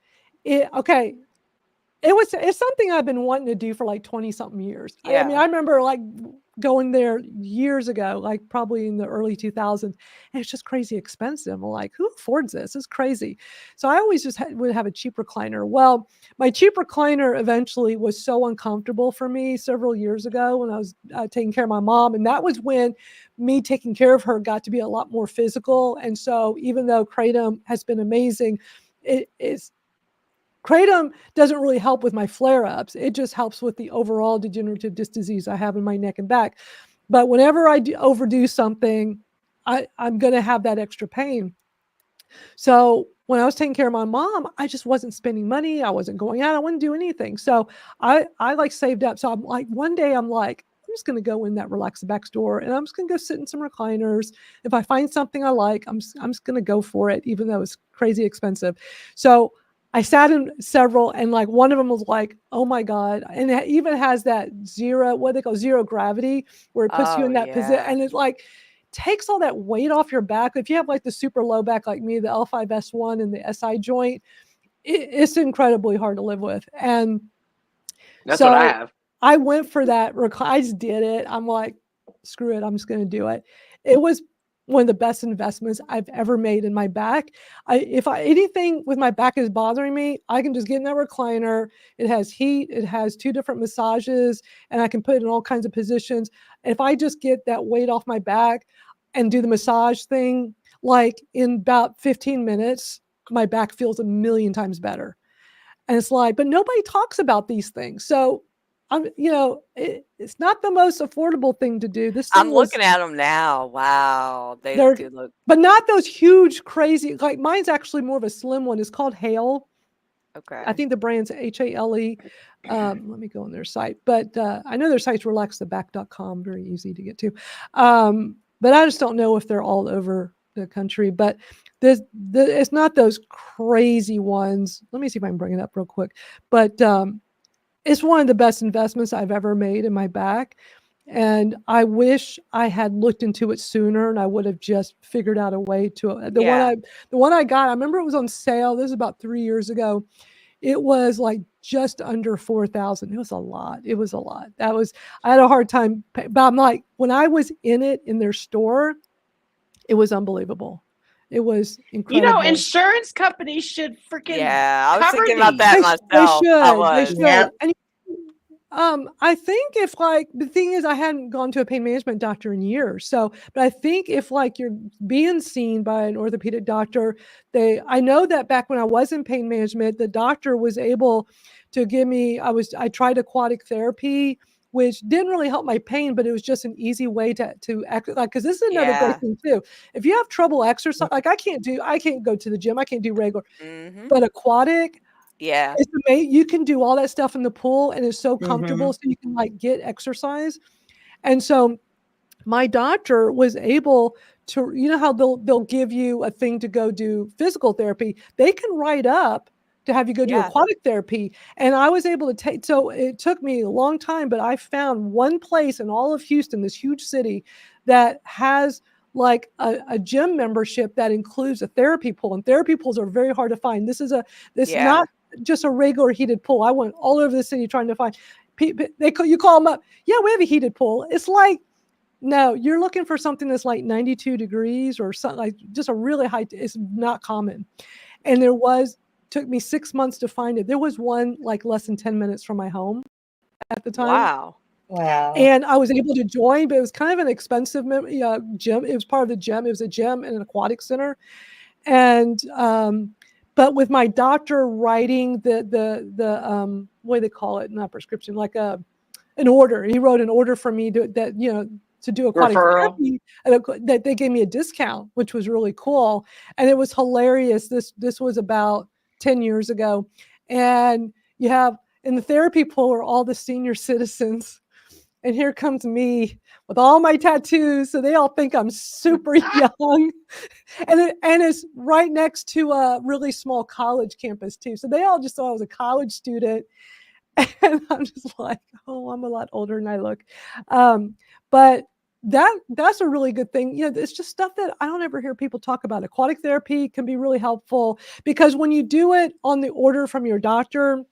it's something I've been wanting to do for like 20 something years. I mean, I remember like going there years ago, like probably in the early 2000s, and it's just crazy expensive. I'm like, who affords this? It's crazy. So I always just would have a cheap recliner. Well, my cheap recliner eventually was so uncomfortable for me several years ago when I was taking care of my mom. And that was when me taking care of her got to be a lot more physical. And so even though Kratom has been amazing, Kratom doesn't really help with my flare-ups. It just helps with the overall degenerative disc disease I have in my neck and back. But whenever I overdo something, I'm going to have that extra pain. So when I was taking care of my mom, I just wasn't spending money. I wasn't going out. I wouldn't do anything. So I like saved up. So I'm like, one day I'm like, I'm just going to go in that Relax Back store and I'm just going to go sit in some recliners. If I find something I like, I'm just going to go for it, even though it's crazy expensive. So I sat in several, and like one of them was like, oh my God. And it even has that what they call zero gravity, where it puts you in that position. And it's like, takes all that weight off your back. If you have like the super low back like me, the L5S1 and the SI joint, it's incredibly hard to live with. And that's what I have. I went for that. I just did it. I'm like, screw it. I'm just going to do it. It was one of the best investments I've ever made in my back. If anything with my back is bothering me, I can just get in that recliner. It has heat. It has 2 different massages, and I can put it in all kinds of positions. If I just get that weight off my back and do the massage thing, like in about 15 minutes, my back feels a million times better. And it's like, but nobody talks about these things. So it's not the most affordable thing to do. I'm looking at them now. Wow. They do look. But not those huge, crazy, like mine's actually more of a slim one. It's called Hale. Okay. I think the brand's HALE. Let me go on their site. But I know their site's relaxtheback.com. Very easy to get to. But I just don't know if they're all over the country. But it's not those crazy ones. Let me see if I can bring it up real quick. But it's one of the best investments I've ever made in my back. And I wish I had looked into it sooner, and I would have just figured out a way to the one I got. I remember it was on sale. This is about 3 years ago. It was like just under $4,000. It was a lot. I had a hard time, but I'm like, when I was in it in their store, it was unbelievable. It was incredible. Insurance companies should freaking I was thinking these. about that myself. They should. Yep. And I think if like the thing is, I hadn't gone to a pain management doctor in years. So, but I think if like you're being seen by an orthopedic doctor, I know that back when I was in pain management, the doctor was able to give me. I tried aquatic therapy, which didn't really help my pain, but it was just an easy way to act. Like, because this is another great thing too. If you have trouble exercise, like I can't go to the gym. I can't do regular, but aquatic. Yeah. It's amazing. You can do all that stuff in the pool, and it's so comfortable. So you can like get exercise. And so my doctor was able to, how they'll give you a thing to go do physical therapy. They can write up to have you go do aquatic therapy. And I was able to so it took me a long time, but I found one place in all of Houston, this huge city, that has like a gym membership that includes a therapy pool. And therapy pools are very hard to find. This is not just a regular heated pool. I went all over the city trying to find people. You call them up. Yeah, we have a heated pool. It's like, no, you're looking for something that's like 92 degrees or something, like just a really high. It's not common. And took me 6 months to find it. There was one like less than 10 minutes from my home at the time. Wow. And I was able to join, but it was kind of an expensive gym. It was part of the gym. It was a gym and an aquatic center. And, but with my doctor writing the what do they call it? Not prescription, like an order. He wrote an order for me to do aquatic therapy. That they gave me a discount, which was really cool. And it was hilarious. This was about 10 years ago. And you have in the therapy pool are all the senior citizens. And here comes me with all my tattoos. So they all think I'm super young. And it's right next to a really small college campus too. So they all just thought I was a college student. And I'm just like, oh, I'm a lot older than I look. But that's a really good thing. It's just stuff that I don't ever hear people talk about. Aquatic therapy can be really helpful because when you do it on the order from your doctor,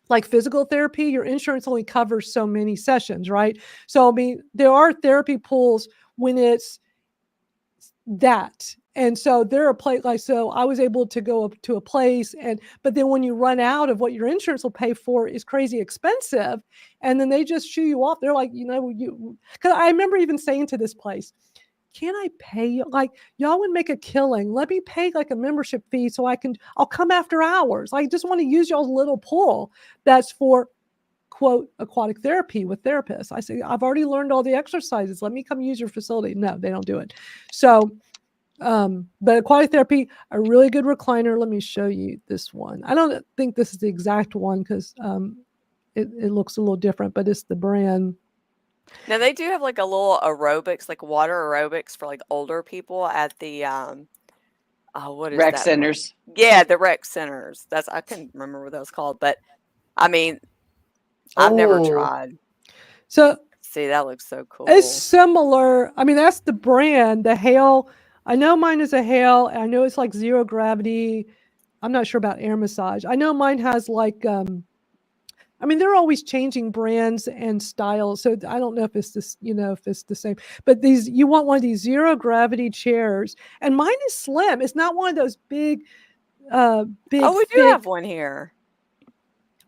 like physical therapy, your insurance only covers so many sessions, right? So, I mean, there are therapy pools when it's that. And so there are so I was able to go up to a place but then when you run out of what your insurance will pay for is crazy expensive. And then they just shoo you off. They're like, because I remember even saying to this place, can I pay you? Like, y'all would make a killing. Let me pay like a membership fee so I'll come after hours. I just want to use y'all's little pool that's for quote aquatic therapy with therapists. I say, I've already learned all the exercises. Let me come use your facility. No, they don't do it. So, but aquatic therapy, a really good recliner. Let me show you this one. I don't think this is the exact one because it looks a little different, but it's the brand. Now they do have like a little aerobics, like water aerobics for like older people at the what is Rec that? centers. Yeah, the rec centers. I couldn't remember what that was called, but I mean, I've never Oh. tried. So See, that looks so cool. it's similar. I mean, that's the brand, the Hale. I know mine is a Hale. I know it's like zero gravity. I'm not sure about air massage. I know mine has like, I mean, they're always changing brands and styles. So I don't know if it's this, if it's the same, but you want one of these zero gravity chairs, and mine is slim. It's not one of those big, Oh, we do have one here.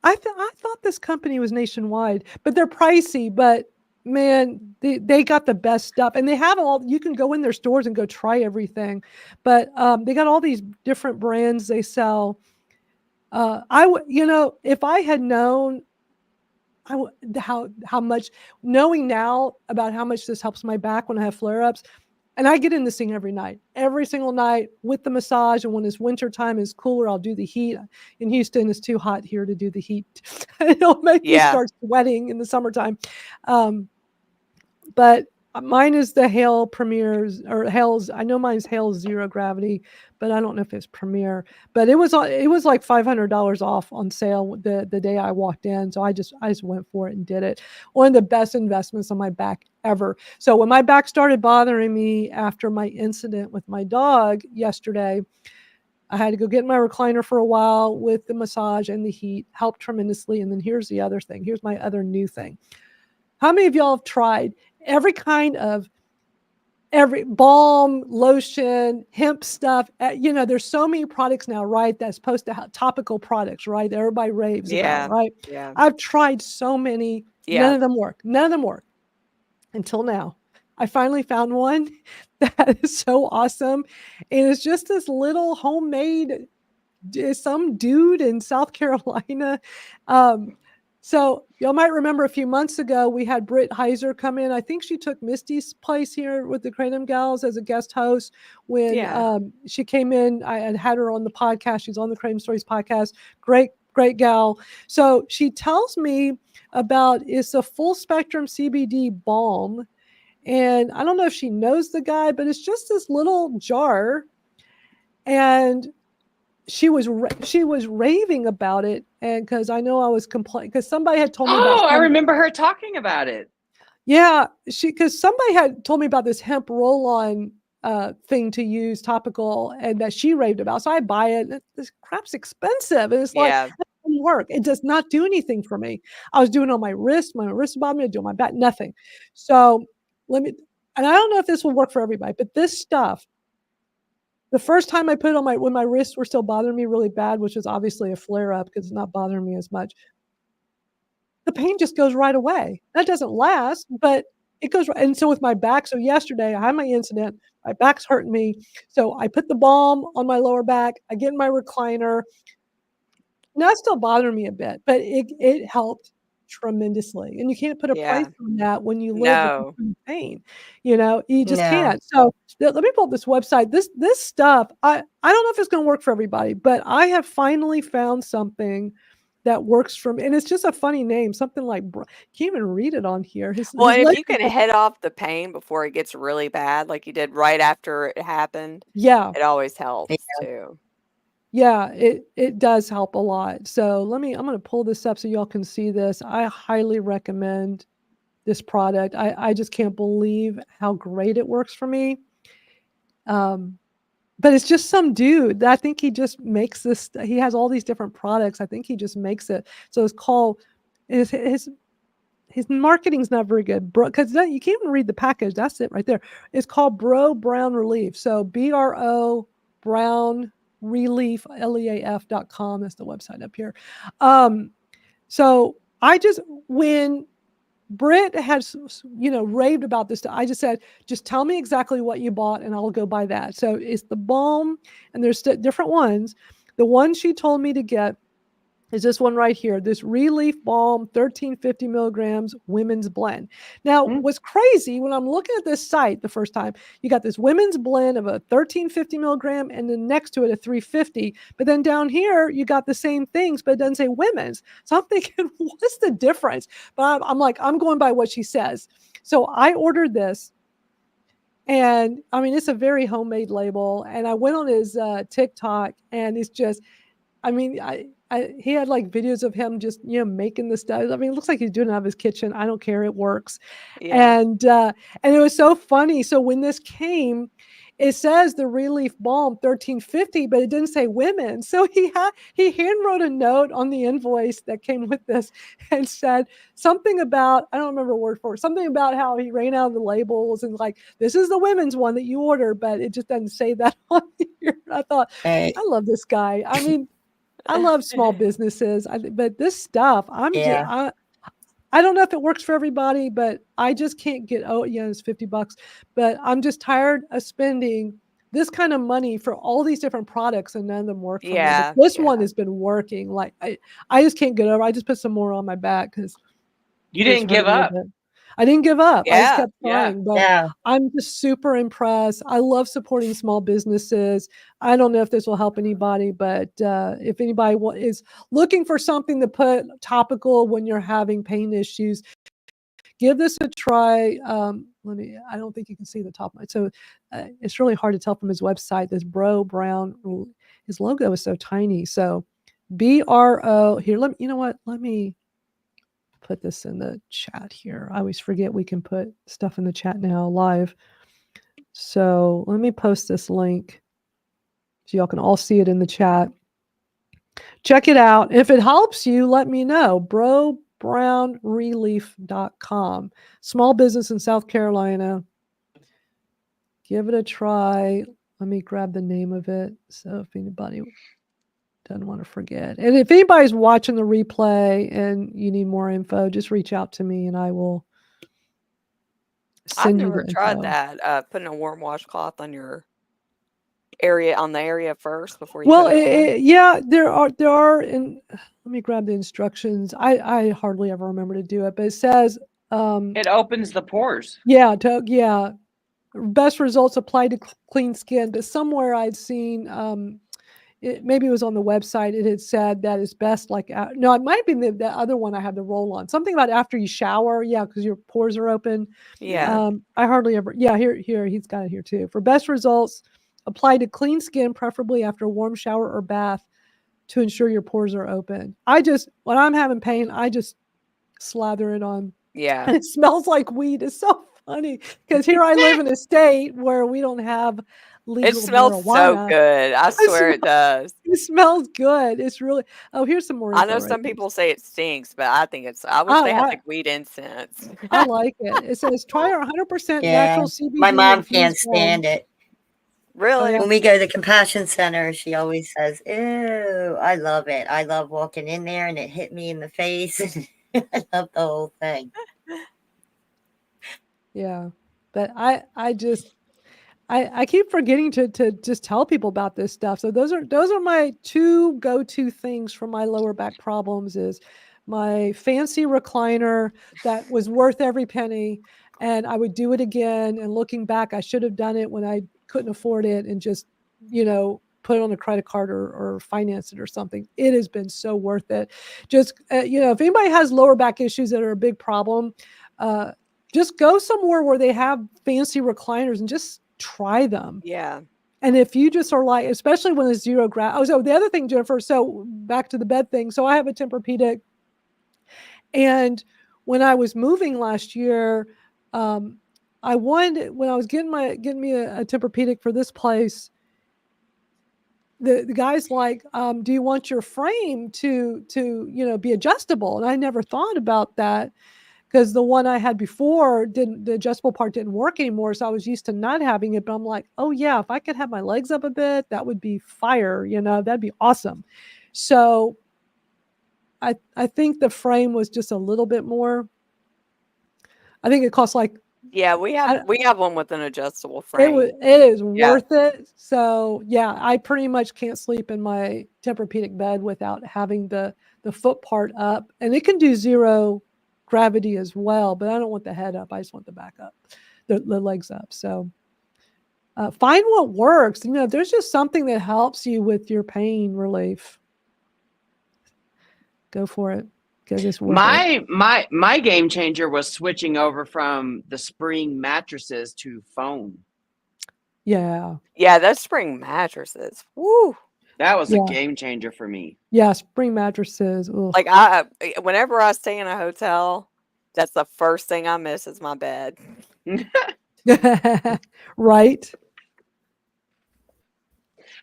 I thought this company was nationwide, but they're pricey. But man, they got the best stuff, and they have all. You can go in their stores and go try everything, but they got all these different brands they sell. If I had known, how much, knowing now about how much this helps my back when I have flare-ups. And I get in this thing every single night with the massage. And when it's winter time, it's cooler, I'll do the heat. In Houston, it's too hot here to do the heat. It'll make me start sweating in the summertime. But mine is the Hale Premier's, or Hale's. I know mine's Hale's zero gravity, but I don't know if it's Premier. But it was like $500 off on sale the day I walked in. So I just went for it and did it. One of the best investments on my back ever. So when my back started bothering me after my incident with my dog yesterday, I had to go get in my recliner for a while with the massage and the heat. Helped tremendously. And then here's the other thing. Here's my other new thing. How many of y'all have tried every balm, lotion, hemp stuff? There's so many products now, right? That's supposed to have topical products, right? That everybody raves about, right? Yeah. I've tried so many. Yeah. None of them work. Until now. I finally found one that is so awesome. And it's just this little homemade, some dude in South Carolina. So y'all might remember a few months ago, we had Britt Heiser come in. I think she took Misty's place here with the Kratom Gals as a guest host when she came in. I had her on the podcast. She's on the Kratom Stories podcast. Great gal. So she tells me about, it's a full spectrum CBD balm. And I don't know if she knows the guy, but it's just this little jar. And she was raving about it, and because I know I was complaining because somebody had told me. I remember her talking about it. Yeah, because somebody had told me about this hemp roll-on thing to use topical, and that she raved about. So I buy it. This crap's expensive, and it's like it doesn't work. It does not do anything for me. I was doing it on my wrist. My wrist bothered me. I do it on my back. Nothing. So and I don't know if this will work for everybody, but this stuff. The first time I put it on when my wrists were still bothering me really bad, which is obviously a flare-up because it's not bothering me as much, the pain just goes right away. That doesn't last, but it goes right. And so with my back, so yesterday I had my incident, my back's hurting me. So I put the balm on my lower back. I get in my recliner. Now it's still bothering me a bit, but it helped tremendously. And you can't put a price on that when you live with pain. You just can't. So let me pull up this website. This stuff, I don't know if it's going to work for everybody, but I have finally found something that works for me. And it's just a funny name, something like, can't even read it on here. If you can head off the pain before it gets really bad, like you did right after it happened, it always helps too. Yeah, it does help a lot. So I'm going to pull this up so y'all can see this. I highly recommend this product. I just can't believe how great it works for me. But it's just some dude. I think he just makes this. He has all these different products. I think he just makes it. So it's called, his marketing's not very good, because you can't even read the package. That's it right there. It's called Brown Relief. So BRO Brown Releaf, Leaf.com. That's the website up here. So when Britt has, raved about this, I just said, just tell me exactly what you bought and I'll go buy that. So it's the balm, and there's different ones. The one she told me to get is this one right here, this Releaf Balm 1350 milligrams women's blend. Now, what's crazy when I'm looking at this site the first time, you got this women's blend of a 1350 milligram and then next to it a 350. But then down here, you got the same things, but it doesn't say women's. So I'm thinking, what's the difference? But I'm like, I'm going by what she says. So I ordered this. And I mean, it's a very homemade label. And I went on his TikTok, and it's just, I mean, he had like videos of him just, making the stuff. I mean, it looks like he's doing it out of his kitchen. I don't care. It works. Yeah. And it was so funny. So when this came, it says the Releaf Balm 1350, but it didn't say women. So he handwrote a note on the invoice that came with this and said something about, I don't remember word for it, something about how he ran out of the labels and like, this is the women's one that you ordered, but it just doesn't say that on here. I thought, I love this guy. I mean, I love small businesses, but this stuff, I don't know if it works for everybody, but I just can't get, it's $50, but I'm just tired of spending this kind of money for all these different products and none of them work for me. But this one has been working. Like I just can't get over. I just put some more on my back because you didn't give up. I didn't give up. I just kept Yeah. trying, but I'm just super impressed. I love supporting small businesses. I don't know if this will help anybody, but if anybody is looking for something to put topical when you're having pain issues, give this a try. I don't think you can see the top. So it's really hard to tell from his website. This Bro Brown, his logo is so tiny. So BRO here. Let me put this in the chat here. I always forget we can put stuff in the chat now live. So let me post this link so y'all can all see it in the chat. Check it out. If it helps you, let me know. BroBrownRelief.com. Small business in South Carolina. Give it a try. Let me grab the name of it. So if anybody doesn't want to forget. And if anybody's watching the replay and you need more info, just reach out to me and I will send you the info. I've never tried that. Putting a warm washcloth on your area, on the area first before you put it on. There are, and let me grab the instructions. I hardly ever remember to do it, but it says it opens the pores. Best results apply to clean skin. But somewhere I'd seen maybe it was on the website. It had said that it's best it might be the other one I had the roll on. Something about after you shower, because your pores are open. Yeah. I hardly ever. Yeah, here he's got it here too. For best results, apply to clean skin, preferably after a warm shower or bath, to ensure your pores are open. When I'm having pain, I just slather it on. Yeah. And it smells like weed. It's so funny because here I live in a state where we don't have legal It smells marijuana. so good. I swear it does. It smells good. It's really. Oh, here's some more. I know some people say it stinks, but I think I wish they had like weed incense. I like it. It says try our 100% natural CBD. My mom can't stand it. Really? When we go to the Compassion Center, she always says, "Ew, I love it. I love walking in there and it hit me in the face." I love the whole thing. Yeah, but I keep forgetting to just tell people about this stuff. So those are my two go-to things for my lower back problems is my fancy recliner that was worth every penny, and I would do it again. And looking back, I should have done it when I couldn't afford it and just, put it on a credit card or finance it or something. It has been so worth it. Just, if anybody has lower back issues that are a big problem, just go somewhere where they have fancy recliners and just try them. Yeah. And if you just are like, especially when it's 0 grad. Oh, so the other thing, Jennifer, so back to the bed thing. So I have a Tempur-Pedic. And when I was moving last year, when I was getting me a Tempur-Pedic for this place, the guy's like, do you want your frame to be adjustable? And I never thought about that because the one I had before the adjustable part didn't work anymore. So I was used to not having it, but I'm like, oh yeah, if I could have my legs up a bit, that would be fire. That'd be awesome. So I think the frame was just a little bit more. I think it cost like Yeah, we have one with an adjustable frame. It is worth it. So yeah, I pretty much can't sleep in my Tempur-Pedic bed without having the foot part up, and it can do 0 gravity as well. But I don't want the head up. I just want the back up, the legs up. So find what works. There's just something that helps you with your pain relief. Go for it. Because it's worth it. My game changer was switching over from the spring mattresses to foam. Yeah. Yeah, those spring mattresses. Woo. That was a game changer for me. Yeah, spring mattresses. Ugh. Like whenever I stay in a hotel, that's the first thing I miss is my bed. Right.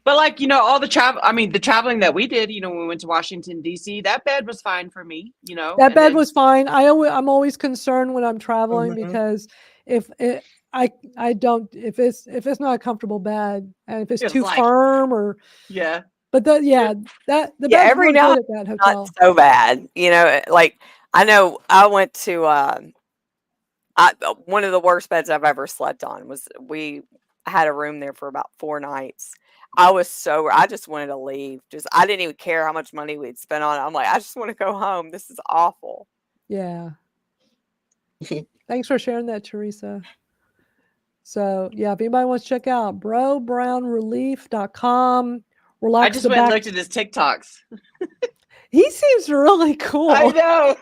But like, all the traveling that we did, when we went to Washington, D.C., that bed was fine for me, That bed was fine. I'm always concerned when I'm traveling because if it's not a comfortable bed and if it's too firm or but the bed every now good at that hotel. Not so bad. Like I know I went to one of the worst beds I've ever slept on was we had a room there for about 4 nights. I just wanted to leave. I didn't even care how much money we'd spent on it. I'm like, I just want to go home. This is awful. Yeah. Thanks for sharing that, Teresa. So yeah, if anybody wants to check out brobrownrelief.com. I just went and looked at his TikToks. He seems really cool. I know.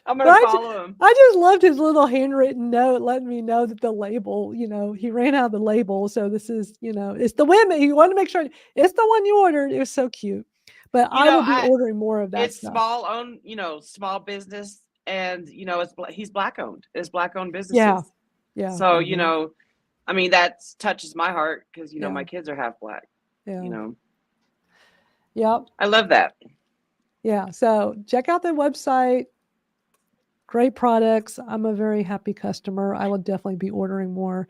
I'm going to follow him. I just loved his little handwritten note letting me know that the label, he ran out of the label. So this is, it's the women. He wanted to make sure it's the one you ordered. It was so cute. But I will be ordering more of that. It's small owned, small business. And, he's Black owned. It's Black owned businesses. Yeah. Yeah. So, that touches my heart because, my kids are half Black. Yeah. Yep. I love that. Yeah. So check out the website. Great products. I'm a very happy customer. I will definitely be ordering more.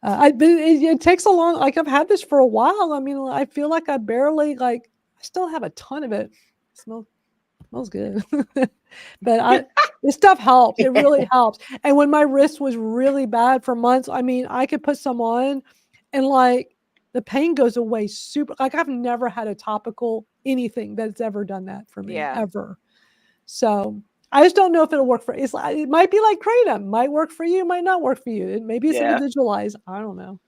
It takes a long, I've had this for a while. I feel like I still have a ton of it. It smells good. But this stuff helps. It really helps. And when my wrist was really bad for months, I could put some on and the pain goes away super. I've never had a topical anything that's ever done that for me ever. So I just don't know if it'll work for it might be like Kratom, might work for you, might not work for you. Maybe it's individualized. I don't know.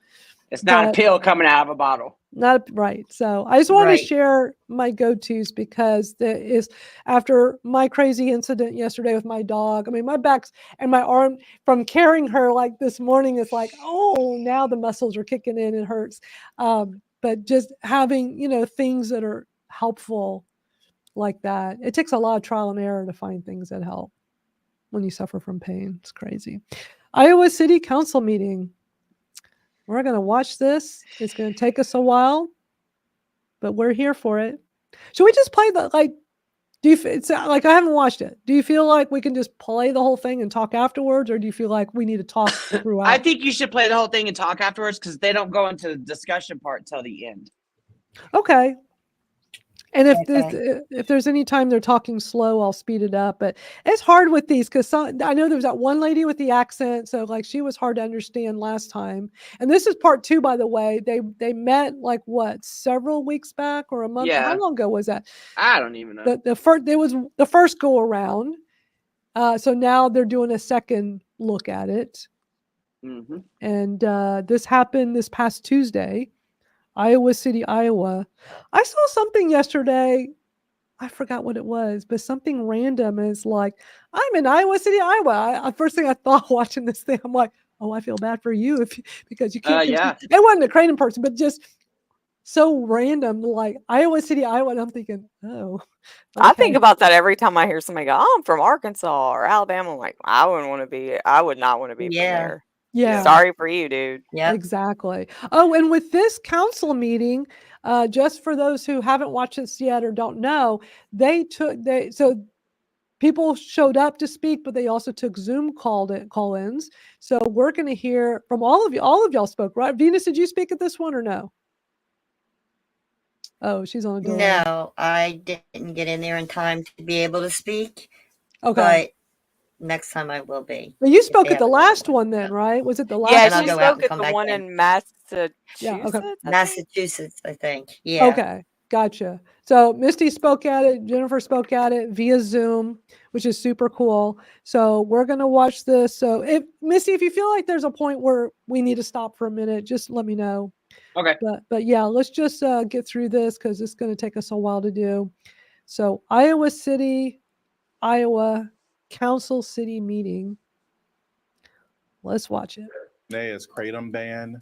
It's not a pill coming out of a bottle. Not right. So I just want to share my go-tos because after my crazy incident yesterday with my dog. My back and my arm from carrying her this morning is now the muscles are kicking in. It hurts. But just having, things that are helpful like that. It takes a lot of trial and error to find things that help when you suffer from pain. It's crazy. Iowa City Council meeting. We're going to watch this. It's going to take us a while, but we're here for it. Should we just play it's I haven't watched it. Do you feel like we can just play the whole thing and talk afterwards, or do you feel like we need to talk throughout? I think you should play the whole thing and talk afterwards because they don't go into the discussion part until the end. Okay. And if there's any time they're talking slow, I'll speed it up. But it's hard with these because I know there was that one lady with the accent. So she was hard to understand last time. And this is part 2, by the way. They met several weeks back or a month? Yeah. How long ago was that? I don't even know. There was the first go around. So now they're doing a second look at it. Mm-hmm. And this happened this past Tuesday. Iowa City, Iowa. I saw something yesterday. I forgot what it was, but something random is I'm in Iowa City, Iowa. First thing I thought watching this thing, I'm like, oh, I feel bad for you because you can't. It wasn't a Kratom person, but just so random, Iowa City, Iowa. And I'm thinking, oh. Okay. I think about that every time I hear somebody go, oh, I'm from Arkansas or Alabama. I'm like, I would not want to be from there. Yeah. Sorry for you, dude. Yeah. Exactly. Oh, and with this council meeting, just for those who haven't watched this yet or don't know, so people showed up to speak, but they also took Zoom call-ins. So we're going to hear from all of you. All of y'all spoke, right? Venus, did you speak at this one or no? Oh, she's on a door. No, I didn't get in there in time to be able to speak. Okay. But next time I will be. Well, you if spoke they at the have another last one. one then, right? Was it the Yeah, last And I'll one? she go out spoke and at come the back one in. in Massachusetts. Yeah, okay. I think? Massachusetts, I think. Yeah. Okay, gotcha. So Misty spoke at it, Jennifer spoke at it via Zoom, which is super cool. So we're gonna watch this. So if Misty, if you feel like there's a point where we need to stop for a minute, just let me know. Okay. But yeah, let's just get through this because it's gonna take us a while to do. So Iowa City, Iowa Council City meeting. Let's watch it. Today is Kratom ban,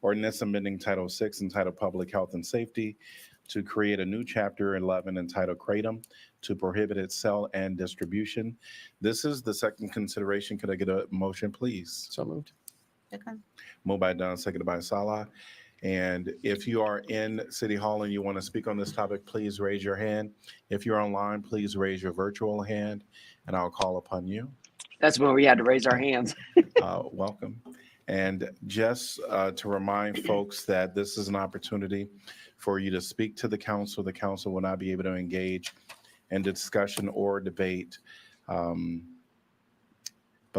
ordinance amending Title VI entitled Public Health and Safety to create a new Chapter 11 entitled Kratom to prohibit its sale and distribution. This is the second consideration. Could I get a motion, please? So moved. Moved by Don, seconded by Salah. And if you are in City Hall and you want to speak on this topic, please raise your hand. If you're online, please raise your virtual hand and I'll call upon you. That's when we had to raise our hands. Welcome. And just to remind folks that this is an opportunity for you to speak to the council. The council will not be able to engage in discussion or debate, but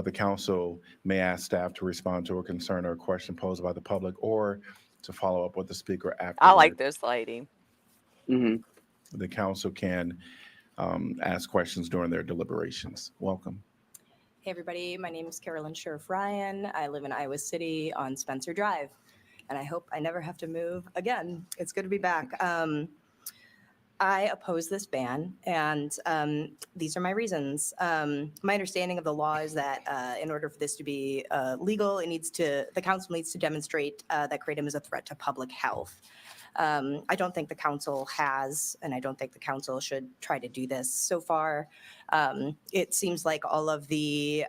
the council may ask staff to respond to a concern or a question posed by the public or to follow up with the speaker after. I like this lady. Mm-hmm. The council can ask questions during their deliberations. Welcome. Hey everybody, my name is Carolyn Sheriff Ryan. I live in Iowa City on Spencer Drive, and I hope I never have to move again. It's good to be back. I oppose this ban, and these are my reasons. My understanding of the law is that in order for this to be legal, the council needs to demonstrate that kratom is a threat to public health. I don't think the council has, and I don't think the council should try to do this so far. It seems like all of the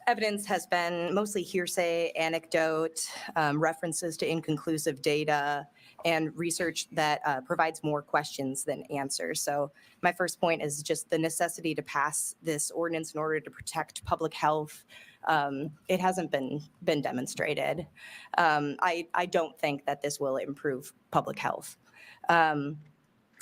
evidence has been mostly hearsay, anecdote, references to inconclusive data, and research that provides more questions than answers. So my first point is just the necessity to pass this ordinance in order to protect public health. It hasn't been demonstrated. I don't think that this will improve public health.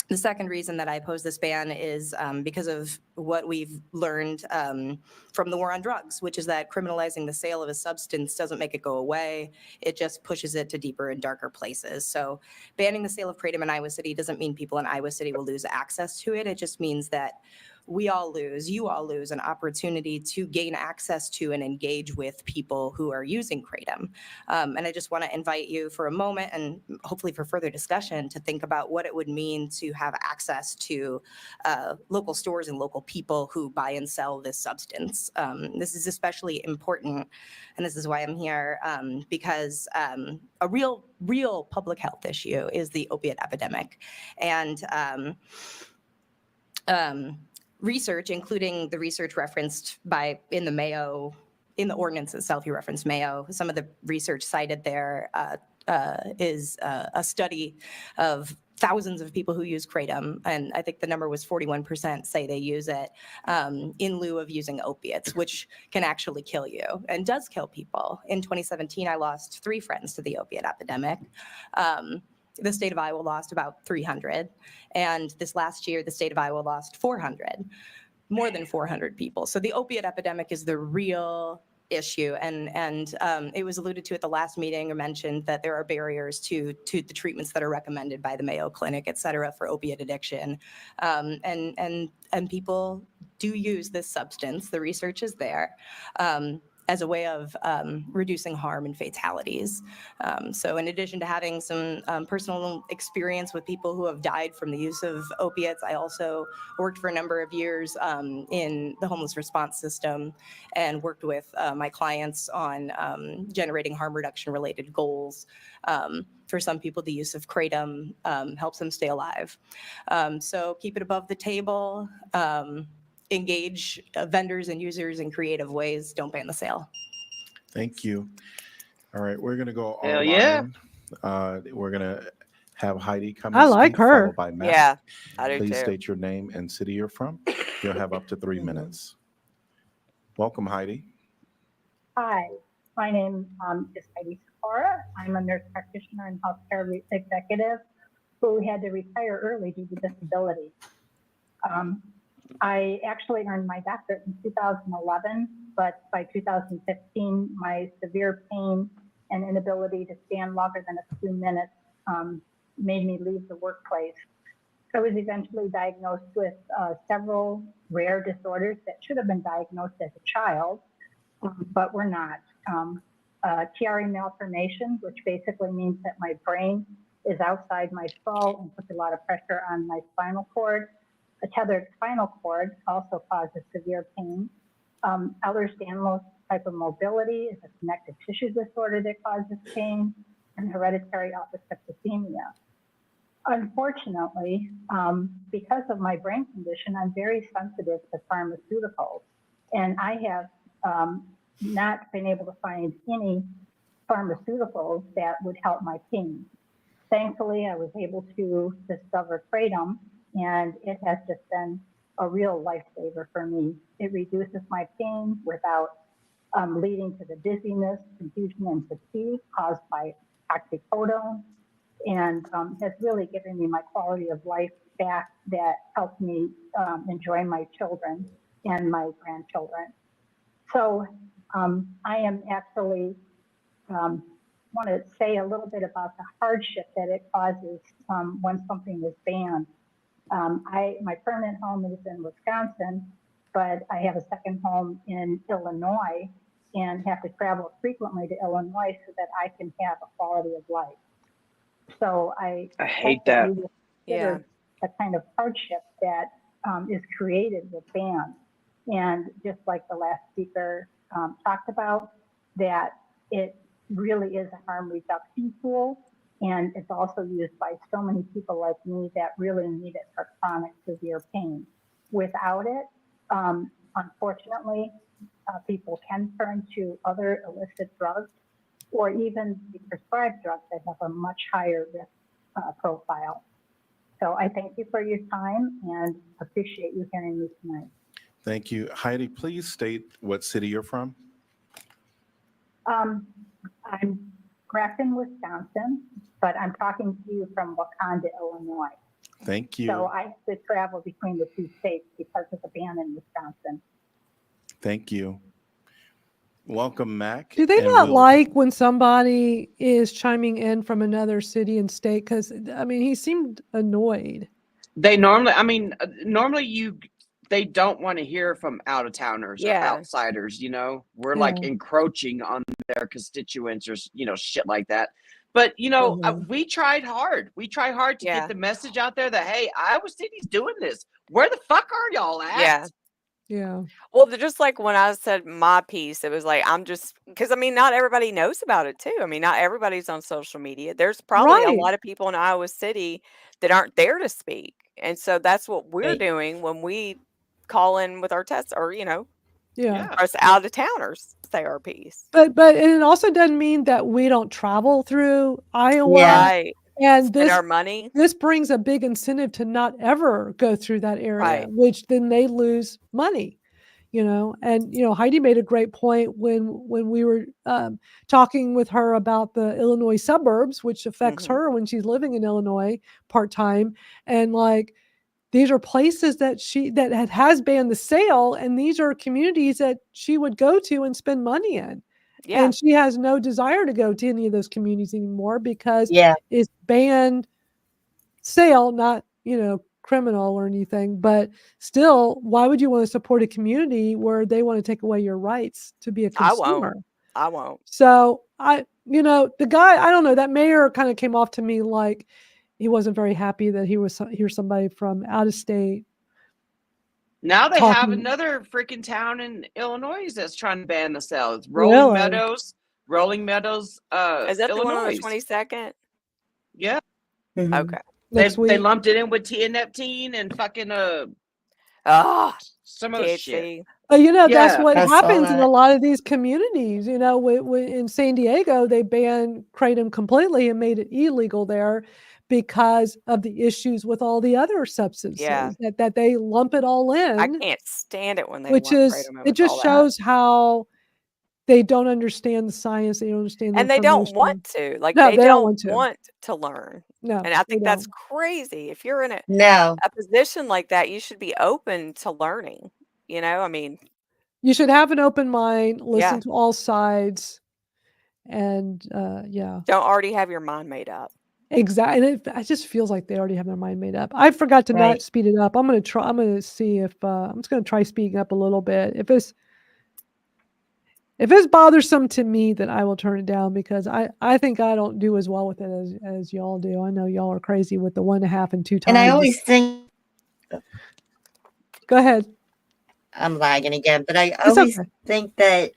The second reason that I oppose this ban is because of what we've learned from the war on drugs, which is that criminalizing the sale of a substance doesn't make it go away. It just pushes it to deeper and darker places. So banning the sale of kratom in Iowa City doesn't mean people in Iowa City will lose access to it. It just means that we all lose, you all lose an opportunity to gain access to and engage with people who are using kratom. And I just want to invite you for a moment and hopefully for further discussion to think about what it would mean to have access to local stores and local people who buy and sell this substance. This is especially important, and this is why I'm here, because a real public health issue is the opiate epidemic. And research, including the research referenced in the Mayo, in the ordinance itself, you referenced Mayo. Some of the research cited there is a study of thousands of people who use kratom, and I think the number was 41% say they use it in lieu of using opiates, which can actually kill you and does kill people. In 2017, I lost 3 friends to the opiate epidemic. The state of Iowa lost about 300. And this last year, the state of Iowa lost 400, more than 400 people. So the opiate epidemic is the real issue. And it was alluded to at the last meeting or mentioned that there are barriers to the treatments that are recommended by the Mayo Clinic, et cetera, for opiate addiction. And people do use this substance. The research is there. As a way of reducing harm and fatalities. So in addition to having some personal experience with people who have died from the use of opiates, I also worked for a number of years in the homeless response system and worked with my clients on generating harm reduction related goals. For some people, the use of kratom helps them stay alive. So keep it above the table. Engage vendors and users in creative ways. Don't ban the sale. Thank you. All right, we're going to go Hell online. We're going to have Heidi come I and like speak, her. followed by Matt. Yeah, I do Please too. state your name and city you're from. You'll have up to 3 minutes. Welcome, Heidi. Hi, my name is Heidi Sephora. I'm a nurse practitioner and healthcare executive who had to retire early due to disability. I actually earned my doctorate in 2011, but by 2015, my severe pain and inability to stand longer than a few minutes made me leave the workplace. I was eventually diagnosed with several rare disorders that should have been diagnosed as a child, but were not. TRA malformation, which basically means that my brain is outside my skull and puts a lot of pressure on my spinal cord. A tethered spinal cord also causes severe pain. Ehlers-Danlos hypermobility is a connective tissue disorder that causes pain, and hereditary alpha septicemia. Unfortunately, because of my brain condition, I'm very sensitive to pharmaceuticals, and I have not been able to find any pharmaceuticals that would help my pain. Thankfully, I was able to discover Kratom, and it has just been a real lifesaver for me. It reduces my pain without leading to the dizziness, confusion, and fatigue caused by oxycodone, and has really given me my quality of life back that helps me enjoy my children and my grandchildren. So I am actually want to say a little bit about the hardship that it causes when something is banned. My permanent home is in Wisconsin, but I have a second home in Illinois and have to travel frequently to Illinois so that I can have a quality of life. So I hate hope that. you will consider the kind of hardship that is created with bans. And just like the last speaker talked about, that it really is a harm reduction tool. And it's also used by so many people like me that really need it for chronic severe pain. Without it, unfortunately, people can turn to other illicit drugs or even the prescribed drugs that have a much higher risk profile. So I thank you for your time and appreciate you hearing me tonight. Thank you. Heidi, please state what city you're from. I'm Grafton, Wisconsin, but I'm talking to you from Wakanda, Illinois. Thank you. So I have to travel between the two states because of the ban in Wisconsin. Thank you. Welcome, Mac. Do they and not we'll- like when somebody is chiming in from another city and state? Because, I mean, he seemed annoyed. They normally, they don't want to hear from out of towners or outsiders, we're like encroaching on their constituents or, shit like that. But, we tried hard. We try hard to get the message out there that, hey, Iowa City's doing this. Where the fuck are y'all at? Yeah. Well, just like when I said my piece, it was like, because not everybody knows about it too. Not everybody's on social media. There's probably a lot of people in Iowa City that aren't there to speak. And so that's what we're doing when we call in with our tests or, us out of towners say our piece. But it also doesn't mean that we don't travel through Iowa. Right. And spend our money. This brings a big incentive to not ever go through that area, which then they lose money, And Heidi made a great point when we were talking with her about the Illinois suburbs, which affects her when she's living in Illinois part-time, and like these are places that has banned the sale, and these are communities that she would go to and spend money in. Yeah. And she has no desire to go to any of those communities anymore because it's banned sale, not, criminal or anything, but still, why would you want to support a community where they want to take away your rights to be a consumer? I won't. So the guy, I don't know, that mayor kind of came off to me like he wasn't very happy that here's somebody from out of state. Now they have another freaking town in Illinois that's trying to ban the sale. It's Rolling Meadows. Is that Illinois. The one on the 22nd? Yeah. Mm-hmm. Okay. They lumped it in with tianeptine and fucking some other shit. That's what happens in a lot of these communities. In San Diego, they banned Kratom completely and made it illegal there because of the issues with all the other substances that they lump it all in. I can't stand it when they it just shows how they don't understand the science. They don't understand the And they don't information. want to. Like, No, they they don't don't want to. want to learn. No, And I they think that's don't. crazy. If you're in No. a position like that, you should be open to learning. You know, I mean, You should have an open mind, yeah. listen to all sides, and yeah, Don't already have your mind made up. exactly. And it just feels like they already have their mind made up. I forgot to Right. not speed it up. I'm gonna try. I'm gonna see if I'm just gonna try speeding up a little bit. If it's bothersome to me, then I will turn it down because I think I don't do as well with it as y'all do. I know y'all are crazy with the 1.5 and 2 times. And I always think Go ahead. I'm lagging again, but I It's always okay. think that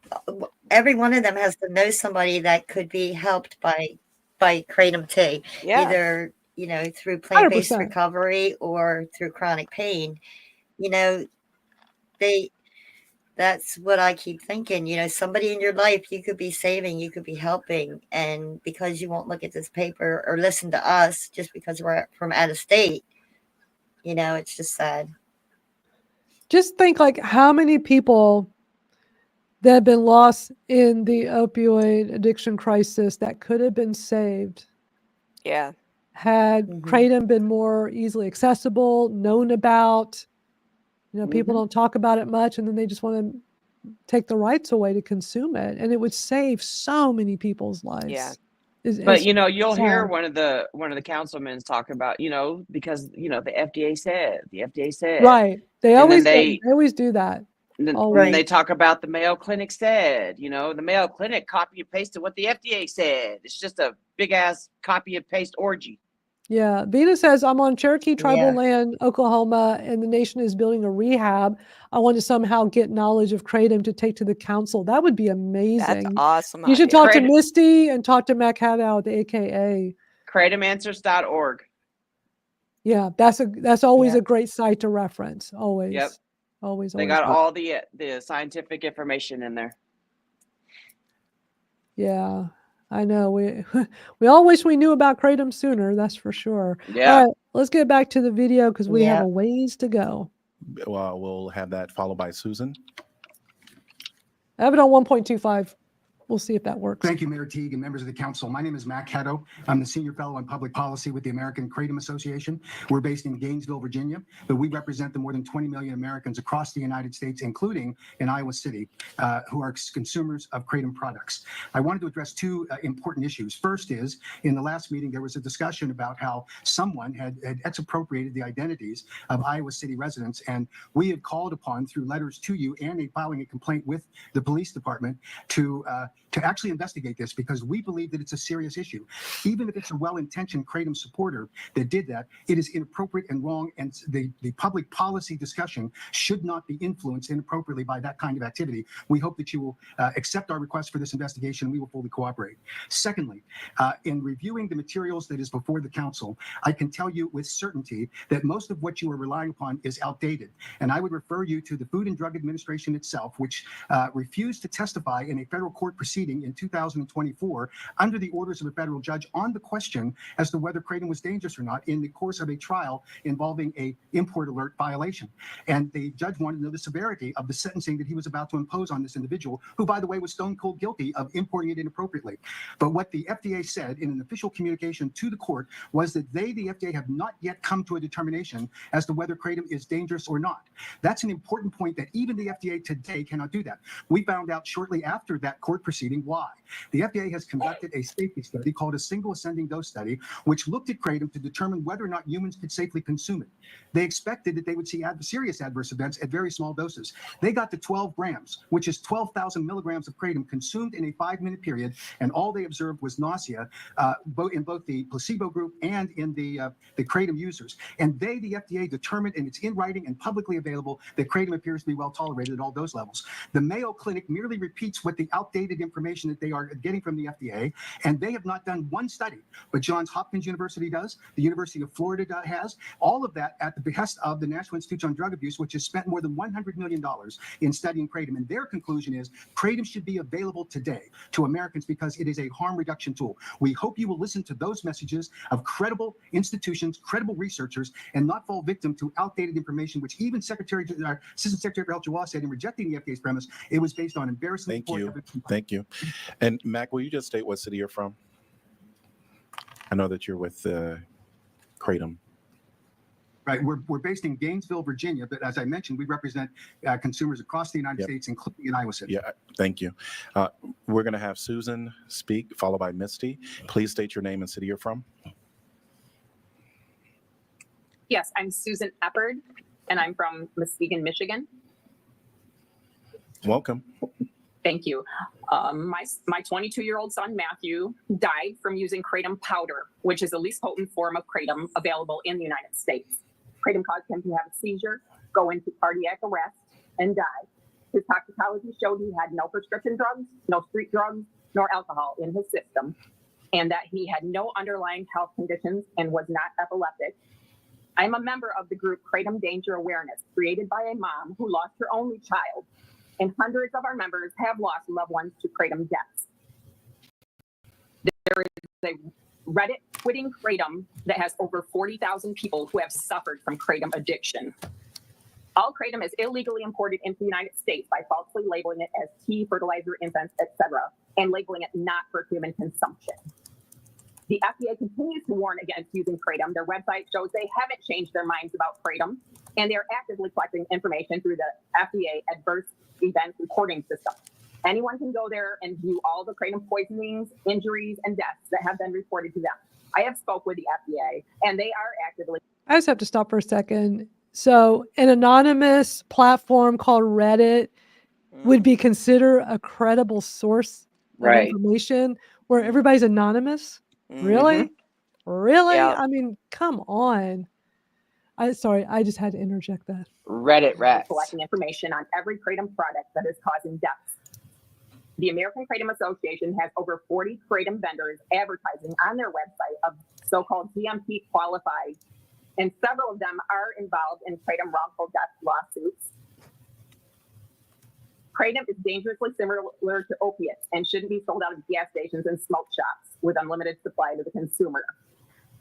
every one of them has to know somebody that could be helped by Kratom tea, Yeah. either through plant-based 100%. recovery or through chronic pain. That's what I keep thinking. Somebody in your life you could be saving, you could be helping, and because you won't look at this paper or listen to us just because we're from out of state, it's just sad. Just think like how many people that have been lost in the opioid addiction crisis that could have been saved Yeah. had Kratom been more easily accessible, known about. People don't talk about it much, and then they just want to take the rights away to consume it, and it would save so many people's lives. Yeah. But you'll hear sad. one of the councilmen talk about, because the FDA said. Right. They And always then they always do that. And then Always. they talk about the Mayo Clinic said, the Mayo Clinic copy and pasted what the FDA said. It's just a big ass copy and paste orgy. Yeah. Vina says, I'm on Cherokee tribal land, Oklahoma, and the nation is building a rehab. I want to somehow get knowledge of Kratom to take to the council. That would be amazing. That's awesome. You should idea. talk to Misty and talk to Mac Haddow at the AKA. KratomAnswers.org. Yeah, that's always a great site to reference. Always. Yep. Always. They got all the scientific information in there. Yeah, I know. We all wish we knew about Kratom sooner. That's for sure. Yeah. All right, let's get back to the video because we have a ways to go. Well, we'll have that followed by Susan. I have it on 1.25. We'll see if that works. Thank you, Mayor Teague and members of the council. My name is Mac Haddow. I'm the Senior Fellow in Public Policy with the American Kratom Association. We're based in Gainesville, Virginia, but we represent the more than 20 million Americans across the United States, including in Iowa City, who are consumers of Kratom products. I wanted to address two important issues. First is, in the last meeting, there was a discussion about how someone had expropriated the identities of Iowa City residents, and we have called upon through letters to you and filing a complaint with the police department to actually investigate this, because we believe that it's a serious issue. Even if it's a well-intentioned Kratom supporter that did that, it is inappropriate and wrong, and the public policy discussion should not be influenced inappropriately by that kind of activity. We hope that you will accept our request for this investigation. We will fully cooperate. Secondly, in reviewing the materials that is before the council, I can tell you with certainty that most of what you are relying upon is outdated. And I would refer you to the Food and Drug Administration itself, which refused to testify in a federal court proceeding in 2024 under the orders of a federal judge on the question as to whether Kratom was dangerous or not in the course of a trial involving a import alert violation. And the judge wanted to know the severity of the sentencing that he was about to impose on this individual, who, by the way, was stone cold guilty of importing it inappropriately. But what the FDA said in an official communication to the court was that the FDA, have not yet come to a determination as to whether Kratom is dangerous or not. That's an important point, that even the FDA today cannot do that. We found out shortly after that court proceeding why. The FDA has conducted a safety study called a single ascending dose study, which looked at Kratom to determine whether or not humans could safely consume it. They expected that they would see serious adverse events at very small doses. They got to 12 grams, which is 12,000 milligrams of Kratom consumed in a 5-minute period, and all they observed was nausea, in both the placebo group and in the Kratom users. And the FDA determined, and it's in writing and publicly available, that Kratom appears to be well tolerated at all dose levels. The Mayo Clinic merely repeats what the outdated information that they are getting from the FDA, and they have not done one study, but Johns Hopkins University does, the University of Florida has, all of that at the behest of the National Institute on Drug Abuse, which has spent more than $100 million in studying Kratom. And their conclusion is Kratom should be available today to Americans because it is a harm reduction tool. We hope you will listen to those messages of credible institutions, credible researchers, and not fall victim to outdated information, which even Assistant Secretary for Health Jawad said in rejecting the FDA's premise, it was based on embarrassing. Thank you. And Mac, will you just state what city you're from? I know that you're with Kratom. Right, we're based in Gainesville, Virginia, but as I mentioned, we represent consumers across the United States, including in Iowa City. Yeah, thank you. We're going to have Susan speak, followed by Misty. Please state your name and city you're from. Yes, I'm Susan Eppard, and I'm from Muskegon, Michigan. Welcome. Thank you. My 22-year-old son, Matthew, died from using Kratom powder, which is the least potent form of Kratom available in the United States. Kratom caused him to have a seizure, go into cardiac arrest, and die. His toxicology showed he had no prescription drugs, no street drugs, nor alcohol in his system, and that he had no underlying health conditions and was not epileptic. I'm a member of the group Kratom Danger Awareness, created by a mom who lost her only child, and hundreds of our members have lost loved ones to Kratom deaths. There is a Reddit Quitting Kratom that has over 40,000 people who have suffered from Kratom addiction. All Kratom is illegally imported into the United States by falsely labeling it as tea, fertilizer, incense, etc., and labeling it not for human consumption. The FDA continues to warn against using Kratom. Their website shows they haven't changed their minds about Kratom, and they're actively collecting information through the FDA Adverse Events Reporting System. Anyone can go there and view all the Kratom poisonings, injuries, and deaths that have been reported to them. I have spoke with the FDA, and they are actively... I just have to stop for a second. So an anonymous platform called Reddit would be considered a credible source of information where everybody's anonymous? Really? Really? Yeah. I mean, come on. I just had to interject that. Reddit rats. Collecting information on every Kratom product that is causing deaths. The American Kratom Association has over 40 Kratom vendors advertising on their website of so-called GMP qualified, and several of them are involved in Kratom wrongful death lawsuits. Kratom is dangerously similar to opiates and shouldn't be sold out of gas stations and smoke shops with unlimited supply to the consumer.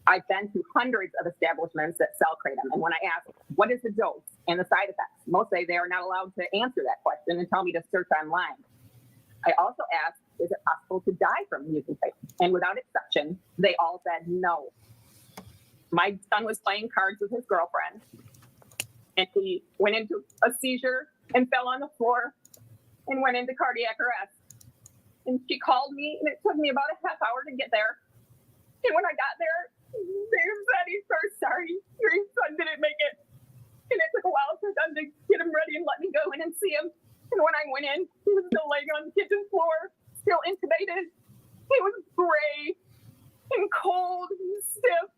I've been to hundreds of establishments that sell Kratom, and when I ask, what is the dose and the side effects, most say they are not allowed to answer that question and tell me to search online. I also asked, is it possible to die from using Kratom? And without exception, they all said no. My son was playing cards with his girlfriend, and he went into a seizure and fell on the floor and went into cardiac arrest. And she called me, and it took me about a half hour to get there. And when I got there, they said he's so sorry, your son didn't make it. And it took a while for them to get him ready and let me go in and see him. And when I went in, he was still laying on the kitchen floor, still intubated. He was gray and cold and stiff.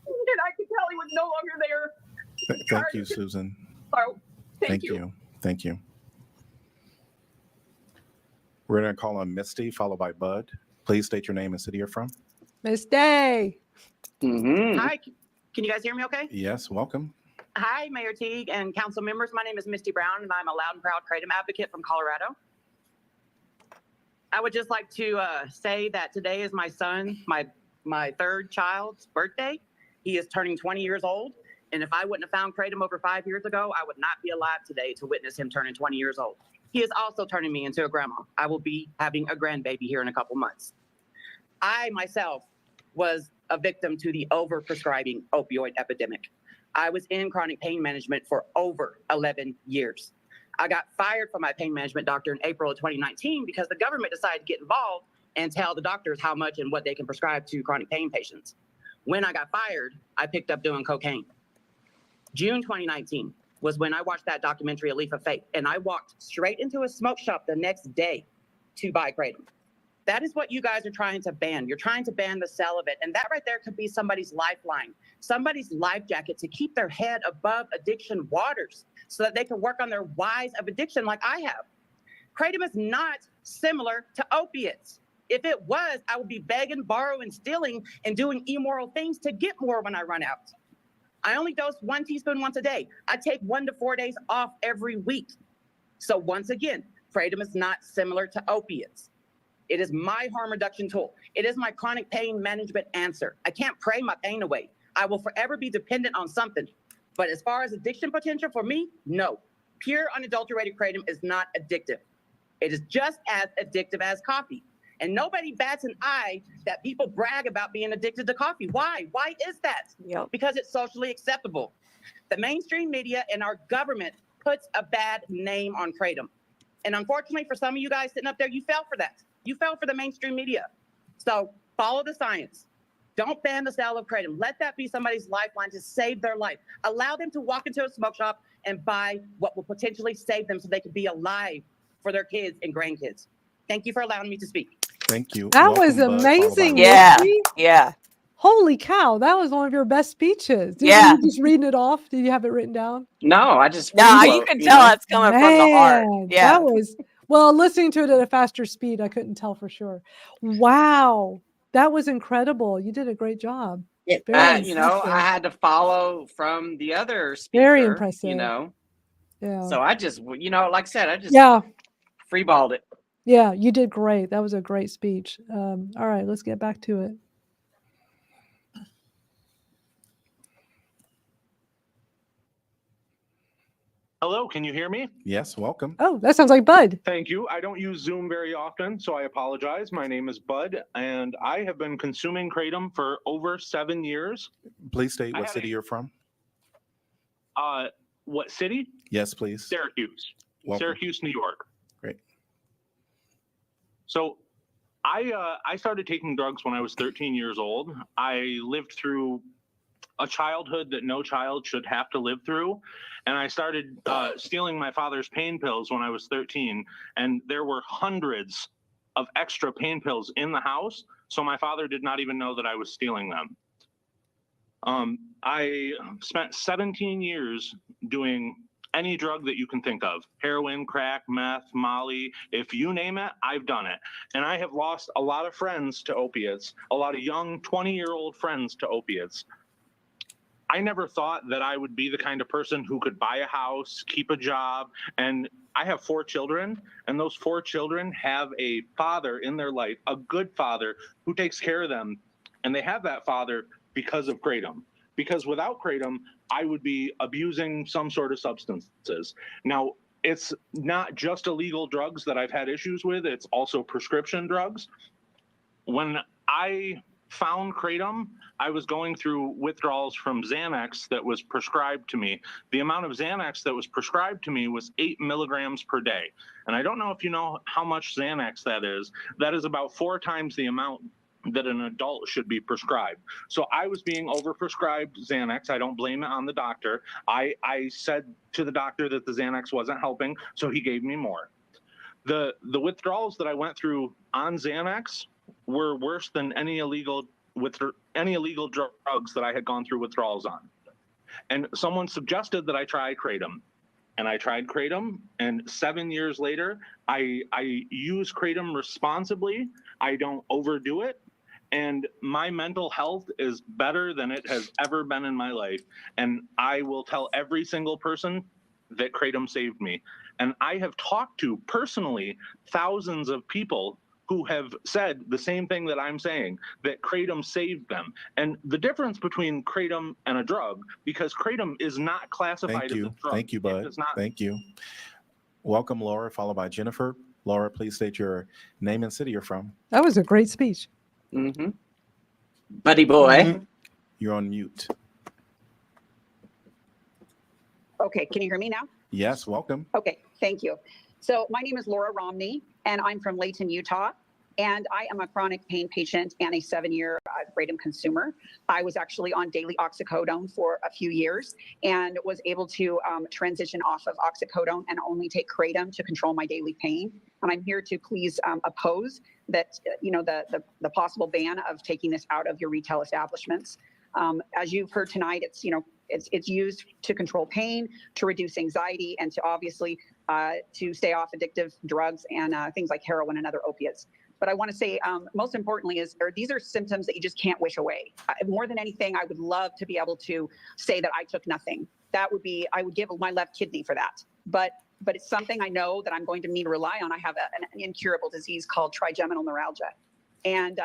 And I could tell he was no longer there. Thank you, Susan. Oh, thank you. Thank you. We're going to call on Misty, followed by Bud. Please state your name and city you're from. Misty. Hi, can you guys hear me okay? Yes, welcome. Hi, Mayor Teague and council members. My name is Misty Brown, and I'm a loud and proud Kratom advocate from Colorado. I would just like to say that today is my son, my third child's birthday. He is turning 20 years old, and if I wouldn't have found Kratom over 5 years ago, I would not be alive today to witness him turning 20 years old. He is also turning me into a grandma. I will be having a grandbaby here in a couple months. I myself was a victim to the overprescribing opioid epidemic. I was in chronic pain management for over 11 years. I got fired from my pain management doctor in April of 2019 because the government decided to get involved and tell the doctors how much and what they can prescribe to chronic pain patients. When I got fired, I picked up doing cocaine. June 2019 was when I watched that documentary, A Leaf of Faith, and I walked straight into a smoke shop the next day to buy Kratom. That is what you guys are trying to ban. You're trying to ban the sale of it. And that right there could be somebody's lifeline, somebody's life jacket to keep their head above addiction waters so that they can work on their whys of addiction like I have. Kratom is not similar to opiates. If it was, I would be begging, borrowing, stealing, and doing immoral things to get more when I run out. I only dose 1 teaspoon once a day. I take 1 to 4 days off every week. So once again, Kratom is not similar to opiates. It is my harm reduction tool. It is my chronic pain management answer. I can't pray my pain away. I will forever be dependent on something. But as far as addiction potential for me, no. Pure unadulterated Kratom is not addictive. It is just as addictive as coffee. And nobody bats an eye that people brag about being addicted to coffee. Why? Why is that? Yep. Because it's socially acceptable. The mainstream media and our government puts a bad name on Kratom. And unfortunately, for some of you guys sitting up there, you fell for that. You fell for the mainstream media. So follow the science. Don't ban the sale of Kratom. Let that be somebody's lifeline to save their life. Allow them to walk into a smoke shop and buy what will potentially save them so they can be alive for their kids and grandkids. Thank you for allowing me to speak. Thank you. That Welcome, was Bud, followed amazing. by- Yeah. Misty. Yeah. Holy cow, that was one of your best speeches. Were Yeah. you just reading it off? Did you have it written down? No, I just No, free you flow, can you tell know? it's coming from the heart. Man, Yeah. that was, well, listening to it at a faster speed, I couldn't tell for sure. Wow, that was incredible. You did a great job. It Very was. You know, I impressive. had to follow from the other speaker. Very impressive. You know, Yeah. so I just, you know, like I said, I just Yeah. freeballed it. Yeah, you did great. That was a great speech. All right, let's get back to it. Hello, can you hear me? Yes, welcome. Oh, that sounds like Bud. Thank you. I don't use Zoom very often, so I apologize. My name is Bud, and I have been consuming Kratom for over 7 years. Please state I what had city you're from. What city? Yes, please. Syracuse. Welcome. Syracuse, New York. Great. So I started taking drugs when I was 13 years old. I lived through a childhood that no child should have to live through. And I started stealing my father's pain pills when I was 13. And there were hundreds of extra pain pills in the house. So my father did not even know that I was stealing them. I spent 17 years doing any drug that you can think of: heroin, crack, meth, Molly, if you name it, I've done it. And I have lost a lot of friends to opiates, a lot of young 20-year-old friends to opiates. I never thought that I would be the kind of person who could buy a house, keep a job, and I have 4 children, and those 4 children have a father in their life, a good father who takes care of them, and they have that father because of Kratom. Because without Kratom, I would be abusing some sort of substances. Now, it's not just illegal drugs that I've had issues with, it's also prescription drugs. When I found Kratom, I was going through withdrawals from Xanax that was prescribed to me. The amount of Xanax that was prescribed to me was 8 milligrams per day. And I don't know if you know how much Xanax that is. That is about 4 times the amount that an adult should be prescribed. So I was being overprescribed Xanax. I don't blame it on the doctor. I said to the doctor that the Xanax wasn't helping, so he gave me more. The withdrawals that I went through on Xanax were worse than any illegal drugs that I had gone through withdrawals on. And someone suggested that I try Kratom. And I tried Kratom, and 7 years later, I use Kratom responsibly. I don't overdo it. And my mental health is better than it has ever been in my life. And I will tell every single person that Kratom saved me. And I have talked to personally thousands of people who have said the same thing that I'm saying, that Kratom saved them. And the difference between Kratom and a drug, because Kratom is not classified as a drug. Thank you, Bud. Thank you. Welcome, Laura, followed by Jennifer. Laura, please state your name and city you're from. That was a great speech. Mm-hmm. Buddy boy. Mm-hmm. You're on mute. Okay, can you hear me now? Yes, welcome. Okay, thank you. So my name is Laura Romney, and I'm from Layton, Utah. And I am a chronic pain patient and a 7-year Kratom consumer. I was actually on daily oxycodone for a few years and was able to transition off of oxycodone and only take Kratom to control my daily pain. And I'm here to please oppose that, the possible ban of taking this out of your retail establishments. As you've heard tonight, it's used to control pain, to reduce anxiety, and to obviously to stay off addictive drugs and things like heroin and other opiates. But I want to say, most importantly, these are symptoms that you just can't wish away. More than anything, I would love to be able to say that I took nothing. That would be, I would give my left kidney for that. But it's something I know that I'm going to need to rely on. I have an incurable disease called trigeminal neuralgia. And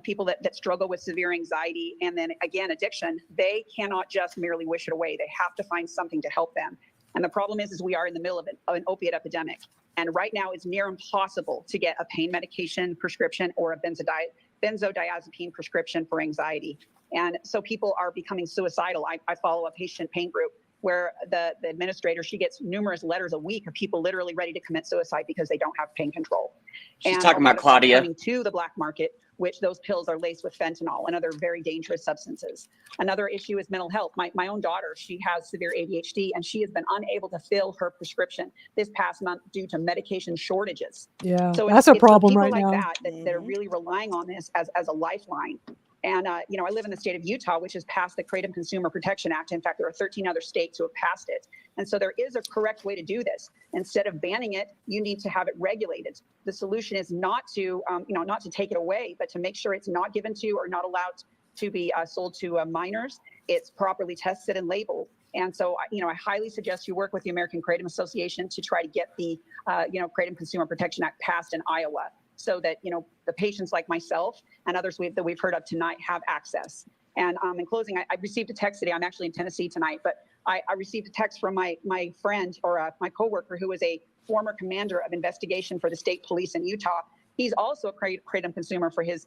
people that struggle with severe anxiety and then again, addiction, they cannot just merely wish it away. They have to find something to help them. And the problem is we are in the middle of an opiate epidemic. And right now it's near impossible to get a pain medication prescription or a benzodiazepine prescription for anxiety. And so people are becoming suicidal. I follow a patient pain group where the administrator, she gets numerous letters a week of people literally ready to commit suicide because they don't have pain control. She's talking about Claudia. Coming to the black market, which those pills are laced with fentanyl and other very dangerous substances. Another issue is mental health. My own daughter, she has severe ADHD and she has been unable to fill her prescription this past month due to medication shortages. Yeah, So that's a problem people right like now. that are really relying on this as a lifeline. And, I live in the state of Utah, which has passed the Kratom Consumer Protection Act. In fact, there are 13 other states who have passed it. And so there is a correct way to do this. Instead of banning it, you need to have it regulated. The solution is not to, not to take it away, but to make sure it's not given to or not allowed to be sold to minors. It's properly tested and labeled. And so, I highly suggest you work with the American Kratom Association to try to get the, Kratom Consumer Protection Act passed in Iowa, so that, the patients like myself and others that we've heard of tonight have access. And in closing, I received a text today. I'm actually in Tennessee tonight, but I received a text from my friend or my coworker who is a former commander of investigation for the state police in Utah. He's also a Kratom consumer for his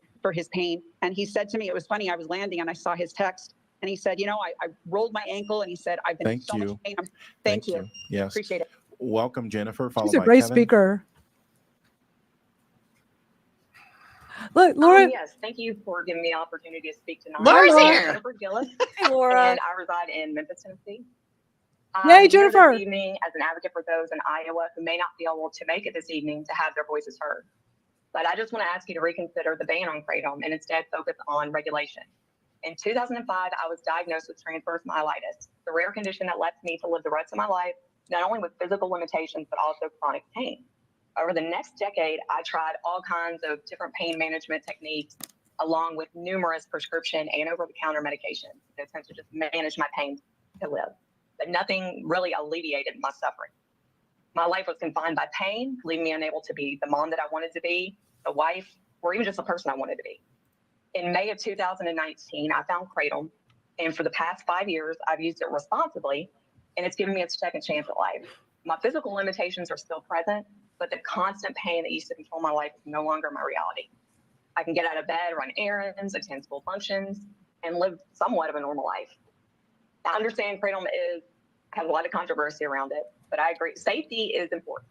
pain. And he said to me, it was funny, I was landing and I saw his text and he said, I rolled my ankle, and he said, I've been in so much pain. Thank you. Yes. Appreciate it. Welcome, Jennifer. She's a great speaker. Look, Laura. Yes, thank you for giving me the opportunity to speak tonight. Laura's I'm here. Jennifer Gillis. Hey, Laura. And I reside in Memphis, Tennessee. Yay, I'm here Jennifer. this evening as an advocate for those in Iowa who may not be able to make it this evening to have their voices heard. But I just want to ask you to reconsider the ban on Kratom and instead focus on regulation. In 2005, I was diagnosed with transverse myelitis, the rare condition that lets me to live the rest of my life, not only with physical limitations, but also chronic pain. Over the next decade, I tried all kinds of different pain management techniques, along with numerous prescription and over-the-counter medications in an attempt to just manage my pain to live. But nothing really alleviated my suffering. My life was confined by pain, leaving me unable to be the mom that I wanted to be, the wife, or even just the person I wanted to be. In May of 2019, I found Kratom, and for the past 5 years, I've used it responsibly, and it's given me a second chance at life. My physical limitations are still present, but the constant pain that used to control my life is no longer my reality. I can get out of bed, run errands, attend school functions, and live somewhat of a normal life. I understand Kratom has a lot of controversy around it, but I agree safety is important.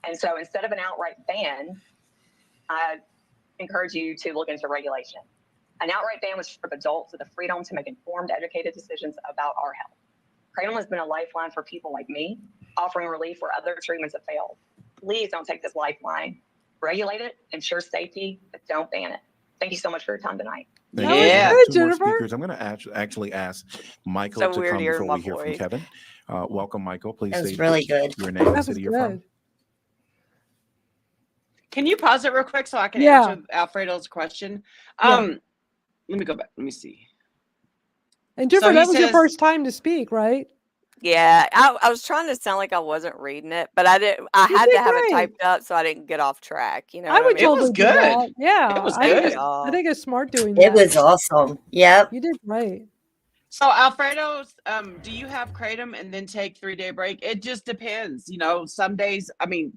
And so instead of an outright ban, I encourage you to look into regulation. An outright ban was for adults with the freedom to make informed, educated decisions about our health. Kratom has been a lifeline for people like me, offering relief where other treatments have failed. Please don't take this lifeline. Regulate it, ensure safety, but don't ban it. Thank you so much for your time tonight. Thank you. Yeah. Two more Jennifer. speakers. I'm going to actually ask Michael So to weird come hearing before my we hear from voice. Kevin. Welcome, Michael. Please That was say really good. your name That and was city you're from. good. Can you pause it real quick so I can Yeah. answer Alfredo's question? Yeah. Let me go back. Let me see. And Jennifer, So he that was your says- first time to speak, right? Yeah, I was trying to sound like I wasn't reading it, but I did. I You had did to have it great. typed up so I didn't get off track. You know I what I would mean? It was totally do good. that. Yeah. It was I think good. I think it's smart doing It that. was awesome. Yep. You did great. So Alfredo's, do you have Kratom and then take 3-day break? It just depends. Some days,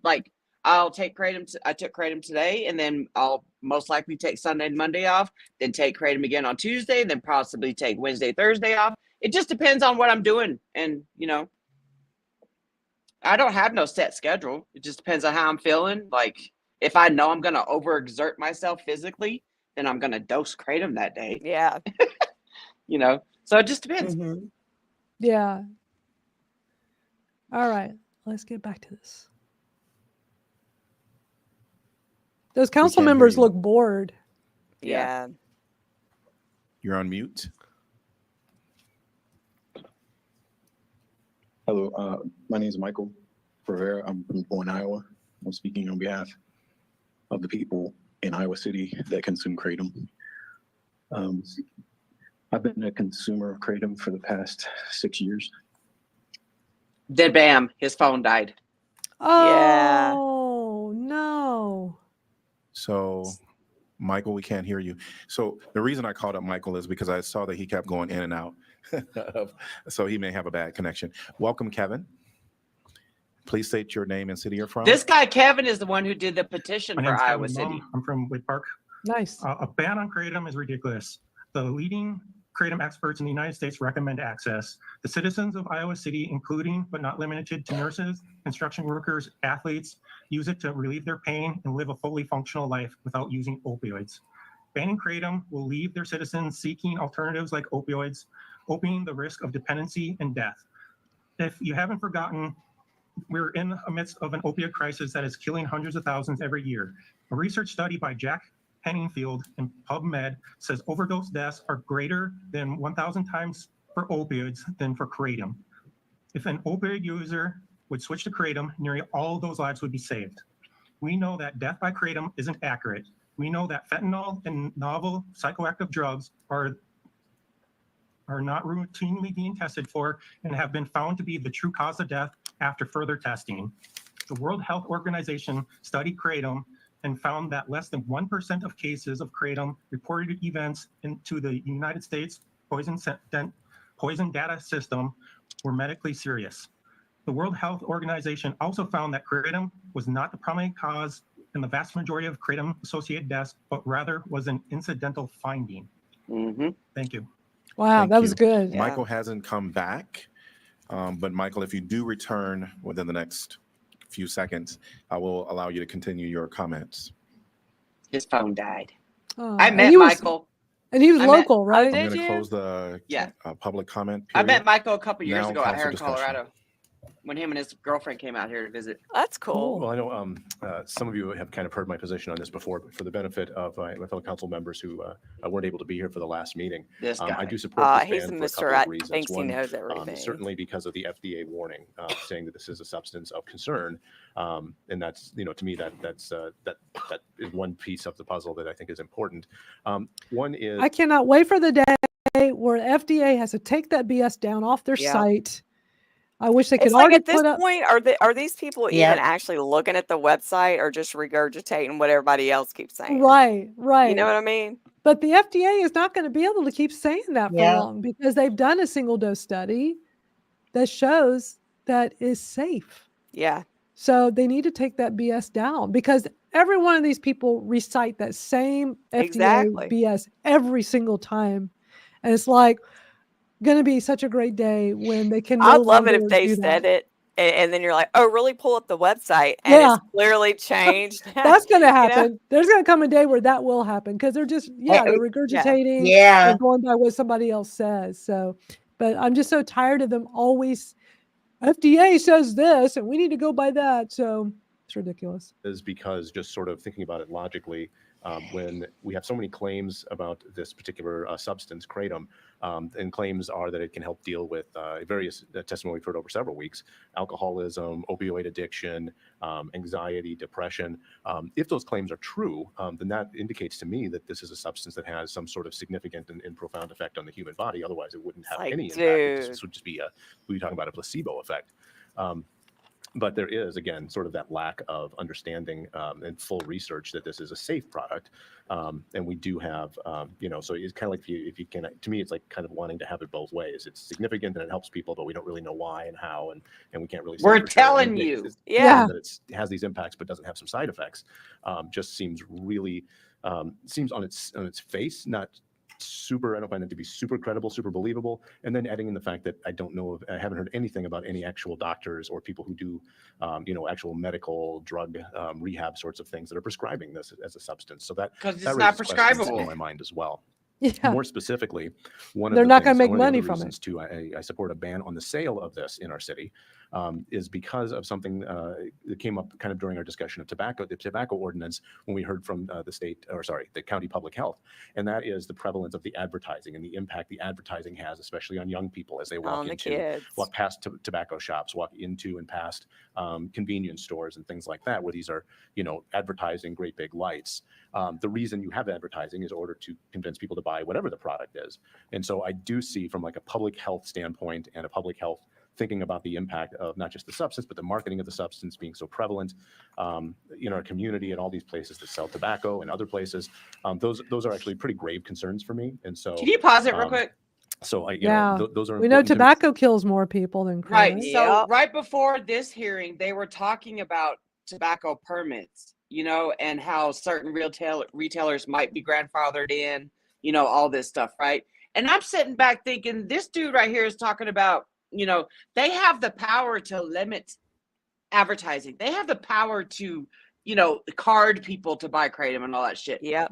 like I'll take Kratom. I took Kratom today, and then I'll most likely take Sunday and Monday off, then take Kratom again on Tuesday, then possibly take Wednesday, Thursday off. It just depends on what I'm doing. And, I don't have no set schedule. It just depends on how I'm feeling. Like if I know I'm going to overexert myself physically, then I'm going to dose Kratom that day, Yeah. So it just depends. Mhm. Yeah. All right. Let's get back to this. Those council can't hear members you. look bored. Yeah. You're on mute. Hello, my name is Michael. Rivera. I'm from Des Moines, Iowa. I'm speaking on behalf of the people in Iowa City that consume Kratom. I've been a consumer of Kratom for the past 6 years. Then bam, his phone died. Oh, no. So, Michael, we can't hear you. So the reason I called up Michael is because I saw that he kept going in and out. So he may have a bad connection. Welcome, Kevin. Please state your name and city you're from. This guy, Kevin, is the one who did the petition My for name's Iowa Kevin City. Balm. I'm from Wood Park. Nice. A ban on Kratom is ridiculous. The leading Kratom experts in the United States recommend access. The citizens of Iowa City, including but not limited to nurses, construction workers, athletes, use it to relieve their pain and live a fully functional life without using opioids. Banning Kratom will leave their citizens seeking alternatives like opioids, opening the risk of dependency and death. If you haven't forgotten, we're in the midst of an opioid crisis that is killing hundreds of thousands every year. A research study by Jack Henningfield in PubMed says overdose deaths are greater than 1,000 times for opioids than for Kratom. If an opioid user would switch to Kratom, nearly all of those lives would be saved. We know that death by Kratom isn't accurate. We know that fentanyl and novel psychoactive drugs are not routinely being tested for and have been found to be the true cause of death after further testing. The World Health Organization studied Kratom and found that less than 1% of cases of Kratom reported events into the United States poison data system were medically serious. The World Health Organization also found that Kratom was not the primary cause in the vast majority of Kratom-associated deaths, but rather was an incidental finding. Mm-hmm. Thank you. Wow, Thank that was you. good. Michael hasn't come back. But Michael, if you do return within the next few seconds, I will allow you to continue your comments. His phone died. Oh, I and met he was- Michael. And he was I met- local, right? I'm going to close the Yeah. public comment I period. met Michael a couple years Now ago out here in council discussion. Colorado when him and his girlfriend came out here to visit. That's cool. Well, I know some of you have kind of heard my position on this before, but for the benefit of my fellow council members who weren't able to be here for the last meeting, This guy. I do support this He's ban a for a Mr. couple of reasons. Thinks he One, knows everything. certainly because of the FDA warning saying that this is a substance of concern, and that's to me that is one piece of the puzzle that I think is important. One is I cannot wait for the day where FDA has to take that BS down off their Yeah. site. I wish they could It's like already at this put up. point, are these people Yeah. even actually looking at the website or just regurgitating what everybody else keeps saying? Right, right. You know what I mean? But the FDA is not going to be able to keep saying that for Yeah. long because they've done a single dose study that shows that is safe. Yeah. So they need to take that BS down because every one of these people recite that same FDA Exactly. BS every single time. And it's like going to be such a great day when they can no I'd love it longer if they do said that. it and then you're like, oh, really pull up the website and Yeah. it's clearly changed. That's going to You know? happen. There's going to come a day where that will happen because they're just, they're regurgitating Yeah. and going by what somebody else says. So, but I'm just so tired of them always, FDA says this and we need to go by that. So it's ridiculous. is because just sort of thinking about it logically, when we have so many claims about this particular substance, Kratom, and claims are that it can help deal with various testimony we've heard over several weeks, alcoholism, opioid addiction, anxiety, depression. If those claims are true, then that indicates to me that this is a substance that has some sort of significant and profound effect on the human body. Otherwise, it wouldn't have Like, any impact. This dude. would just be we're talking about a placebo effect. But there is, again, sort of that lack of understanding and full research that this is a safe product. And we do have, so it's kind of like if you can, to me, it's like kind of wanting to have it both ways. It's significant and it helps people, but we don't really know why and how, and we can't really say We're for sure. telling And you. Yeah. That it has these impacts, but doesn't have some side effects. Just seems really, seems on its face, not super, I don't find it to be super credible, super believable. And then adding in the fact that I haven't heard anything about any actual doctors or people who do, actual medical drug rehab sorts of things that are prescribing this as a substance. So that 'Cause it's that not raises questions prescribable. in my mind as well. Yeah. More specifically, one They're of the not gonna things- make one of the money other from it. reasons too, I support a ban on the sale of this in our city. is because of something that came up kind of during our discussion of the tobacco ordinance, when we heard from the county public health, and that is the prevalence of the advertising and the impact the advertising has, especially on young people as they walk past tobacco shops, walk into and past convenience stores and things like that, where these are, advertising great big lights. The reason you have advertising is in order to convince people to buy whatever the product is. And so I do see, from like a public health standpoint and a public health thinking about the impact of not just the substance, but the marketing of the substance being so prevalent in our community and all these places that sell tobacco and other places. Those are actually pretty grave concerns for me. And so, can you pause it real quick? So those are. We know tobacco kills more people than Kratom. Right. So right before this hearing, they were talking about tobacco permits, and how certain retailers might be grandfathered in, all this stuff, right? And I'm sitting back thinking, this dude right here is talking about, they have the power to limit advertising. They have the power to, card people to buy Kratom and all that shit. Yeah.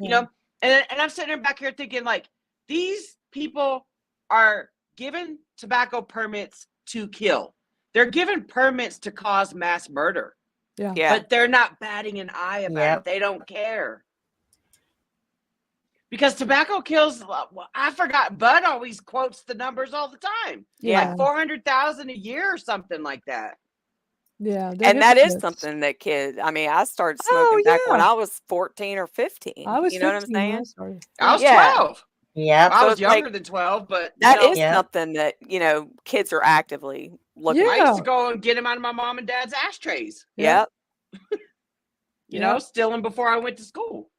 And I'm sitting back here thinking, like, these people are given tobacco permits to kill. They're given permits to cause mass murder. Yeah. But they're not batting an eye about it. They don't care. Because tobacco kills, I forgot, Bud always quotes the numbers all the time. Yeah. Like 400,000 a year or something like that. Yeah. And that is something that I started smoking back when I was 14 or 15. I was you know what I'm 15 when I saying? started. I was 12. Yeah. I So was it's younger like- than 12, but That is something that, kids are actively looking I at. used to go and get them out of my mom and dad's ashtrays. Yep. Stealing before I went to school.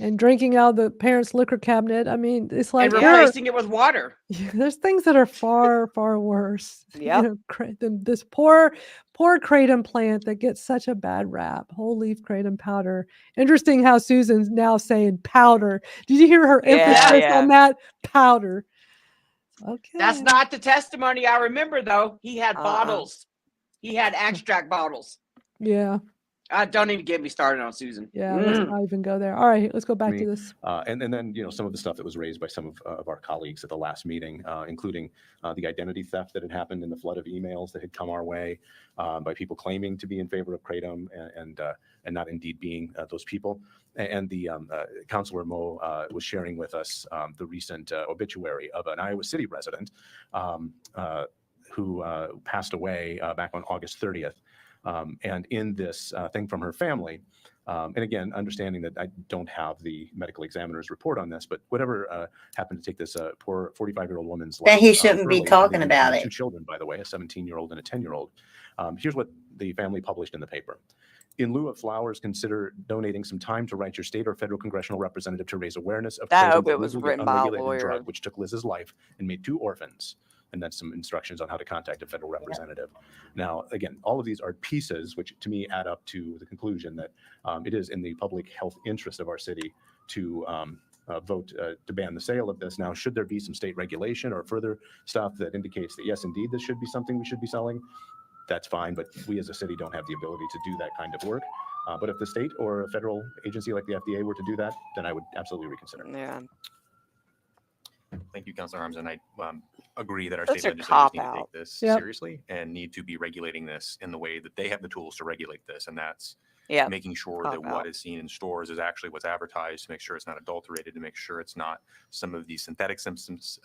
And drinking out of the parents' liquor cabinet. I mean, it's like And replacing it with water. there's things that are far, far worse. Yep. Than this poor Kratom plant that gets such a bad rap. Whole leaf Kratom powder. Interesting how Susan's now saying powder. Did you hear her emphasis on that? Powder. Okay. That's not the testimony I remember, though. He had bottles. He had extract bottles. Yeah. Don't even get me started on Susan. Yeah. Let's not even go there. All right. Let's go back to this. And then, some of the stuff that was raised by some of our colleagues at the last meeting, including the identity theft that had happened in the flood of emails that had come our way by people claiming to be in favor of Kratom and not indeed being those people. And the Councilor Mo was sharing with us the recent obituary of an Iowa City resident who passed away back on August 30th. And in this thing from her family, and again, understanding that I don't have the medical examiner's report on this, but whatever happened to take this poor 45-year-old woman's life. Then he shouldn't be early, talking and about two it. children, by the way, a 17-year-old and a 10-year-old. Here's what the family published in the paper. In lieu of flowers, consider donating some time to write your state or federal congressional representative to raise awareness of I Kratom, hope the it was legally written by a unregulated lawyer. drug which took Liz's life and made 2 orphans. And then some instructions on how to contact a federal representative. Now, again, all of these are pieces which to me add up to the conclusion that it is in the public health interest of our city to vote to ban the sale of this. Now, should there be some state regulation or further stuff that indicates that, yes, indeed, this should be something we should be selling, that's fine. But we as a city don't have the ability to do that kind of work. But if the state or a federal agency like the FDA were to do that, then I would absolutely reconsider. Yeah. Thank you, Councilor Arms, and I agree that our Those state are legislators need to cop-out. take this Yep. seriously and need to be regulating this in the way that they have the tools to regulate this, and that's Yeah. making sure that Cop-out. what is seen in stores is actually what's advertised, to make sure it's not adulterated, to make sure it's not some of these synthetic symptoms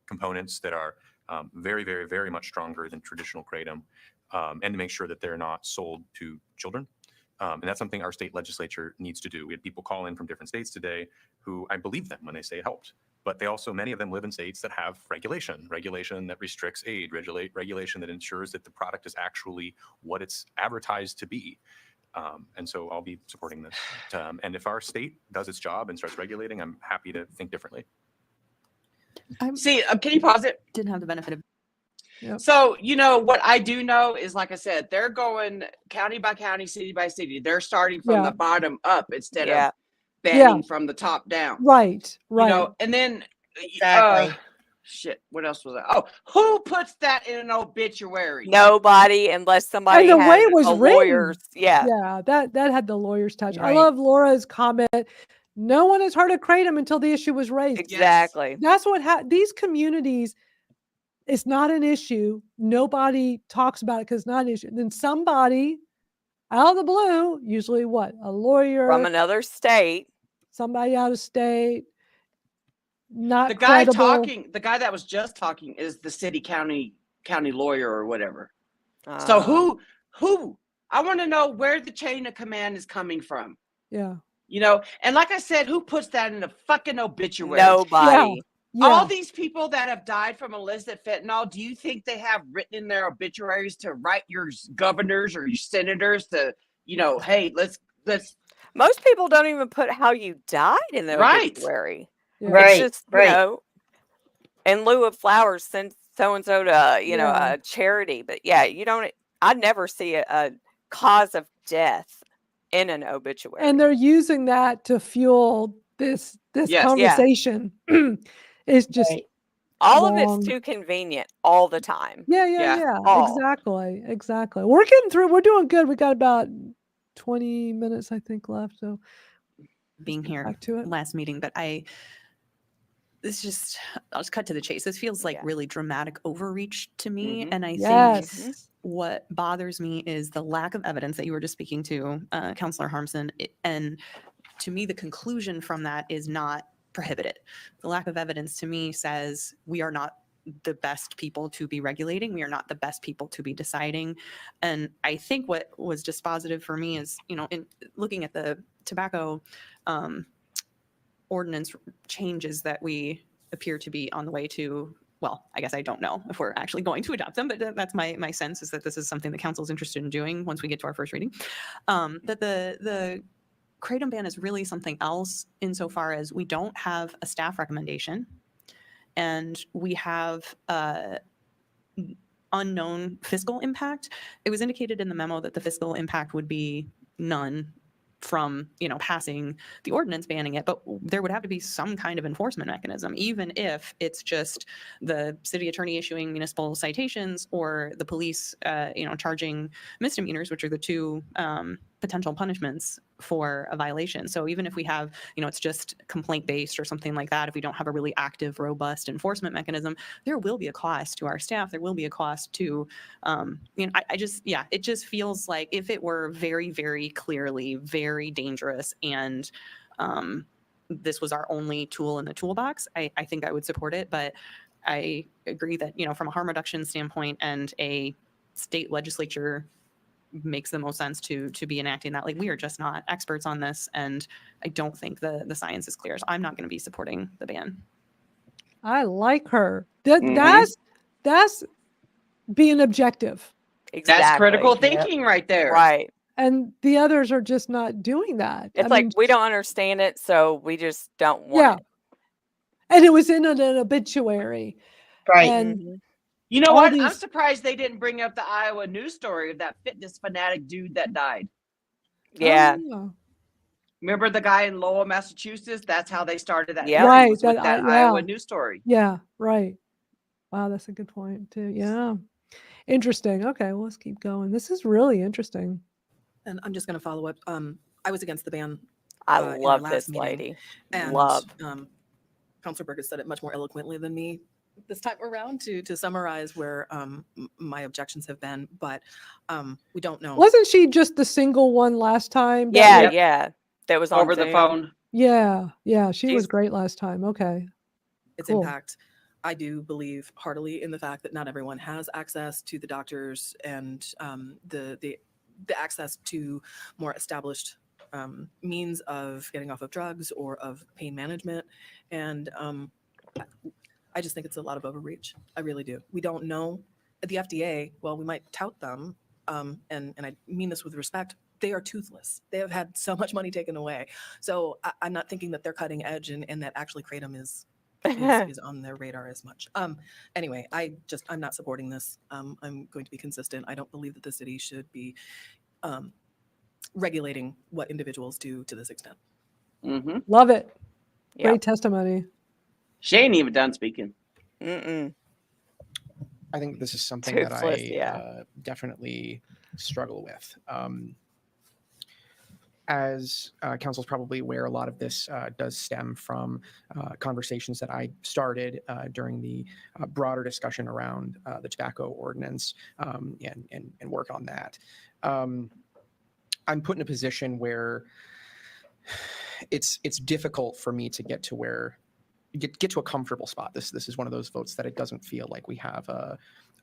components that are very, very, very much stronger than traditional Kratom, and to make sure that they're not sold to children. And that's something our state legislature needs to do. We had people call in from different states today who I believe them when they say it helped. But they also, many of them live in states that have regulation that restricts aid, regulation that ensures that the product is actually what it's advertised to be. And so I'll be supporting this. And if our state does its job and starts regulating, I'm happy to think differently. See, can you pause it? Didn't have the benefit of. Yep. So, what I do know is, like I said, they're going county by county, city by city. They're starting from the bottom up instead of banning from the top down. Right. Right. And then, Exactly. shit, what else was that? Oh, who puts that in an obituary? Nobody, unless somebody And the way has it was a written. lawyer's. Yeah. Yeah. That had the lawyer's touch. I Right. love Laura's comment. No one has heard of Kratom until the issue was raised. Exactly. That's what these communities. it's not an issue. Nobody talks about it because it's not an issue. Then somebody out of the blue, usually what? A lawyer from another state, somebody out of state, not The guy credible. talking, the guy that was just talking is the city county lawyer or whatever. So who? I want to know where the chain of command is coming from. Yeah. You know, and like I said, who puts that in the fucking obituary? Nobody. All these people that have died from illicit fentanyl, do you think they have written in their obituaries to write your governors or your senators to, you know, hey, let's. Most people don't even put how you died in the obituary. Right, It's just, you know, in lieu of flowers, send so-and-so to, you know, a charity. But yeah, I never see a cause of death in an obituary. And they're using that to fuel this conversation. It's just all of wrong. it's too convenient all the time. Yeah. All. Exactly. We're getting through. We're doing good. We got about 20 minutes, I think, left. So being here back to it. last meeting, but I'll just cut to the chase. This feels like really dramatic overreach to me. And I think what bothers me is the lack of evidence that you were just speaking to, Counselor Harmson. And to me, the conclusion from that is not prohibit it. The lack of evidence to me says we are not the best people to be regulating. We are not the best people to be deciding. And I think what was dispositive for me is, you know, in looking at the tobacco ordinance changes that we appear to be on the way to, well, I guess I don't know if we're actually going to adopt them, but that's my sense is that this is something the council is interested in doing once we get to our first reading. That the Kratom ban is really something else insofar as we don't have a staff recommendation and we have unknown fiscal impact. It was indicated in the memo that the fiscal impact would be none from, you know, passing the ordinance banning it, but there would have to be some kind of enforcement mechanism, even if it's just the city attorney issuing municipal citations or the police, you know, charging misdemeanors, which are the two potential punishments for a violation. So even if we have, you know, it's just complaint based or something like that, if we don't have a really active, robust enforcement mechanism, there will be a cost to our staff. There will be a cost to, you know, it just feels like if it were very, very clearly very dangerous and this was our only tool in the toolbox, I think I would support it. But I agree that, you know, from a harm reduction standpoint and a state legislature makes the most sense to be enacting that. Like, we are just not experts on this, and I don't think the science is clear. So I'm not going to be supporting the ban. I like her. That's being objective. Exactly. That's critical thinking right there. Right. And the others are just not doing that. It's like, we don't understand it, so we just don't want it. And it was in an obituary. Right. And you know all what? these- I'm surprised they didn't bring up the Iowa news story of that fitness fanatic dude that died. Yeah. Oh. Remember the guy in Lowell, Massachusetts? That's how they started that. Yeah. Right. Right, With that- that yeah. Iowa news story. Yeah, right. Wow, that's a good point too. Yeah. Interesting. Okay, well, let's keep going. This is really interesting. And I'm just going to follow up. I was against the ban. I in our love last this meeting, lady. And Love. Counselor Burgess said it much more eloquently than me this time around to summarize where my objections have been. But we don't know. Wasn't she just the single one last time? Yeah. That was on over the Zoom. phone. Yeah, she was great last time. Okay. Its Cool. impact. I do believe heartily in the fact that not everyone has access to the doctors and the access to more established means of getting off of drugs or of pain management. And I just think it's a lot of overreach. I really do. We don't know. The FDA, well, we might tout them, and I mean this with respect, they are toothless. They have had so much money taken away. So I'm not thinking that they're cutting edge and that actually Kratom is on their radar as much. Anyway, I'm not supporting this. I'm going to be consistent. I don't believe that the city should be regulating what individuals do to this extent. Mm-hmm. Love it. Yep. Great testimony. She ain't even done speaking. Mm-mm. I think this is something that Toothless, I definitely struggle with. as council's probably aware, a lot of this does stem from conversations that I started during the broader discussion around the tobacco ordinance and work on that. I'm put in a position where it's difficult for me to get to a comfortable spot. This is one of those votes that it doesn't feel like we have a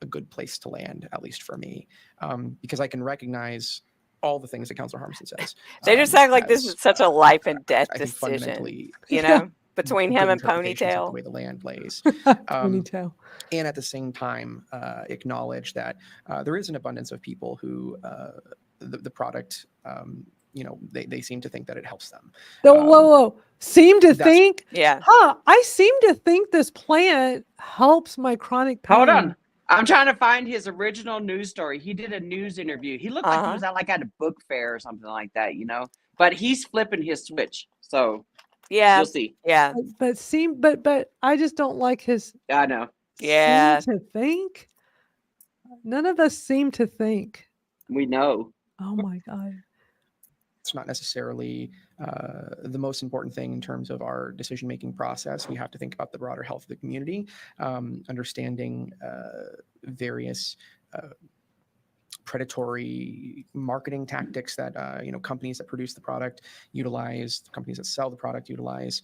good place to land, at least for me, because I can recognize all the things that Councilor Harmson says. They just act like this is such a life and death I think decision, fundamentally, you know, between good him and interpretations of Ponytail. the way the land lays. Ponytail. And at the same time, acknowledge that there is an abundance of people who the product, they seem to think that it helps them. Whoa. Seem to think? Yeah. I seem to think this plant helps my chronic pain. Hold on. I'm trying to find his original news story. He did a news interview. He looked like he was at a book fair or something like that, But he's flipping his switch. So yeah, we'll see. Yeah. But I just don't like his I know. Yeah. seem to think. None of us seem to think. We know. Oh my God. It's not necessarily the most important thing in terms of our decision-making process. We have to think about the broader health of the community, understanding various predatory marketing tactics that companies that produce the product utilize, companies that sell the product utilize.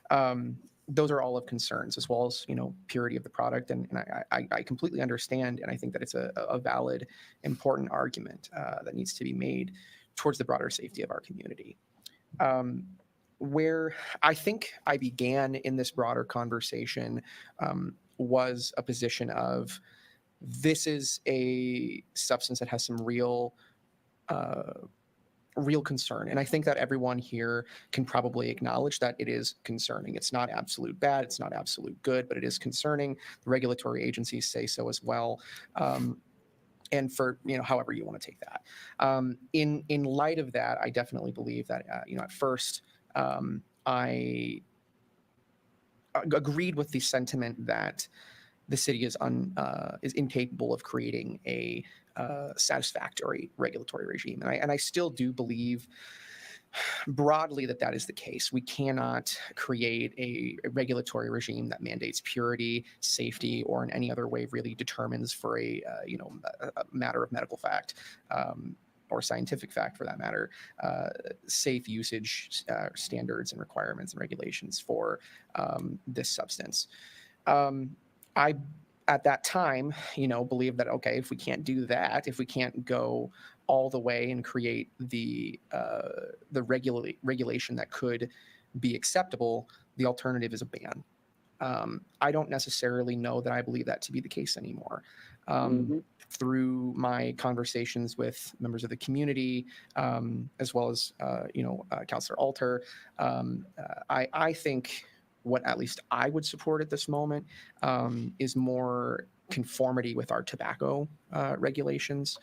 Those are all of concerns, as well as purity of the product, and I completely understand, and I think that it's a valid, important argument that needs to be made towards the broader safety of our community. Where I think I began in this broader conversation was a position of this is a substance that has some real concern. And I think that everyone here can probably acknowledge that it is concerning. It's not absolute bad, it's not absolute good, but it is concerning. The regulatory agencies say so as well. And for however you want to take that. In light of that, I definitely believe that at first I agreed with the sentiment that the city is incapable of creating a satisfactory regulatory regime, and I still do believe broadly that is the case. We cannot create a regulatory regime that mandates purity, safety, or in any other way really determines for a matter of medical fact or scientific fact, for that matter, safe usage standards and requirements and regulations for this substance. I at that time, believed that, okay, if we can't do that, if we can't go all the way and create the regulation that could be acceptable, the alternative is a ban. I don't necessarily know that I believe that to be the case anymore. Through my conversations with members of the community, as well as Councilor Alter, I think what at least I would support at this moment is more conformity with our tobacco regulations.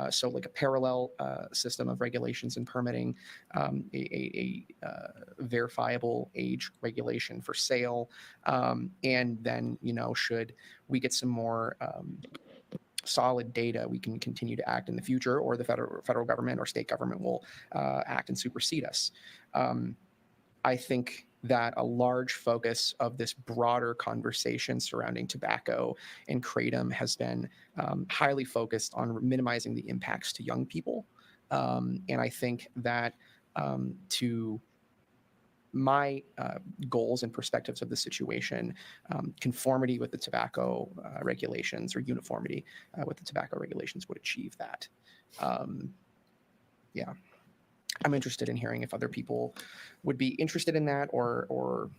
So like a parallel system of regulations and permitting, a verifiable age regulation for sale. And then, should we get some more solid data, we can continue to act in the future, or the federal government or state government will act and supersede us. I think that a large focus of this broader conversation surrounding tobacco and kratom has been highly focused on minimizing the impacts to young people. And I think that to my goals and perspectives of the situation, conformity with the tobacco regulations, or uniformity with the tobacco regulations, would achieve that. Yeah. I'm interested in hearing if other people would be interested in that, or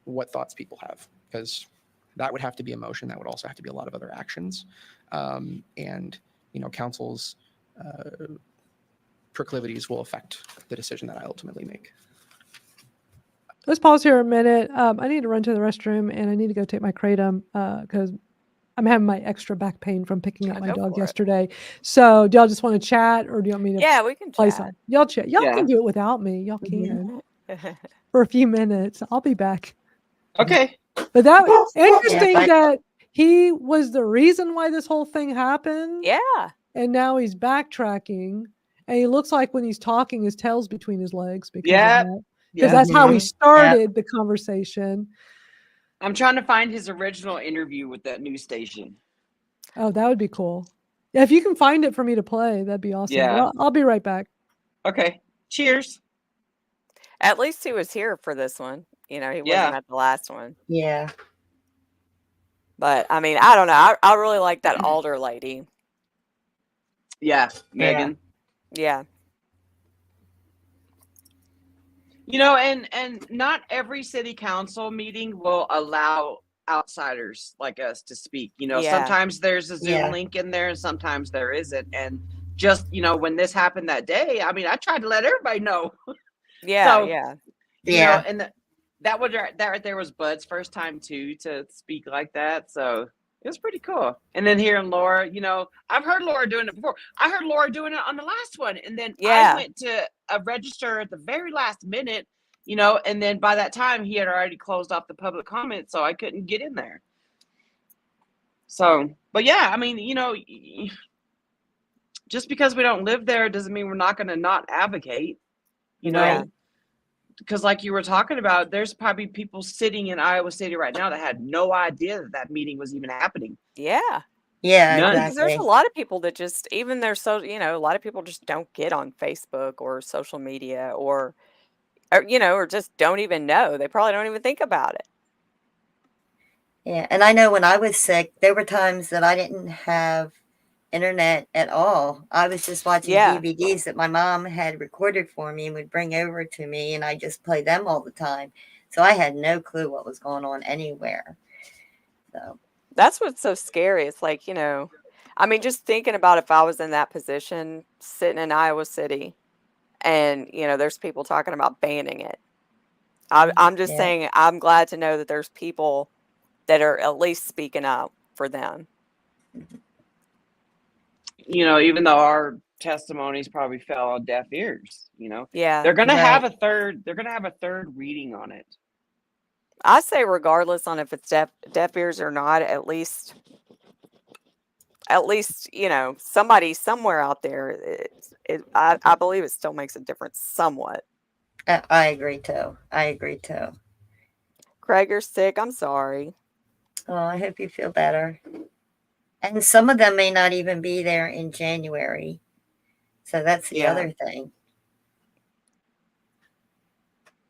what thoughts people have, because that would have to be a motion. That would also have to be a lot of other actions. And, council's proclivities will affect the decision that I ultimately make. Let's pause here a minute. I need to run to the restroom, and I need to go take my kratom because I'm having my extra back pain from picking up my dog yesterday. So do y'all just want to chat, or do you want me to we can play chat. some? Y'all chat. Y'all can do it without me. Y'all can. For a few minutes. I'll be back. Okay. But that was interesting that he was the reason why this whole thing happened. Yeah. And now he's backtracking. And he looks like when he's talking, his tail's between his legs because Yeah. because that's how we Mhm. started the conversation. I'm trying to find his original interview with that news station. Oh, that would be cool. Yeah, if you can find it for me to play, that'd be awesome. But Yeah. I'll be right back. Okay. Cheers. At least he was here for this one. He wasn't Yeah. at the last one. Yeah. But I mean, I don't know. I really like that older lady. Yeah, Megan. Yeah. And not every city council meeting will allow outsiders like us to speak. Yeah. Sometimes there's a Zoom Yeah. link in there and sometimes there isn't. And just, when this happened that day, I mean, I tried to let everybody know. Yeah. So, Yeah. Yeah. And that right there was Bud's first time too to speak like that. So it was pretty cool. And then hearing Laura, I've heard Laura doing it before. I heard Laura doing it on the last one. And then Yeah. I went to a register at the very last minute, and then by that time he had already closed off the public comment, so I couldn't get in there. So, but yeah, I mean, just because we don't live there doesn't mean we're not going to not advocate, Yeah. because like you were talking about, there's probably people sitting in Iowa City right now that had no idea that meeting was even happening. Yeah. Yeah, None. Because there's a exactly. lot of people that just, even their a lot of people just don't get on Facebook or social media or just don't even know. They probably don't even think about it. Yeah, and I know when I was sick, there were times that I didn't have internet at all. I was just watching Yeah. DVDs that my mom had recorded for me and would bring over to me, and I just played them all the time. So I had no clue what was going on anywhere. So That's what's so scary. It's like, I mean, just thinking about if I was in that position, sitting in Iowa City, and, there's people talking about banning it. I'm just yeah, saying, I'm glad to know that there's people that are at least speaking up for them. Even though our testimonies probably fell on deaf ears, Yeah. they're going to have right. they're going to have a third reading on it. I say regardless on if it's deaf ears or not, at least, somebody somewhere out there, I believe it still makes a difference somewhat. I agree too. I agree too. Craig, you're sick. I'm sorry. Oh, I hope you feel better. And some of them may not even be there in January. So that's the Yeah. other thing.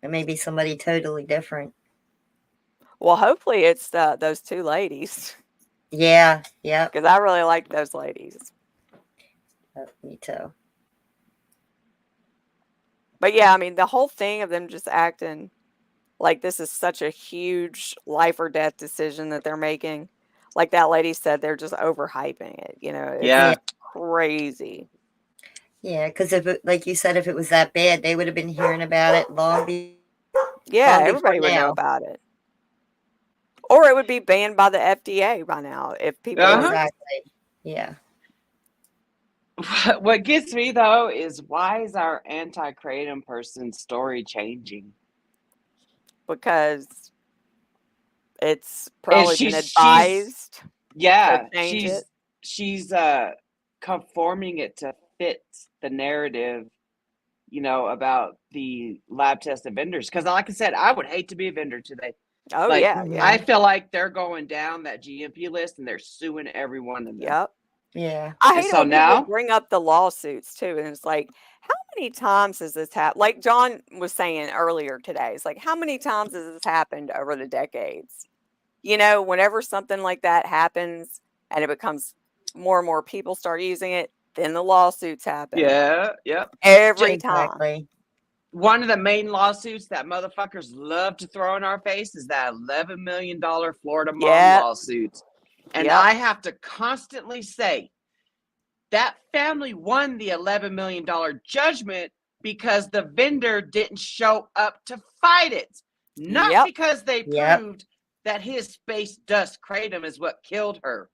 It may be somebody totally different. Well, hopefully it's those two ladies, Yeah, yep. because I really like those ladies. Me too. But yeah, I mean, the whole thing of them just acting like this is such a huge life or death decision that they're making. Like that lady said, they're just overhyping it. It's Yeah. crazy. Yeah, because like you said, if it was that bad, they would have been hearing about it long Yeah, before everybody would know now. about it. Or it would be banned by the FDA by now if people Uh-huh. are. Exactly. Yeah. What gets me though is why is our anti-kratom person's story changing? Because it's probably been advised Yeah, to change it. she's conforming it to fit the narrative, about the lab tested vendors. Because like I said, I would hate to be a vendor today. Oh, Like, yeah, yeah. I feel like they're going down that GMP list and they're suing everyone in there. Yep. Yeah. I And hate it so when now, people bring up the lawsuits too, and it's like, how many times has this happened? Like John was saying earlier today, it's like, how many times has this happened over the decades? Whenever something like that happens and it becomes more and more people start using it, then the lawsuits happen. yeah, Every time. Exactly. one of the main lawsuits that motherfuckers love to throw in our face is that $11 million Florida mom Yep. lawsuit. And Yep. I have to constantly say that family won the $11 million judgment because the vendor didn't show up to fight it. Not Yep. because they Yep. proved that his space dust kratom is what killed her.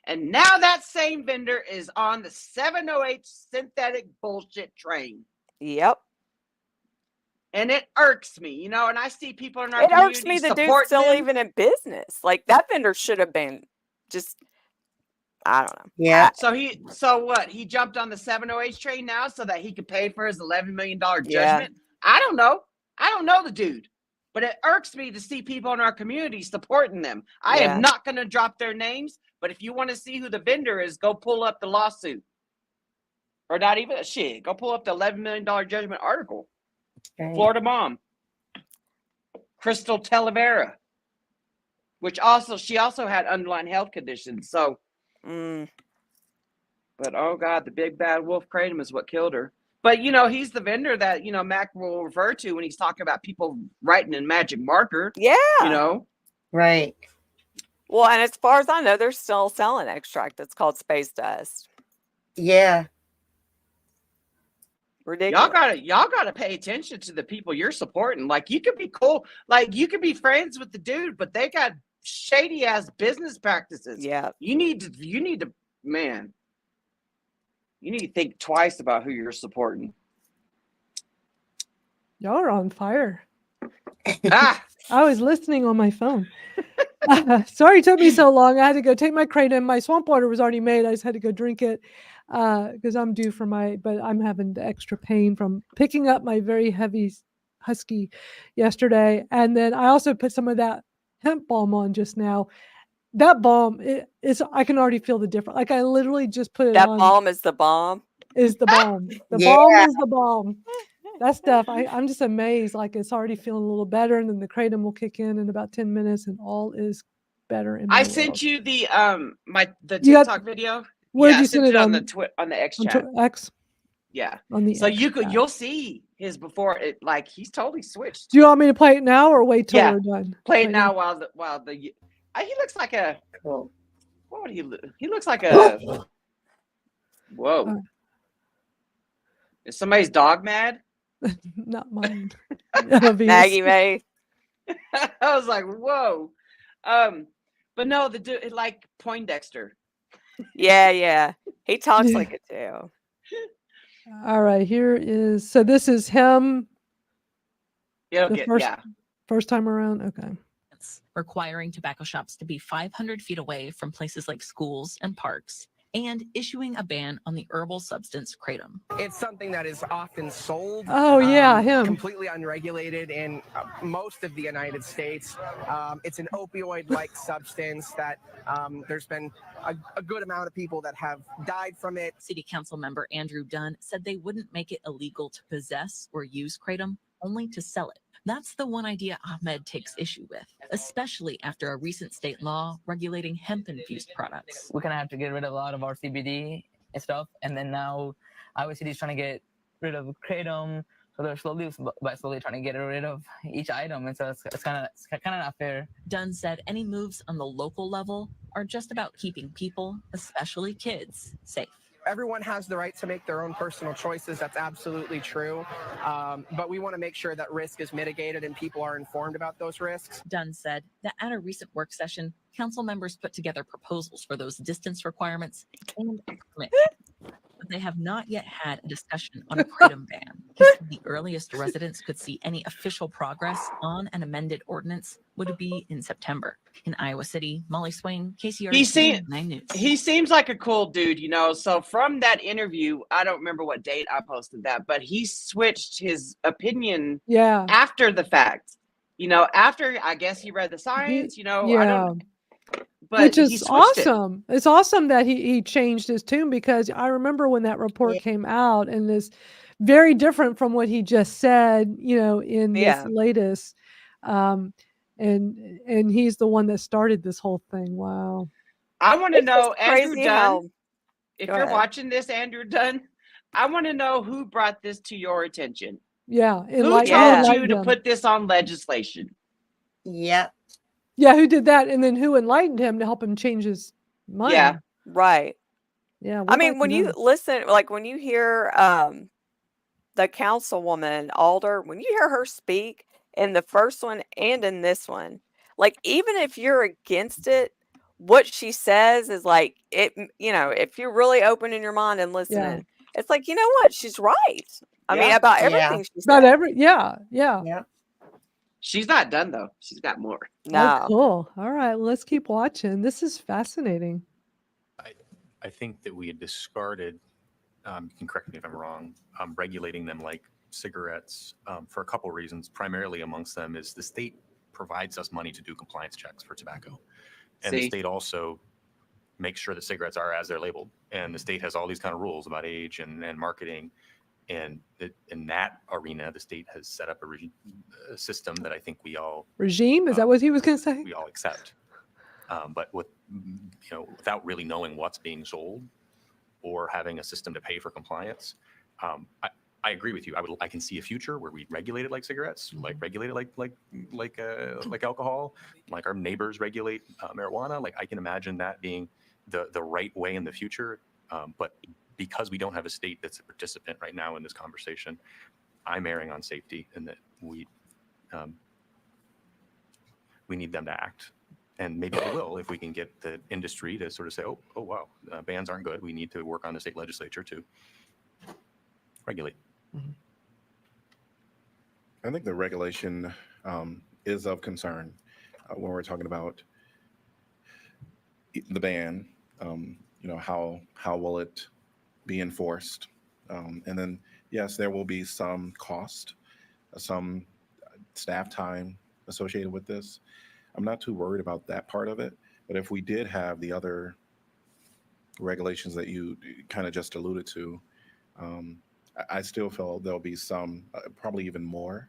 And now that same vendor is on the 708 synthetic bullshit train. Yep. And it irks me, and I see people in our It community irks me the dude's support still them. even in business. Like that vendor should have been just I don't know. Yeah. So what? He jumped on the 708 train now so that he could pay for his $11 million judgment. Yeah. I don't know. I don't know the dude, but it irks me to see people in our community supporting them. I Yeah. am not going to drop their names, but if you want to see who the vendor is, go pull up the lawsuit. Or not even shit. Go pull up the $11 million judgment article. Right. Florida mom, Crystal Talavera, which she also had underlying health conditions. So, but oh God, the big bad wolf Kratom is what killed her. But he's the vendor that Mac will refer to when he's talking about people writing in magic marker. Yeah. Right. Well, and as far as I know, they're still selling extract that's called Space Dust. Yeah. Ridiculous. Y'all gotta pay attention to the people you're supporting. Like, you could be cool, like you could be friends with the dude, but they got shady ass business practices. Yeah. You need to think twice about who you're supporting. Y'all are on fire. I was listening on my phone. Sorry it took me so long. I had to go take my Kratom. My swamp water was already made. I just had to go drink it because I'm due for but I'm having the extra pain from picking up my very heavy husky yesterday. And then I also put some of that hemp balm on just now. That balm, I can already feel the difference. Like, I literally just put it on. That balm is the bomb. Is the balm. The Yeah. balm is the balm. That stuff, I'm just amazed. Like, it's already feeling a little better, and then the Kratom will kick in about 10 minutes, and all is better. In my I world. sent you the You TikTok got- video. Where did I you sent send it on on? the X On chat? X? Yeah. On the So X chat. you'll see his before it. Like, he's totally switched. Do you want me to play it now or wait till Yeah. we're done? Play it now while he looks like a. Cool. What would he look? He looks like a. Whoa. Is somebody's dog mad? Not mine. Maggie May. I was like, whoa. But no, the dude, like Poindexter. Yeah. He talks like it too. All right, here is. So this is him. First time around. Okay. Requiring tobacco shops to be 500 feet away from places like schools and parks, and issuing a ban on the herbal substance Kratom. It's something that is often sold. Oh, yeah, him. Completely unregulated in most of the United States. It's an opioid-like substance that there's been a good amount of people that have died from it. City Council member Andrew Dunn said they wouldn't make it illegal to possess or use Kratom, only to sell it. That's the one idea Ahmed takes issue with, especially after a recent state law regulating hemp-infused products. We're gonna have to get rid of a lot of our CBD and stuff, and then now Iowa City is trying to get rid of Kratom, so they're slowly trying to get rid of each item, and so it's kind of not fair. Dunn said any moves on the local level are just about keeping people, especially kids, safe. Everyone has the right to make their own personal choices. That's absolutely true. But we want to make sure that risk is mitigated and people are informed about those risks. Dunn said that at a recent work session, council members put together proposals for those distance requirements and a permit. But they have not yet had a discussion on a Kratom ban. He said the earliest residents could see any official progress on an amended ordinance would be in September. In Iowa City, Molly Swain, KCRA 9 News. He seems like a cool dude, So from that interview, I don't remember what date I posted that, but he switched his opinion after the fact. After, I guess, he read the science, I don't. But which he is switched awesome. It's awesome that he changed his tune, because I remember when that report came out, and it's very different from what he just said, in this latest. And he's the one that started this whole thing. Wow. I want to know, Andrew crazy Dunn, how- if Go you're ahead. watching this, Andrew Dunn, I want to know who brought this to your attention. Yeah. Who told you to put this on legislation? Yep. Yeah, who did that? And then who enlightened him to help him change his mind? Yeah, right. Yeah. I mean, when you listen, like when you hear the councilwoman Alder, when you hear her speak in the first one and in this one, like even if you're against it, what she says is like it. If you're really opening your mind and listening, it's like, you know what, she's right. I mean, about everything she said. Yeah. She's not done though. She's got more. Oh, cool. All right, let's keep watching. This is fascinating. I think that we had discarded, you can correct me if I'm wrong, regulating them like cigarettes for a couple reasons. Primarily amongst them is the state provides us money to do compliance checks for tobacco. And the See? state also makes sure that cigarettes are as they're labeled. And the state has all these kind of rules about age and marketing. And in that arena, the state has set up a system that I think we all Regime? Is that what he was going to say? we all accept. But without really knowing what's being sold or having a system to pay for compliance, I agree with you. I can see a future where we regulate it like cigarettes, like regulate it like alcohol, like our neighbors regulate marijuana. Like I can imagine that being the right way in the future. But because we don't have a state that's a participant right now in this conversation, I'm erring on safety and that we need them to act. And maybe they will if we can get the industry to sort of say, oh wow, bans aren't good. We need to work on the state legislature to regulate. I think the regulation is of concern when we're talking about the ban. How will it be enforced? And then, yes, there will be some cost, some staff time associated with this. I'm not too worried about that part of it. But if we did have the other regulations that you kind of just alluded to, I still feel there'll be some, probably even more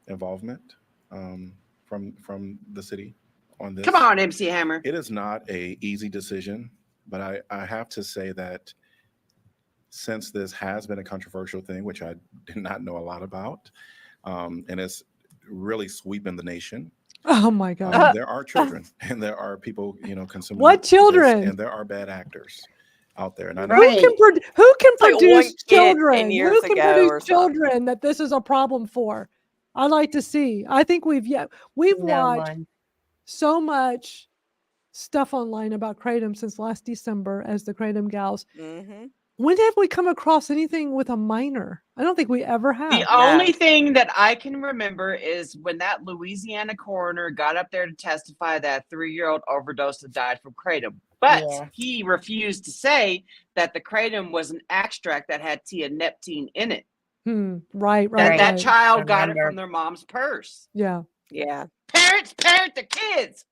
involvement from the city on this. Come on, MC Hammer. It is not an easy decision, but I have to say that since this has been a controversial thing, which I did not know a lot about, and it's really sweeping the nation. Oh my God. There are children and there are people, consuming. What children? This, and there are bad actors out there. And I know Who can Like produce one kid 10 children? years Who can ago or produce something. children that this is a problem for? I'd like to see. I think we've No watched one. so much stuff online about Kratom since last December as the Kratom Gals. Mm-hmm. When have we come across anything with a minor? I don't think we ever have. The only thing that I can remember is when that Louisiana coroner got up there to testify that a 3-year-old overdosed and died from Kratom. But Yeah. he refused to say that the Kratom was an extract that had tianeptine in it. Right. That child got it Remember. from their mom's purse. Yeah. Yeah. Parents parent their kids.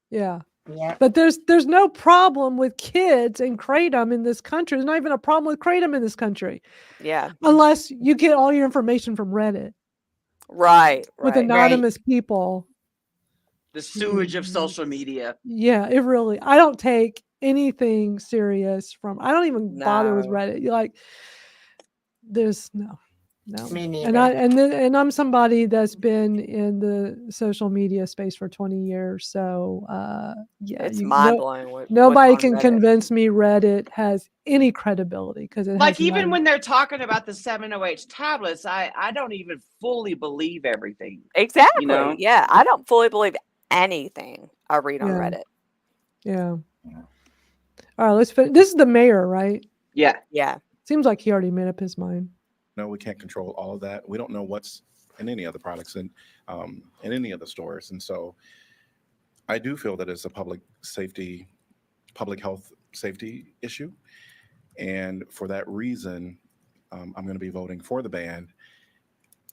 Yeah. Yeah. But there's no problem with kids and Kratom in this country. There's not even a problem with Kratom in this country. Yeah. Unless you get all your information from Reddit Right. with Right. anonymous people. The sewage of social media. Yeah, it really, I don't take anything serious from, I don't even bother with No. Reddit. Like there's no. Me And neither. I'm somebody that's been in the social media space for 20 years. So yeah, It's mind blowing. nobody what's on can Reddit. convince me Reddit has any credibility because it Like has even none. when they're talking about the 7-OH tablets, I don't even fully believe everything. Exactly. You know? Yeah. I don't fully believe anything I read on Yeah. Reddit. Yeah. All right, let's finish. This is the mayor, right? Yeah. Yeah. Seems like he already made up his mind. No, we can't control all of that. We don't know what's in any other products in any of the stores. And so I do feel that it's a public health safety issue. And for that reason, I'm going to be voting for the ban,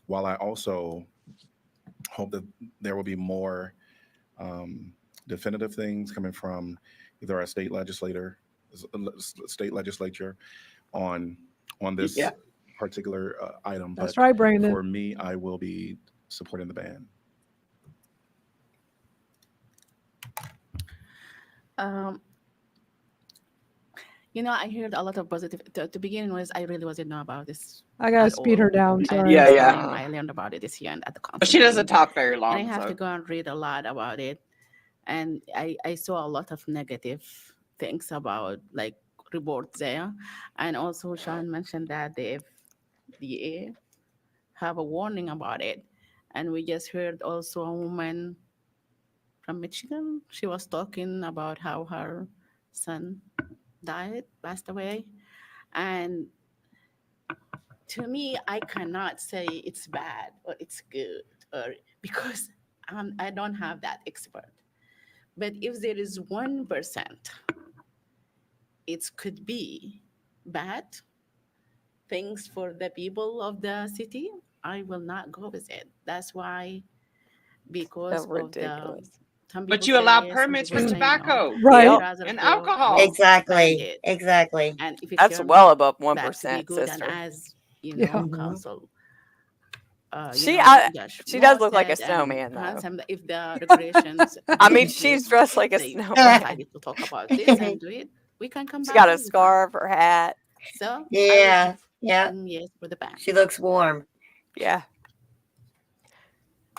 while I also hope that there will be more definitive things coming from either our state legislature on this particular item. That's But right, Brandon. for me, I will be supporting the ban. I heard a lot of positive. To begin with, I really wasn't know about this. I gotta at speed all. her down. I Sorry. I learned about it this year and at the conference. But she doesn't talk very long. And I have so. to go and read a lot about it. And I saw a lot of negative things about like reports there. And also Sean mentioned that the FDA have a warning about it. And we just heard also a woman from Michigan. She was talking about how her son passed away. And to me, I cannot say it's bad or it's good or because I don't have that expert. But if there is 1% it could be bad things for the people of the city, I will not go with it. That's why, because So of the ridiculous. some But people you allow say, some permits for people say no. tobacco Right. I'd rather and go alcohol. ban Exactly. it. Exactly. And if it That's turns well out above that to be 1%, good, and sister. as you Yeah. know, council, She Josh she does Moore look like a said, and snowman though. Handsome, that if the regulations I mean, exist, she's dressed like a they snowman. decided to talk about this and do it, we can come She back got a anytime. scarf, her hat. So I Yeah. would Yeah. yes for the ban. She looks warm. Yeah.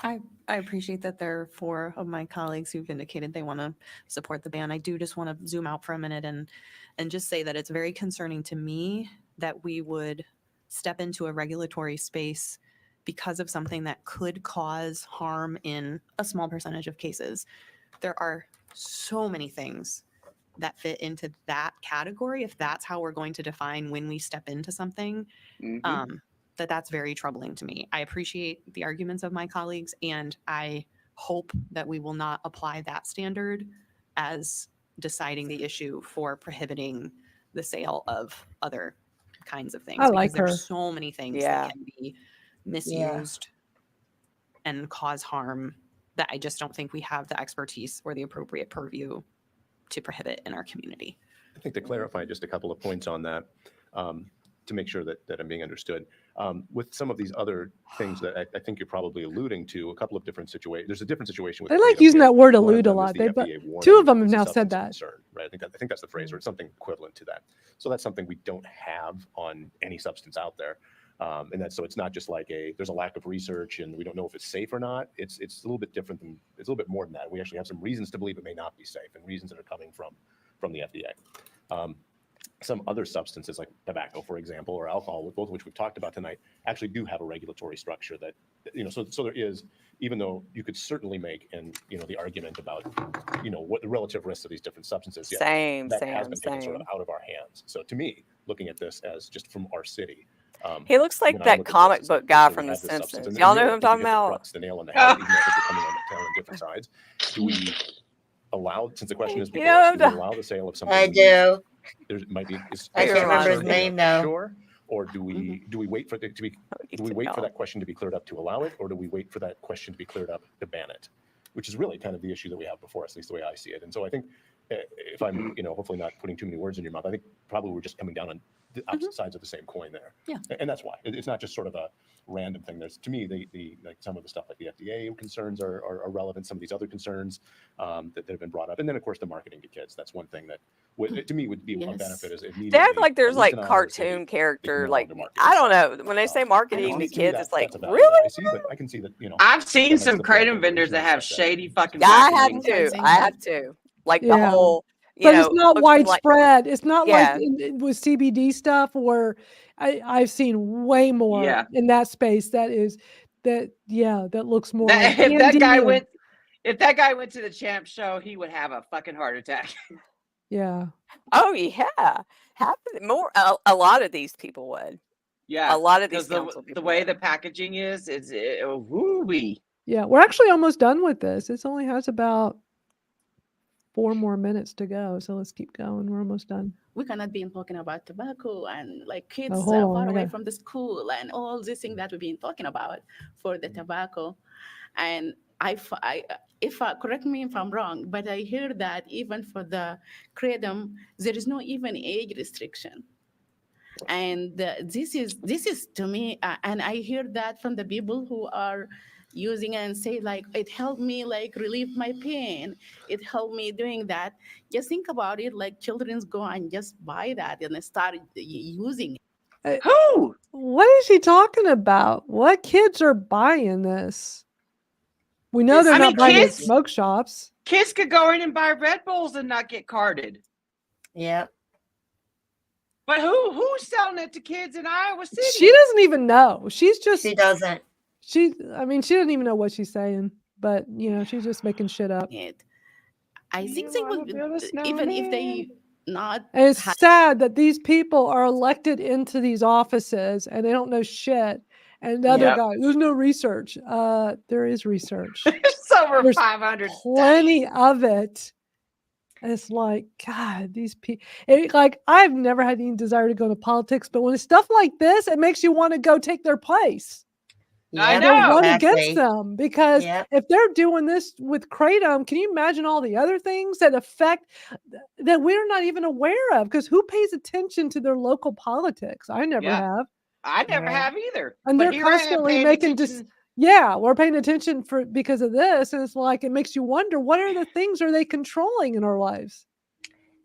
I appreciate that there are 4 of my colleagues who've indicated they want to support the ban. I do just want to zoom out for a minute and just say that it's very concerning to me that we would step into a regulatory space because of something that could cause harm in a small percentage of cases. There are so many things that fit into that category, if that's how we're going to define when we step into something. That's very troubling to me. I appreciate the arguments of my colleagues, and I hope that we will not apply that standard as deciding the issue for prohibiting the sale of other kinds of things. I like because there's her. so many things Yeah. that can be misused and cause harm that I just don't think we have the expertise or the appropriate purview to prohibit in our community. I think to clarify just a couple of points on that, to make sure that I'm being understood. With some of these other things that I think you're probably alluding to, a couple of different situations. There's a different situation with. They like Kratom using here. that word One of allude a them is lot. the They, FDA but warning 2 of them have it's a now said substance that. concern, right? I think that's the phrase, or it's something equivalent to that. So that's something we don't have on any substance out there. And that's, so it's not just like there's a lack of research and we don't know if it's safe or not. It's a little bit different than, it's a little bit more than that. We actually have some reasons to believe it may not be safe, and reasons that are coming from the FDA. Some other substances like tobacco, for example, or alcohol, both of which we've talked about tonight, actually do have a regulatory structure that, so there is, even though you could certainly make the argument about, what the relative risks of these different substances. Yeah, that has been taken sort of out of our hands. So to me, looking at this as just from our city, He looks like that comic book guy from The Simpsons. Y'all know who I'm talking about? The nail on the head, even though I think we're coming on different sides. Do we allow, since the question is before us, do we allow the sale of something? I do. There might be. I can't remember his name though. Sure. Or do we wait for it to be? Do we wait for that question to be cleared up to allow it, or do we wait for that question to be cleared up to ban it? Which is really kind of the issue that we have before us, at least the way I see it. And so I think, if I'm, hopefully not putting too many words in your mouth, I think probably we're just coming down on the opposite sides of the same coin there. Yeah. And that's why it's not just sort of a random thing. There's, to me, the like some of the stuff like the FDA concerns are relevant. Some of these other concerns that have been brought up, and then of course the marketing to kids. That's one thing that to me would be a benefit. Is They act like there's like cartoon character, like I don't know. When they say marketing to kids, it's like really. I see, but I can see that I've seen some Kratom vendors that have shady fucking. I packaging. have to. Like the Yeah. whole. But it's not looks like- widespread. It's not Yeah. like with CBD stuff where I've seen way more in that space. That looks more. Like If that guy candy went, if that guy went to the champ show, he would have a fucking heart attack. Yeah. Oh yeah, a lot of these people would. Yeah, a lot of these because the way the packaging is, woo-wee. Yeah, we're actually almost done with this. It only has about 4 more minutes to go, so let's keep going. We're almost done. We cannot be talking about tobacco and like kids hold on, far I away gotta- from the school and all this thing that we've been talking about for the tobacco. And correct me if I'm wrong, but I hear that even for the Kratom, there is no even age restriction. And this is to me, and I hear that from the people who are using it and say like it helped me like relieve my pain, it helped me doing that. Just think about it, like children's go and just buy that and they start using it. Who? What is he talking about? What kids are buying this? We know they're not buying it at kids- smoke shops. Kids could go in and buy Red Bulls and not get carded. Yep. But who's selling it to kids in Iowa City? She doesn't even know. She's just. She doesn't. She doesn't even know what she's saying. But she's just making shit up. I think they would, even if they not. And it's sad that these people are elected into these offices and they don't know shit. And the other guy, there's no research. There is research. It's over There's 500. plenty of it. And it's like, God, these people, like, I've never had any desire to go to politics, but when it's stuff like this, it makes you want to go take their place. I Don't know. run against them, because Yep. if they're doing this with Kratom, can you imagine all the other things that affect that we're not even aware of? Because who pays attention to their local politics? I never Yeah. have. I never have either. And But they're here I am constantly paying making attention. yeah, we're paying attention because of this. And it's like, it makes you wonder, what are the things are they controlling in our lives?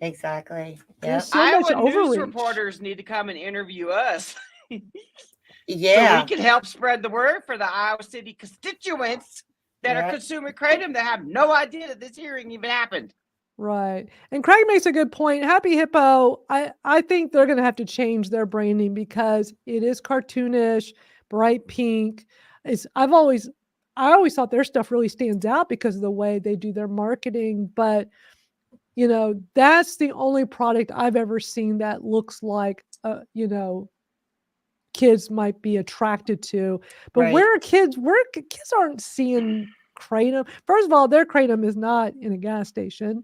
Exactly. There's Yep. so much Iowa news overreach. reporters need to come and interview us. Yeah. So we can help spread the word for the Iowa City constituents that are Yep. consuming Kratom that have no idea that this hearing even happened. Right. And Craig makes a good point. Happy Hippo, I think they're going to have to change their branding because it is cartoonish, bright pink. I always thought their stuff really stands out because of the way they do their marketing. But, that's the only product I've ever seen that looks like, kids might be attracted to. But Right. where kids aren't seeing Kratom. First of all, their Kratom is not in a gas station.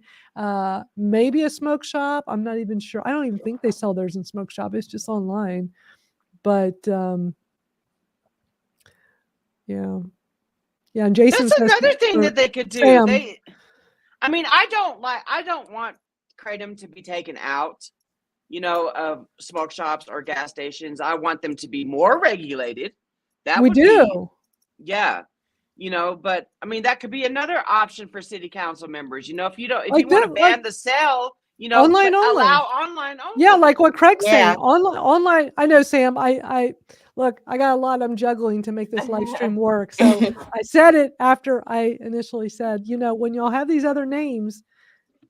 Maybe a smoke shop. I'm not even sure. I don't even think they sell theirs in smoke shop. It's just online. But yeah. And Jason That's says another thing that they could do. Sam. I don't want Kratom to be taken out, of smoke shops or gas stations. I want them to be more regulated. We do. Yeah. But that could be another option for city council members. If you want to ban the sale, online but only. allow online only. Yeah, like what Craig's Yeah. saying. Online. I know, Sam. I look, I got a lot I'm juggling to make this live stream work. So I said it after I initially said, when y'all have these other names,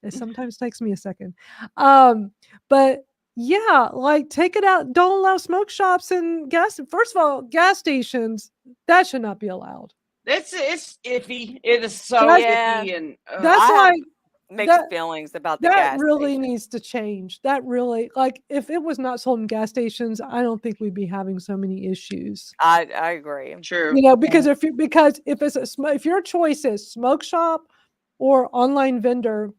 it sometimes takes me a second. But yeah, like, take it out. Don't allow smoke shops and first of all, gas stations, that should not be allowed. It's iffy. It is so That's- iffy, and That's I have like mixed that- feelings about the that gas really station. needs to change. That really, like, if it was not sold in gas stations, I don't think we'd be having so many issues. I agree. true. Because if your choice is smoke shop or online vendor,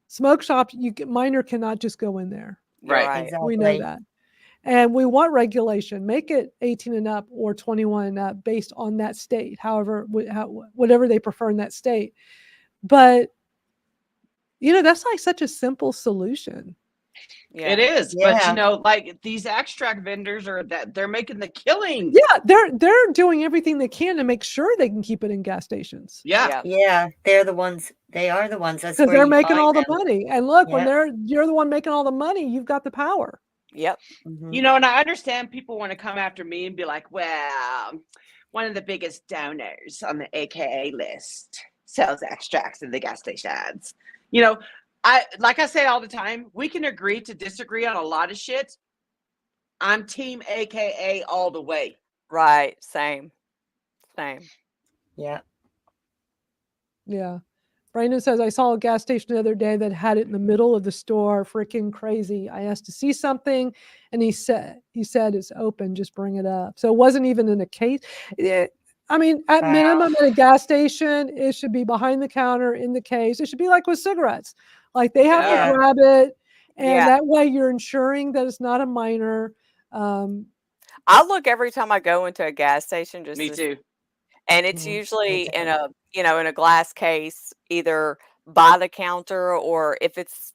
smoke shop, minor cannot just go in there. Right. We know Exactly. that. And we want regulation. Make it 18 and up or 21 and up based on that state, whatever they prefer in that state. But, that's like such a simple solution. Yeah. It is, Yeah. but like these extract vendors they're making the killing. Yeah, they're doing everything they can to make sure they can keep it in gas stations. Yeah. Yeah. They are the ones. That's Because where they're you making find all the them. money. And look, when Yep. you're the one making all the money, you've got the power. Yep. Mhm. And I understand people want to come after me and be like, well, one of the biggest donors on the AKA list sells extracts in the gas stations. Like I say all the time, we can agree to disagree on a lot of shit. I'm team AKA all the way. Right. Same. Yeah. Yeah. Brandon says, I saw a gas station the other day that had it in the middle of the store. Freaking crazy. I asked to see something and he said it's open, just bring it up. So it wasn't even in a case. At minimum at a gas station, it should be behind the counter in the case. It should be like with cigarettes. Like they have Yeah. to grab it. And Yeah. that way you're ensuring that it's not a minor. I look every time I go into a gas station just Me to too. And it's Mhm. usually Me in too. in a glass case, either by the counter or if it's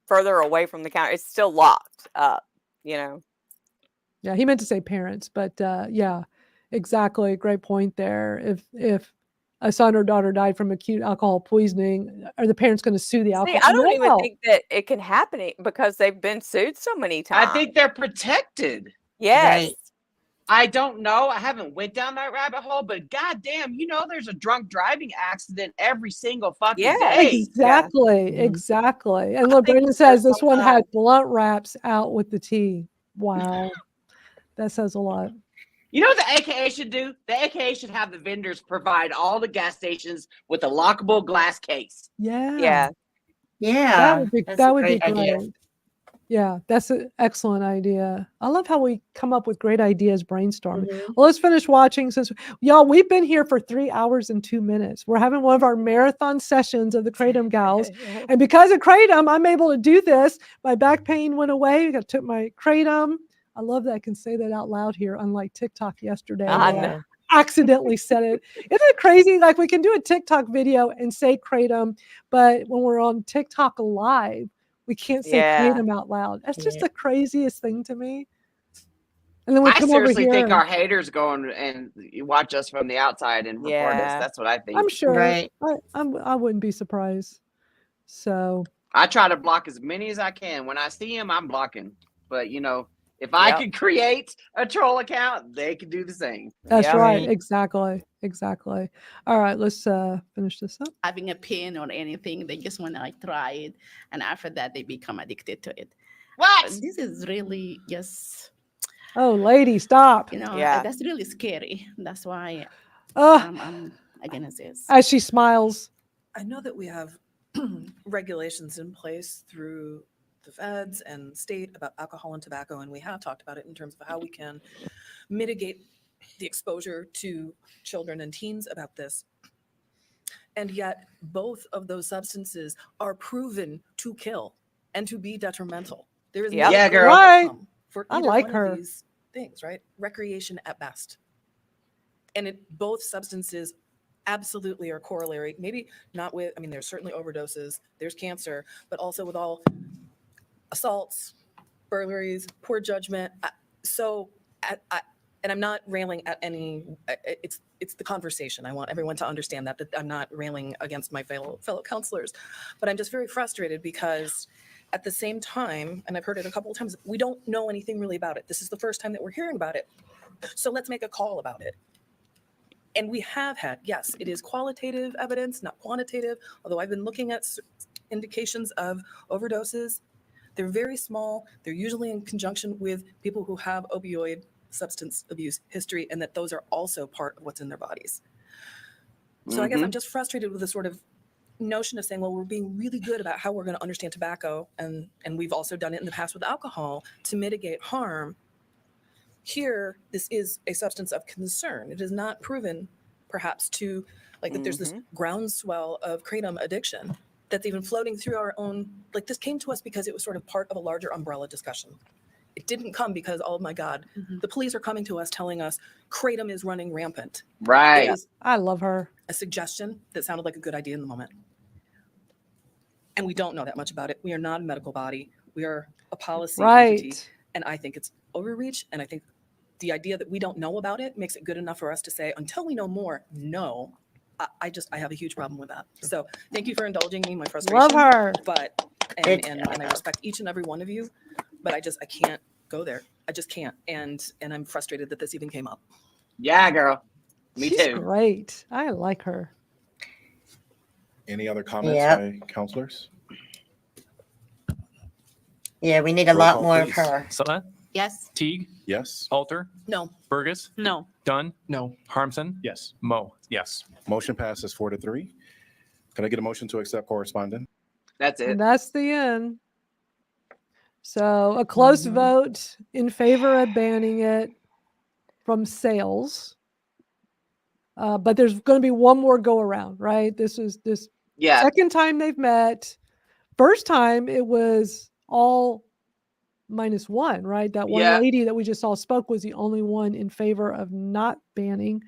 further away from the counter, it's still locked up, Yeah, he meant to say parents, but yeah, exactly. Great point there. If a son or daughter died from acute alcohol poisoning, are the parents going to sue the See, alcohol? I don't even No. think that it can happen because they've been sued so many I times. think they're protected. Yes. Right. I don't know. I haven't went down that rabbit hole, but goddamn, there's a drunk driving accident every single fucking Yeah. day. Exactly, Mhm. exactly. And look, Brandon says this one had blunt wraps out with the tea. Wow, that says a lot. You know what the AKA should do? The AKA should have the vendors provide all the gas stations with a lockable glass case. Yeah, Yeah. Yeah. that would be That's a great. great idea. Yeah, that's an excellent idea. I love how we come up with great ideas brainstorming. Mhm. Well, let's finish watching since y'all, we've been here for 3 hours and 2 minutes. We're having one of our marathon sessions of the Kratom Gals. And because of Kratom, I'm able to do this. My back pain went away. I took my Kratom. I love that I can say that out loud here, unlike TikTok yesterday. I where know. Accidentally said it. Isn't it crazy? Like we can do a TikTok video and say Kratom, but when we're on TikTok live, we can't say Yeah. Kratom out loud. That's just Yeah. the craziest thing to me. And then we I come over seriously here. think our haters go and you watch us from the outside and record us. Yeah. That's what I think. I'm sure. Right. I wouldn't be surprised. So I try to block as many as I can. When I see them, I'm blocking. But you know, if I Yep. could create a troll account, they could do the same. that's Yep. right. Right. Exactly. All right, let's finish this up. Having a pain or anything, they just want to like try it, and after that, they become addicted to it. What? This is really just, Oh, lady, stop. Yeah. that's really scary. That's why I'm against this. As she smiles. I know that we have regulations in place through the feds and state about alcohol and tobacco, and we have talked about it in terms of how we can mitigate the exposure to children and teens about this. And yet, both of those substances are proven to kill and to be detrimental. There is Yep. no Yeah, good girl. Right. outcome for I either like one her. of these things, right? Recreation at best. And both substances absolutely are corollary. Maybe not with, I mean, there's certainly overdoses, there's cancer, but also with all assaults, burglaries, poor judgment. And I'm not railing at any. It's the conversation. I want everyone to understand that I'm not railing against my fellow counselors, but I'm just very frustrated because at the same time, and I've heard it a couple of times, we don't know anything really about it. This is the first time that we're hearing about it. So let's make a call about it. And we have had, yes, it is qualitative evidence, not quantitative, although I've been looking at indications of overdoses. They're very small. They're usually in conjunction with people who have opioid substance abuse history, and that those are also part of what's in their bodies. So I guess I'm just frustrated with the sort of notion of saying, well, we're being really good about how we're going to understand tobacco, and we've also done it in the past with alcohol to mitigate harm. Here, this is a substance of concern. It is not proven, perhaps, to like that there's this groundswell of kratom addiction that's even floating through our own, like this came to us because it was sort of part of a larger umbrella discussion. It didn't come because, oh my God, the police are coming to us telling us kratom is running rampant. Right. It was I love her. a suggestion that sounded like a good idea in the moment. And we don't know that much about it. We are not a medical body. We are a policy entity. Right. And I think it's overreach. And I think the idea that we don't know about it makes it good enough for us to say, until we know more, no. I have a huge problem with that. So thank you for indulging me, my frustration. Love her. But, and I respect each and every one of you, but I can't go there. I just can't. And I'm frustrated that this even came up. Yeah, girl. Me She's too. great. I like her. Any other comments Yep. by counselors? Yeah, we need a Roll lot call, more of please. her. Sutton, Yes. Teague, Yes. Alter, No. Burgess, No. Dunn, No. Harmson, Yes. Mo. Yes. Motion passes 4-3. Can I get a motion to accept correspondence? That's it. And that's the end. So a close vote in favor of banning it from sales. But there's going to be one more go around, right? This is this Yeah. second time they've met. First time it was all -1, right? That one Yeah. lady that we just saw spoke was the only one in favor of not banning.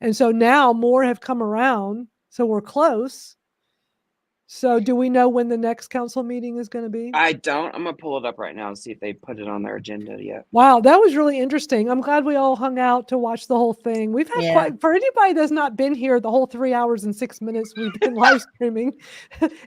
And so now more have come around. So we're close. So do we know when the next council meeting is going to be? I don't. I'm gonna pull it up right now and see if they put it on their agenda yet. Wow, that was really interesting. I'm glad we all hung out to watch the whole thing. We've had Yeah. for anybody that's not been here the whole 3 hours and 6 minutes we've been live streaming,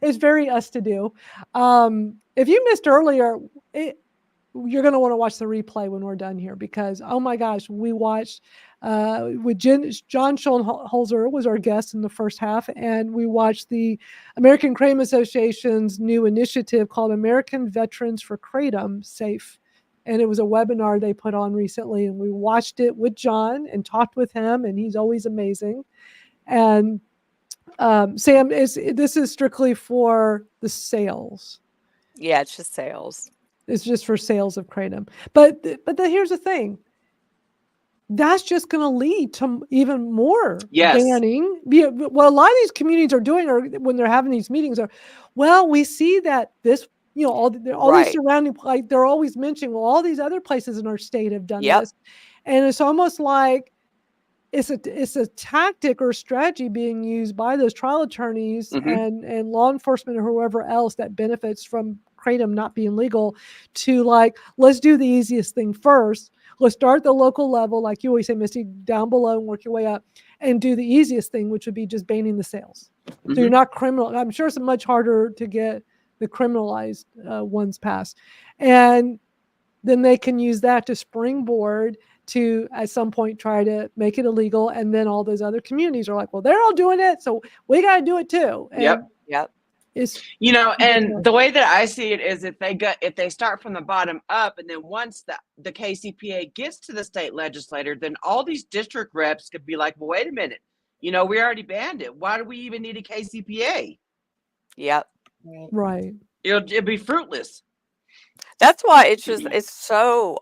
it's very us to do. If you missed earlier, you're going to want to watch the replay when we're done here because, oh my gosh, we watched with John Shinholser was our guest in the first half, and we watched the American Kratom Association's new initiative called American Veterans for Kratom Safe. And it was a webinar they put on recently, and we watched it with John and talked with him, and he's always amazing. And Sam, this is strictly for the sales. Yeah, it's just sales. It's just for sales of kratom. But here's the thing. That's just going to lead to even more banning. What a lot of these communities are doing, or when they're having these meetings, are, well, we see that this, all these surrounding, like they're always mentioning, well, all these other places in our state have done this, and it's almost like it's a tactic or strategy being used by those trial attorneys and law enforcement or whoever else that benefits from kratom not being legal, to like, let's do the easiest thing first. Let's start at the local level, like you always say, Misty, down below and work your way up, and do the easiest thing, which would be just banning the sales. So you're not criminal. I'm sure it's much harder to get the criminalized ones passed. And then they can use that to springboard to, at some point, try to make it illegal. And then all those other communities are like, well, they're all doing it, so we got to do it too. And it's, and the way that I see it is if they start from the bottom up, and then once the KCPA gets to the state legislator, then all these district reps could be like, well, wait a minute, we already banned it. Why do we even need a KCPA? Yep. Right. It'll be fruitless. That's why it's so,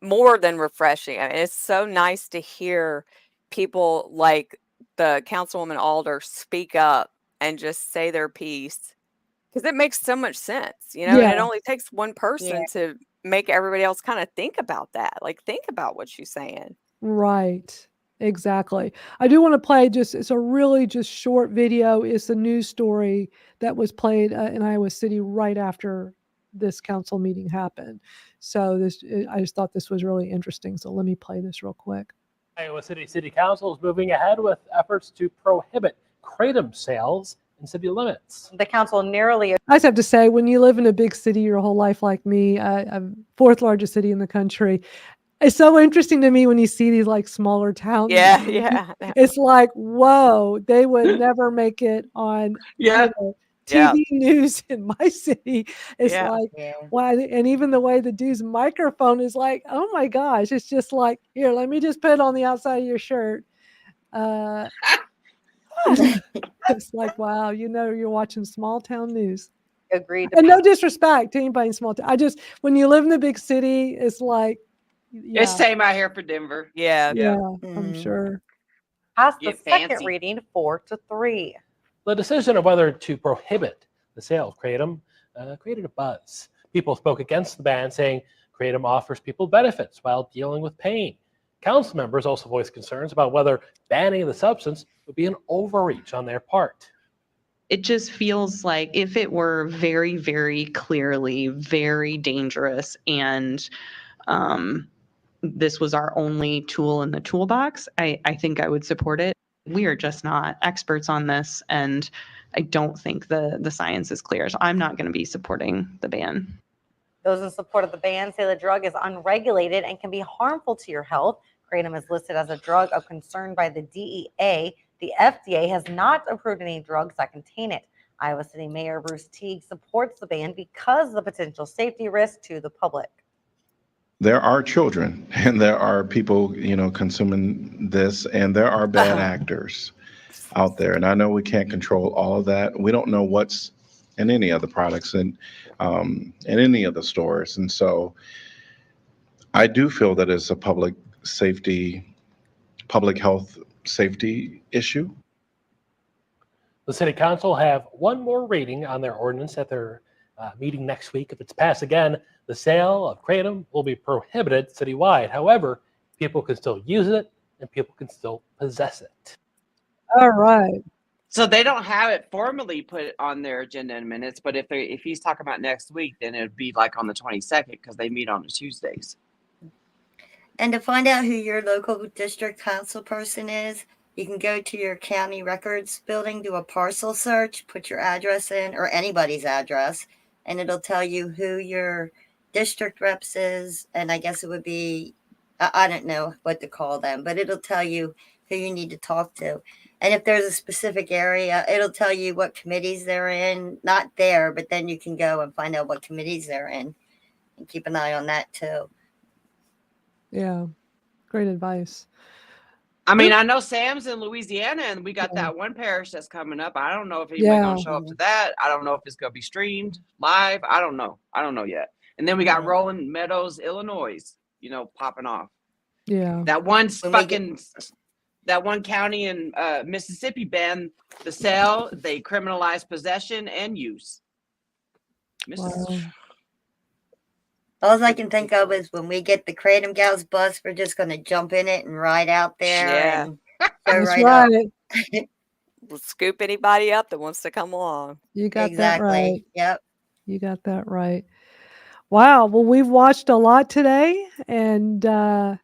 more than refreshing. It's so nice to hear people like the Councilwoman Alder speak up and just say their piece, because it makes so much sense, and it only takes one person to make everybody else kind of think about that. Like, think about what she's saying. Right. Exactly. I do want to play it's a really just short video. It's a news story that was played in Iowa City right after this council meeting happened. So I just thought this was really interesting. So let me play this real quick. Iowa City Council is moving ahead with efforts to prohibit kratom sales in city limits. The council narrowly. I just have to say, when you live in a big city your whole life like me, I'm fourth largest city in the country. It's so interesting to me when you see these like smaller towns. Yeah. It's like, whoa, they would never make it on TV news in my city. It's like, wow. And even the way the dude's microphone is like, oh my gosh, it's just like, here, let me just put it on the outside of your shirt. It's like, wow, you're watching small town news. Agreed. And no disrespect to anybody in small town. When you live in a big city, it's like, it's same out here for Denver. I'm sure. Pass the second reading 4-3. The decision of whether to prohibit the sale of kratom created a buzz. People spoke against the ban, saying kratom offers people benefits while dealing with pain. Council members also voiced concerns about whether banning the substance would be an overreach on their part. It just feels like if it were very, very clearly very dangerous and this was our only tool in the toolbox, I think I would support it. We are just not experts on this, and I don't think the science is clear. So I'm not going to be supporting the ban. Those in support of the ban say the drug is unregulated and can be harmful to your health. Kratom is listed as a drug of concern by the DEA. The FDA has not approved any drugs that contain it. Iowa City Mayor Bruce Teague supports the ban because of the potential safety risk to the public. There are children and there are people, consuming this, and there are bad actors out there. And I know we can't control all of that. We don't know what's in any of the products in any of the stores. And so I do feel that it's a public health safety issue. The City Council have one more reading on their ordinance at their meeting next week. If it's passed again, the sale of kratom will be prohibited citywide. However, people can still use it and people can still possess it. All right. So they don't have it formally put on their agenda in minutes, but if he's talking about next week, then it'd be like on the 22nd because they meet on the Tuesdays. And to find out who your local district council person is, you can go to your county records building, do a parcel search, put your address in, or anybody's address, and it'll tell you who your district reps is. And I guess it would be, I don't know what to call them, but it'll tell you who you need to talk to. And if there's a specific area, it'll tell you what committees they're in. Not there, but then you can go and find out what committees they're in and keep an eye on that too. Yeah, great advice. I mean, I know Sam's in Louisiana, and we got that one parish that's coming up. I don't know if anybody's Yeah. gonna show up to that. I don't know if it's gonna be streamed live. I don't know. I don't know yet. And then we got Rolling Meadows, Illinois, popping off. Yeah. That one When we fucking that one county in Mississippi banned the sale. They criminalized possession and use. Wow. All I can think of is when we get the Kratom Gals bus, we're just going to jump in it and ride out there Yeah. and go That's right right. up. We'll scoop anybody up that wants to come along. You got that Exactly. right. Yep. You got that right. Wow. Well, we've watched a lot today, and a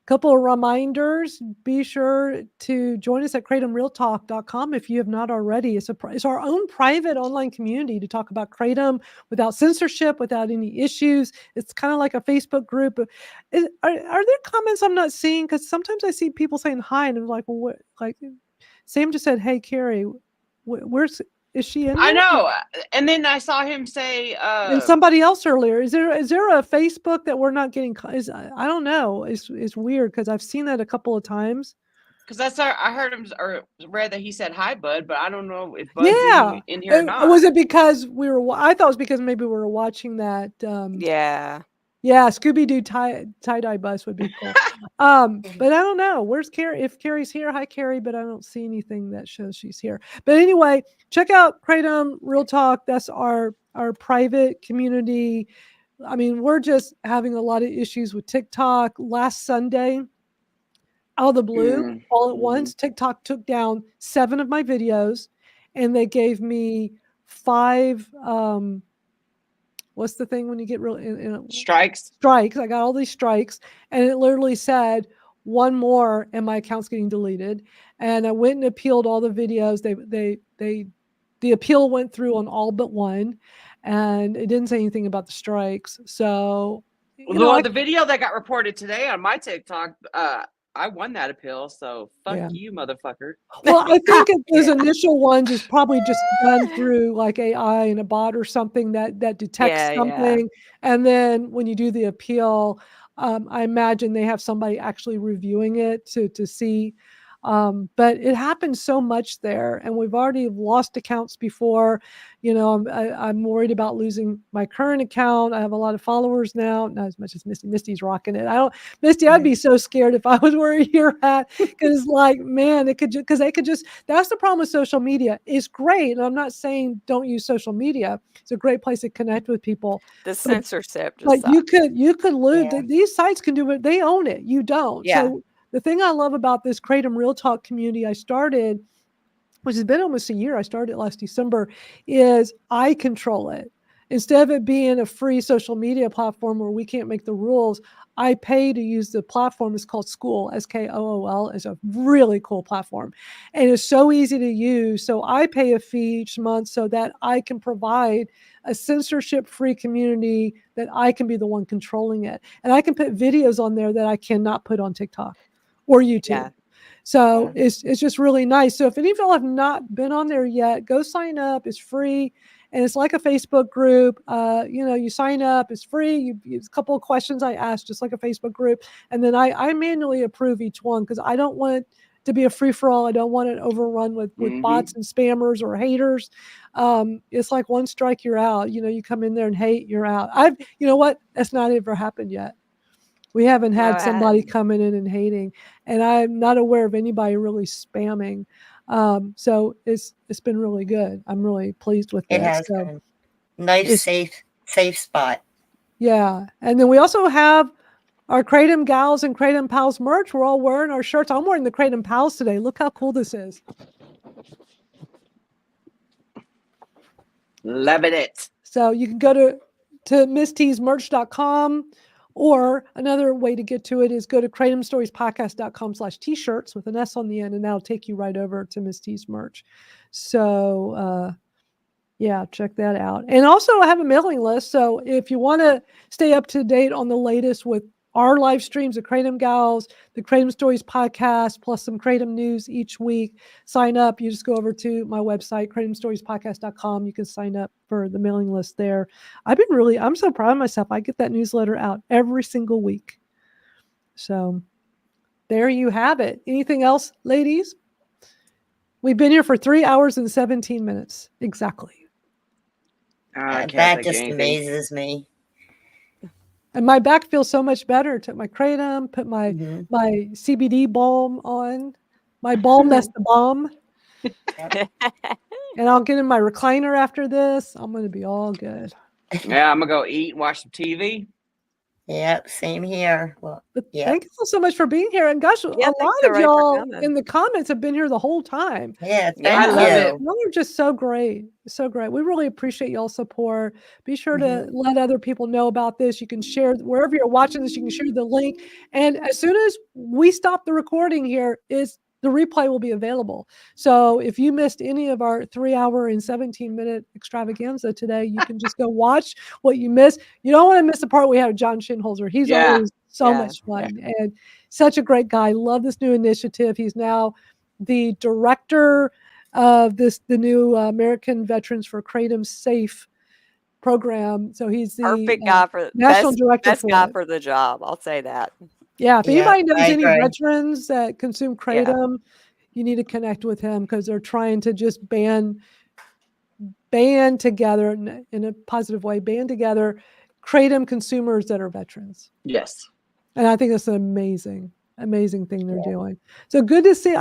couple of reminders. Be sure to join us at kratomrealtalk.com if you have not already. It's our own private online community to talk about Kratom without censorship, without any issues. It's kind of like a Facebook group. Are there comments I'm not seeing? Because sometimes I see people saying hi, and I'm like, well, what? Like, Sam just said, "Hey, Carrie, where's is she in?" I there? know. And then I saw him say, And somebody else earlier. Is there a Facebook that we're not getting? I don't know. It's weird because I've seen that a couple of times. because I heard him or read that he said hi, Bud, but I don't know if Bud's Yeah. in here or not. Was it because we were? I thought it was because maybe we were watching that. Yeah. Yeah, Scooby Doo tie-dye bus would be cool. But I don't know. Where's Carrie? If Carrie's here, hi Carrie, but I don't see anything that shows she's here. But anyway, check out Kratom Real Talk. That's our private community. I mean, we're just having a lot of issues with TikTok. Last Sunday, out of the blue, all at once, TikTok took down 7 of my videos, and they gave me 5 what's the thing when you get real strikes? Strikes. I got all these strikes, and it literally said 1 more, and my account's getting deleted. And I went and appealed all the videos. The appeal went through on all but 1, and it didn't say anything about the strikes. So, The video that got reported today on my TikTok, I won that appeal. So fuck you, motherfucker. Well, I think those initial ones is probably just done through like AI and a bot or something that detects Yeah, yeah. something. And then when you do the appeal, I imagine they have somebody actually reviewing it to see. But it happens so much there, and we've already lost accounts before. I'm worried about losing my current account. I have a lot of followers now, not as much as Misty. Misty's rocking it. Misty, I'd be so scared if I was where you're at, because like, man, it could because they could just. That's the problem with social media. It's great, and I'm not saying don't use social media. It's a great place to connect with people. The censorship just Like you sucks. could lose. These sites can do it. They own it. You don't. Yeah. So the thing I love about this Kratom Real Talk community I started, which has been almost a year, I started last December, is I control it. Instead of it being a free social media platform where we can't make the rules, I pay to use the platform. It's called School, SKOOL. It's a really cool platform. And it's so easy to use. So I pay a fee each month so that I can provide a censorship-free community that I can be the one controlling it. And I can put videos on there that I cannot put on TikTok or YouTube. Yeah. So it's just really nice. So if any of y'all have not been on there yet, go sign up. It's free. And it's like a Facebook group. You sign up, it's free. It's a couple of questions I ask, just like a Facebook group. And then I manually approve each one because I don't want it to be a free-for-all. I don't want it overrun with bots and spammers or haters. It's like 1 strike, you're out. You come in there and hate, you're out. You know what? That's not ever happened yet. We haven't had somebody coming in and hating, and I'm not aware of anybody really spamming. So it's been really good. I'm really pleased with It it. has So been nice, safe spot. yeah, and then we also have our Kratom Gals and Kratom Pals merch. We're all wearing our shirts. I'm wearing the Kratom Pals today. Look how cool this is. Loving it. So you can go to misty'smerch.com, or another way to get to it is go to kratomstoriespodcast.com/t-shirts with an S on the end, and that'll take you right over to Misty's merch. So yeah, check that out. And also I have a mailing list. So if you want to stay up to date on the latest with our live streams of Kratom Gals, the Kratom Stories podcast, plus some Kratom news each week, sign up. You just go over to my website, kratomstoriespodcast.com. You can sign up for the mailing list there. I'm so proud of myself. I get that newsletter out every single week. So there you have it. Anything else, ladies? We've been here for 3 hours and 17 minutes. Exactly. I can't That think of just anything. amazes me. And my back feels so much better. Took my Kratom, put my my CBD balm on. My balm, that's the bomb. And I'll get in my recliner after this. I'm going to be all good. Yeah, I'm gonna go eat and watch some TV. Yep, same here. Well, yeah. Thank you so much for being here. And gosh, a lot thanks, of Ray, for y'all coming. in the comments have been here the whole time. Yeah, I love it. Y'all are just so great. So great. We really appreciate y'all's support. Be sure to let other people know about this. You can share wherever you're watching this, you can share the link. And as soon as we stop the recording here, the replay will be available. So if you missed any of our 3 hour and 17-minute extravaganza today, you can just go watch what you missed. You don't want to miss the part we have John Shinholser. He's always so much fun and such a great guy. Love this new initiative. He's now the director of the new American Veterans for Kratom Safe program. So he's the Perfect guy for national director best for guy it. for the job. I'll say that. Yeah, if anybody knows I any agree. veterans that consume Kratom, you need to connect with him because they're trying to just band together in a positive way, band together Kratom consumers that are veterans. Yes. And I think that's an amazing thing they're doing. So good to see.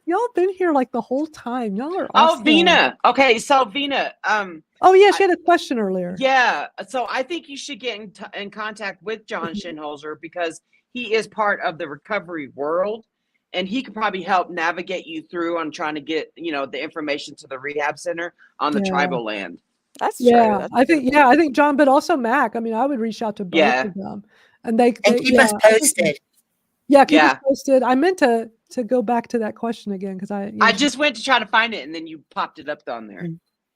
Y'all been here like the whole time. Y'all are awesome. Oh, Vina. Okay, so Vina. Oh yeah, she had a question earlier. Yeah. So I think you should get in contact with John Shinholser because he is part of the recovery world, and he could probably help navigate you through on trying to get the information to the rehab center on the tribal land. That's true. That's I think John, but also Mac. I mean, I would reach out to both of them, and they keep us posted. Keep us posted. I meant to go back to that question again because I just went to try to find it, and then you popped it up on there.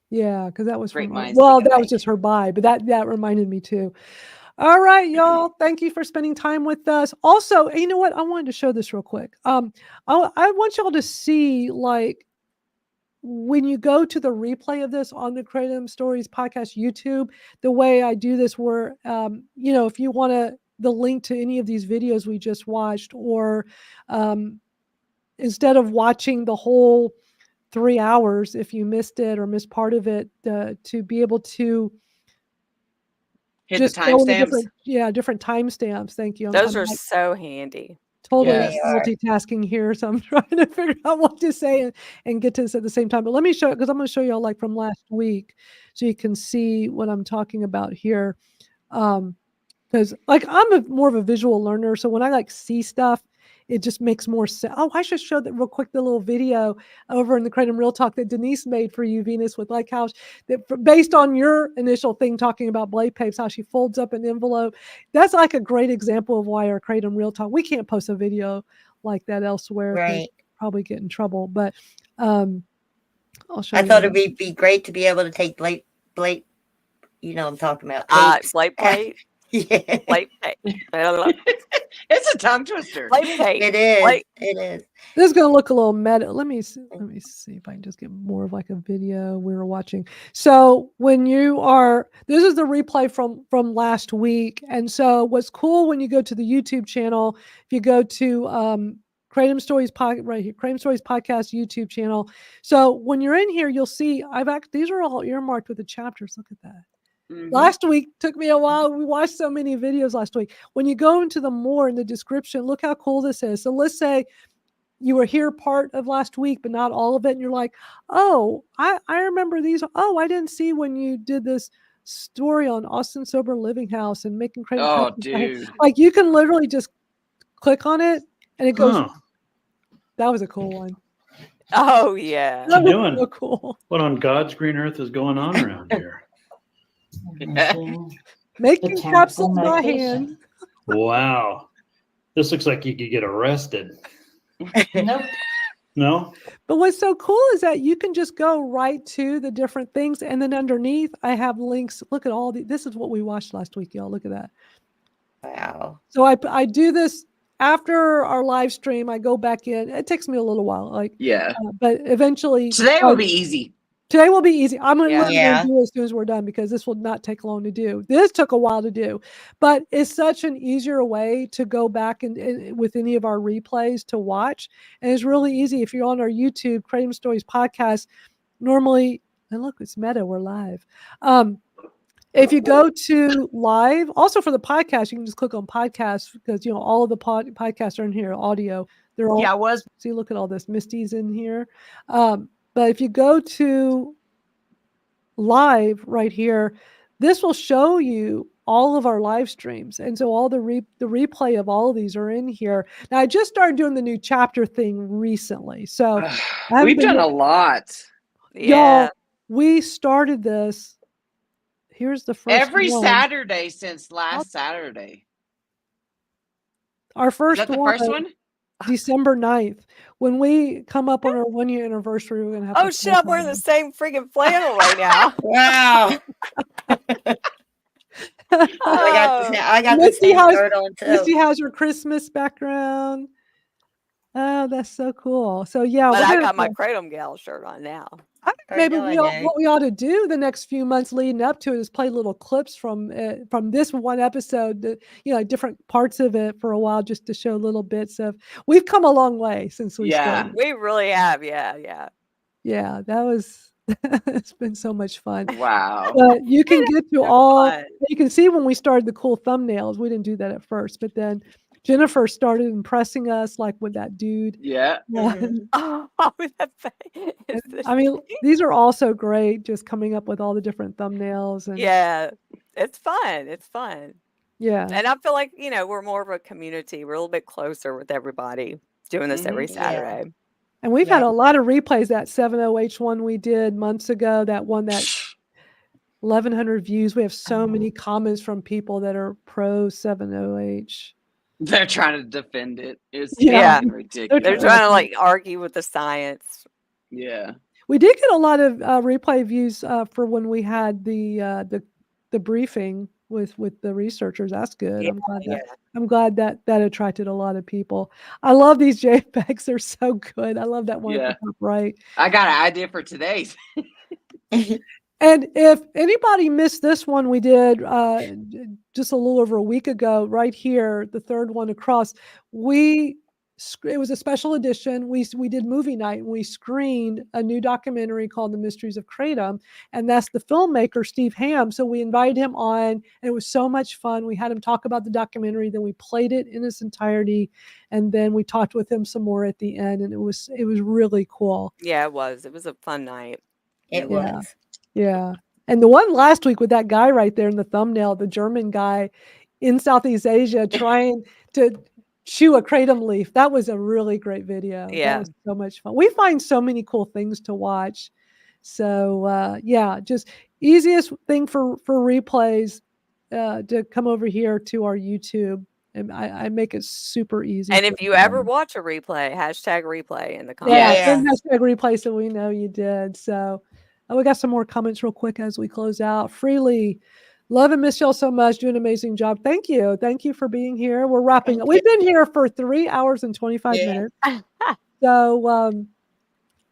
Yeah, because that was Great from minds that think was just her buy, but that reminded me too. All right, y'all. Thank you for spending time with us. Also, you know what? I wanted to show this real quick. I want y'all to see when you go to the replay of this on the Kratom Stories Podcast YouTube, the way I do this, where if you want the link to any of these videos we just watched, or instead of watching the whole 3 hours, if you missed it or missed part of it, to be able to hit just the timestamps. Different timestamps. Thank you. Those are so handy. Totally multitasking here, so I'm trying to figure out what to say and get to this at the same time. But let me show it because I'm going to show you all like from last week, so you can see what I'm talking about here. Because I'm more of a visual learner, so when I see stuff, it just makes more sense. Oh, I should show that real quick. The little video over in the Kratom Real Talk that Denise made for you, Venus, with how based on your initial thing talking about blade papes, how she folds up an envelope. That's like a great example of why our Kratom Real Talk. We can't post a video like that elsewhere. Right. Probably get in trouble, but I'll show you. I thought it'd be great to be able to take blade. I'm talking about blade plate. Yeah. Plate plate. It's a tongue twister. Plate plate. It is. Plate. It is. This is going to look a little meta. Let me see if I can just get more of a video we were watching. So when this is the replay from last week. And so what's cool when you go to the YouTube channel, if you go to Kratom Stories right here, Kratom Stories Podcast YouTube channel. So when you're in here, you'll see these are all earmarked with the chapters. Look at that. Mm-hmm. Last week took me a while. We watched so many videos last week. When you go into the more in the description, look how cool this is. So let's say you were here part of last week, but not all of it. And you're like, oh, I remember these. Oh, I didn't see when you did this story on Austin Sober Living House and making Kratom. Oh, dude. You can literally just click on it and it goes. That was a cool one. Oh, yeah. That What you doing? so cool. What on God's green earth is going on around here? Making capsules by hand. Wow. This looks like you could get arrested. Nope. No? But what's so cool is that you can just go right to the different things. And then underneath, I have links. Look at this is what we watched last week, y'all. Look at that. Wow. So I do this after our live stream. I go back in. It takes me a little while. But eventually. Today will be easy. Today will be easy. I'm going to Yeah. do it as soon as we're done because this will not take long to do. This took a while to do, but it's such an easier way to go back and with any of our replays to watch. And it's really easy. If you're on our YouTube, Kratom Stories Podcast, normally, and look, it's Meta, we're live. If you go to live, also for the podcast, you can just click on podcast because, you know, all of the podcasts are in here, audio. They're all, Yeah, I was. See, look at all this. Misty's in here. But if you go to live right here, this will show you all of our live streams. And so all the replay of all of these are in here. Now, I just started doing the new chapter thing recently. So We've done a lot. Y'all, we started this. Here's the first Every one. Saturday since last Saturday. Our first Is that the one, first one? December 9th. When we come up on our 1 year anniversary, we're going to have Oh shit! I'm wearing the same freaking flannel right now. Wow. I got the Misty same has, shirt on too. Misty has her Christmas background. Oh, that's so cool. So yeah, But we're I gonna got my Kratom Gals shirt on now. maybe what we ought to do the next few months leading up to it is play little clips from this one episode, you know, different parts of it for a while, just to show little bits of. We've come a long way since we started. We really have. Yeah. Yeah, that was. It's been so much fun. Wow. But you can get to all. You can see when we started the cool thumbnails. We didn't do that at first, but then Jennifer started impressing us, like with that dude. Yeah. Oh, that face. I mean, these are also great, just coming up with all the different thumbnails. And Yeah, it's fun. It's fun. Yeah. And I feel like, you know, we're more of a community. We're a little bit closer with everybody doing this every Saturday. And we've had a lot of replays. That 70H one we did months ago, that one that 1,100 views. We have so many comments from people that are pro 70H. They're trying to defend it. It's ridiculous. They're trying to like argue with the science. Yeah. We did get a lot of replay views for when we had the briefing with the researchers. That's good. I'm glad that attracted a lot of people. I love these JPEGs. They're so good. I love that one at the top right. I got an idea for today's. And if anybody missed this one, we did just a little over a week ago, right here, the third one across. It was a special edition. We did movie night and we screened a new documentary called The Mysteries of Kratom, and that's the filmmaker Steve Ham. So we invited him on, and it was so much fun. We had him talk about the documentary, then we played it in its entirety, and then we talked with him some more at the end, and it was really cool. Yeah, it was. It was a fun night. It was. Yeah. And the one last week with that guy right there in the thumbnail, the German guy in Southeast Asia trying to chew a kratom leaf. That was a really great video. Yeah. That was so much fun. We find so many cool things to watch. So just easiest thing for replays to come over here to our YouTube. And I make it super easy. And for if you everyone. ever watch a replay, #replay in the comments. Yeah, hashtag replay so we know you did. So we got some more comments real quick as we close out. Freely, love and miss y'all so much. Do an amazing job. Thank you. Thank you for being here. We're wrapping up. We've been here for 3 hours and 25 minutes. So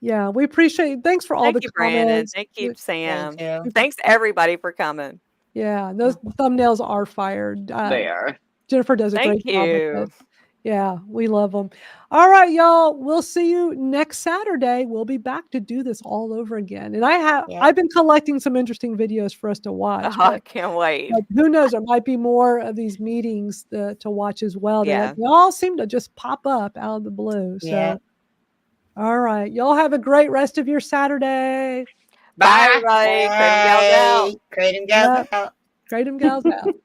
we appreciate it. Thanks for all the Brandon. comments. Thank you, Sam. Thank you. Thanks everybody for coming. Yeah, those thumbnails are fired. They are. Jennifer does a Thank great job you. with it. Yeah, we love them. All right, y'all. We'll see you next Saturday. We'll be back to do this all over again. And I've been collecting some interesting videos for us to watch. I can't wait. But who knows? There might be more of these meetings to watch as well. Yeah. They all seem to just pop up out of the blue. So, Yeah. all right, y'all have a great rest of your Saturday. Bye, everybody. Kratom Gals out. Kratom Gals out. Kratom Gals out.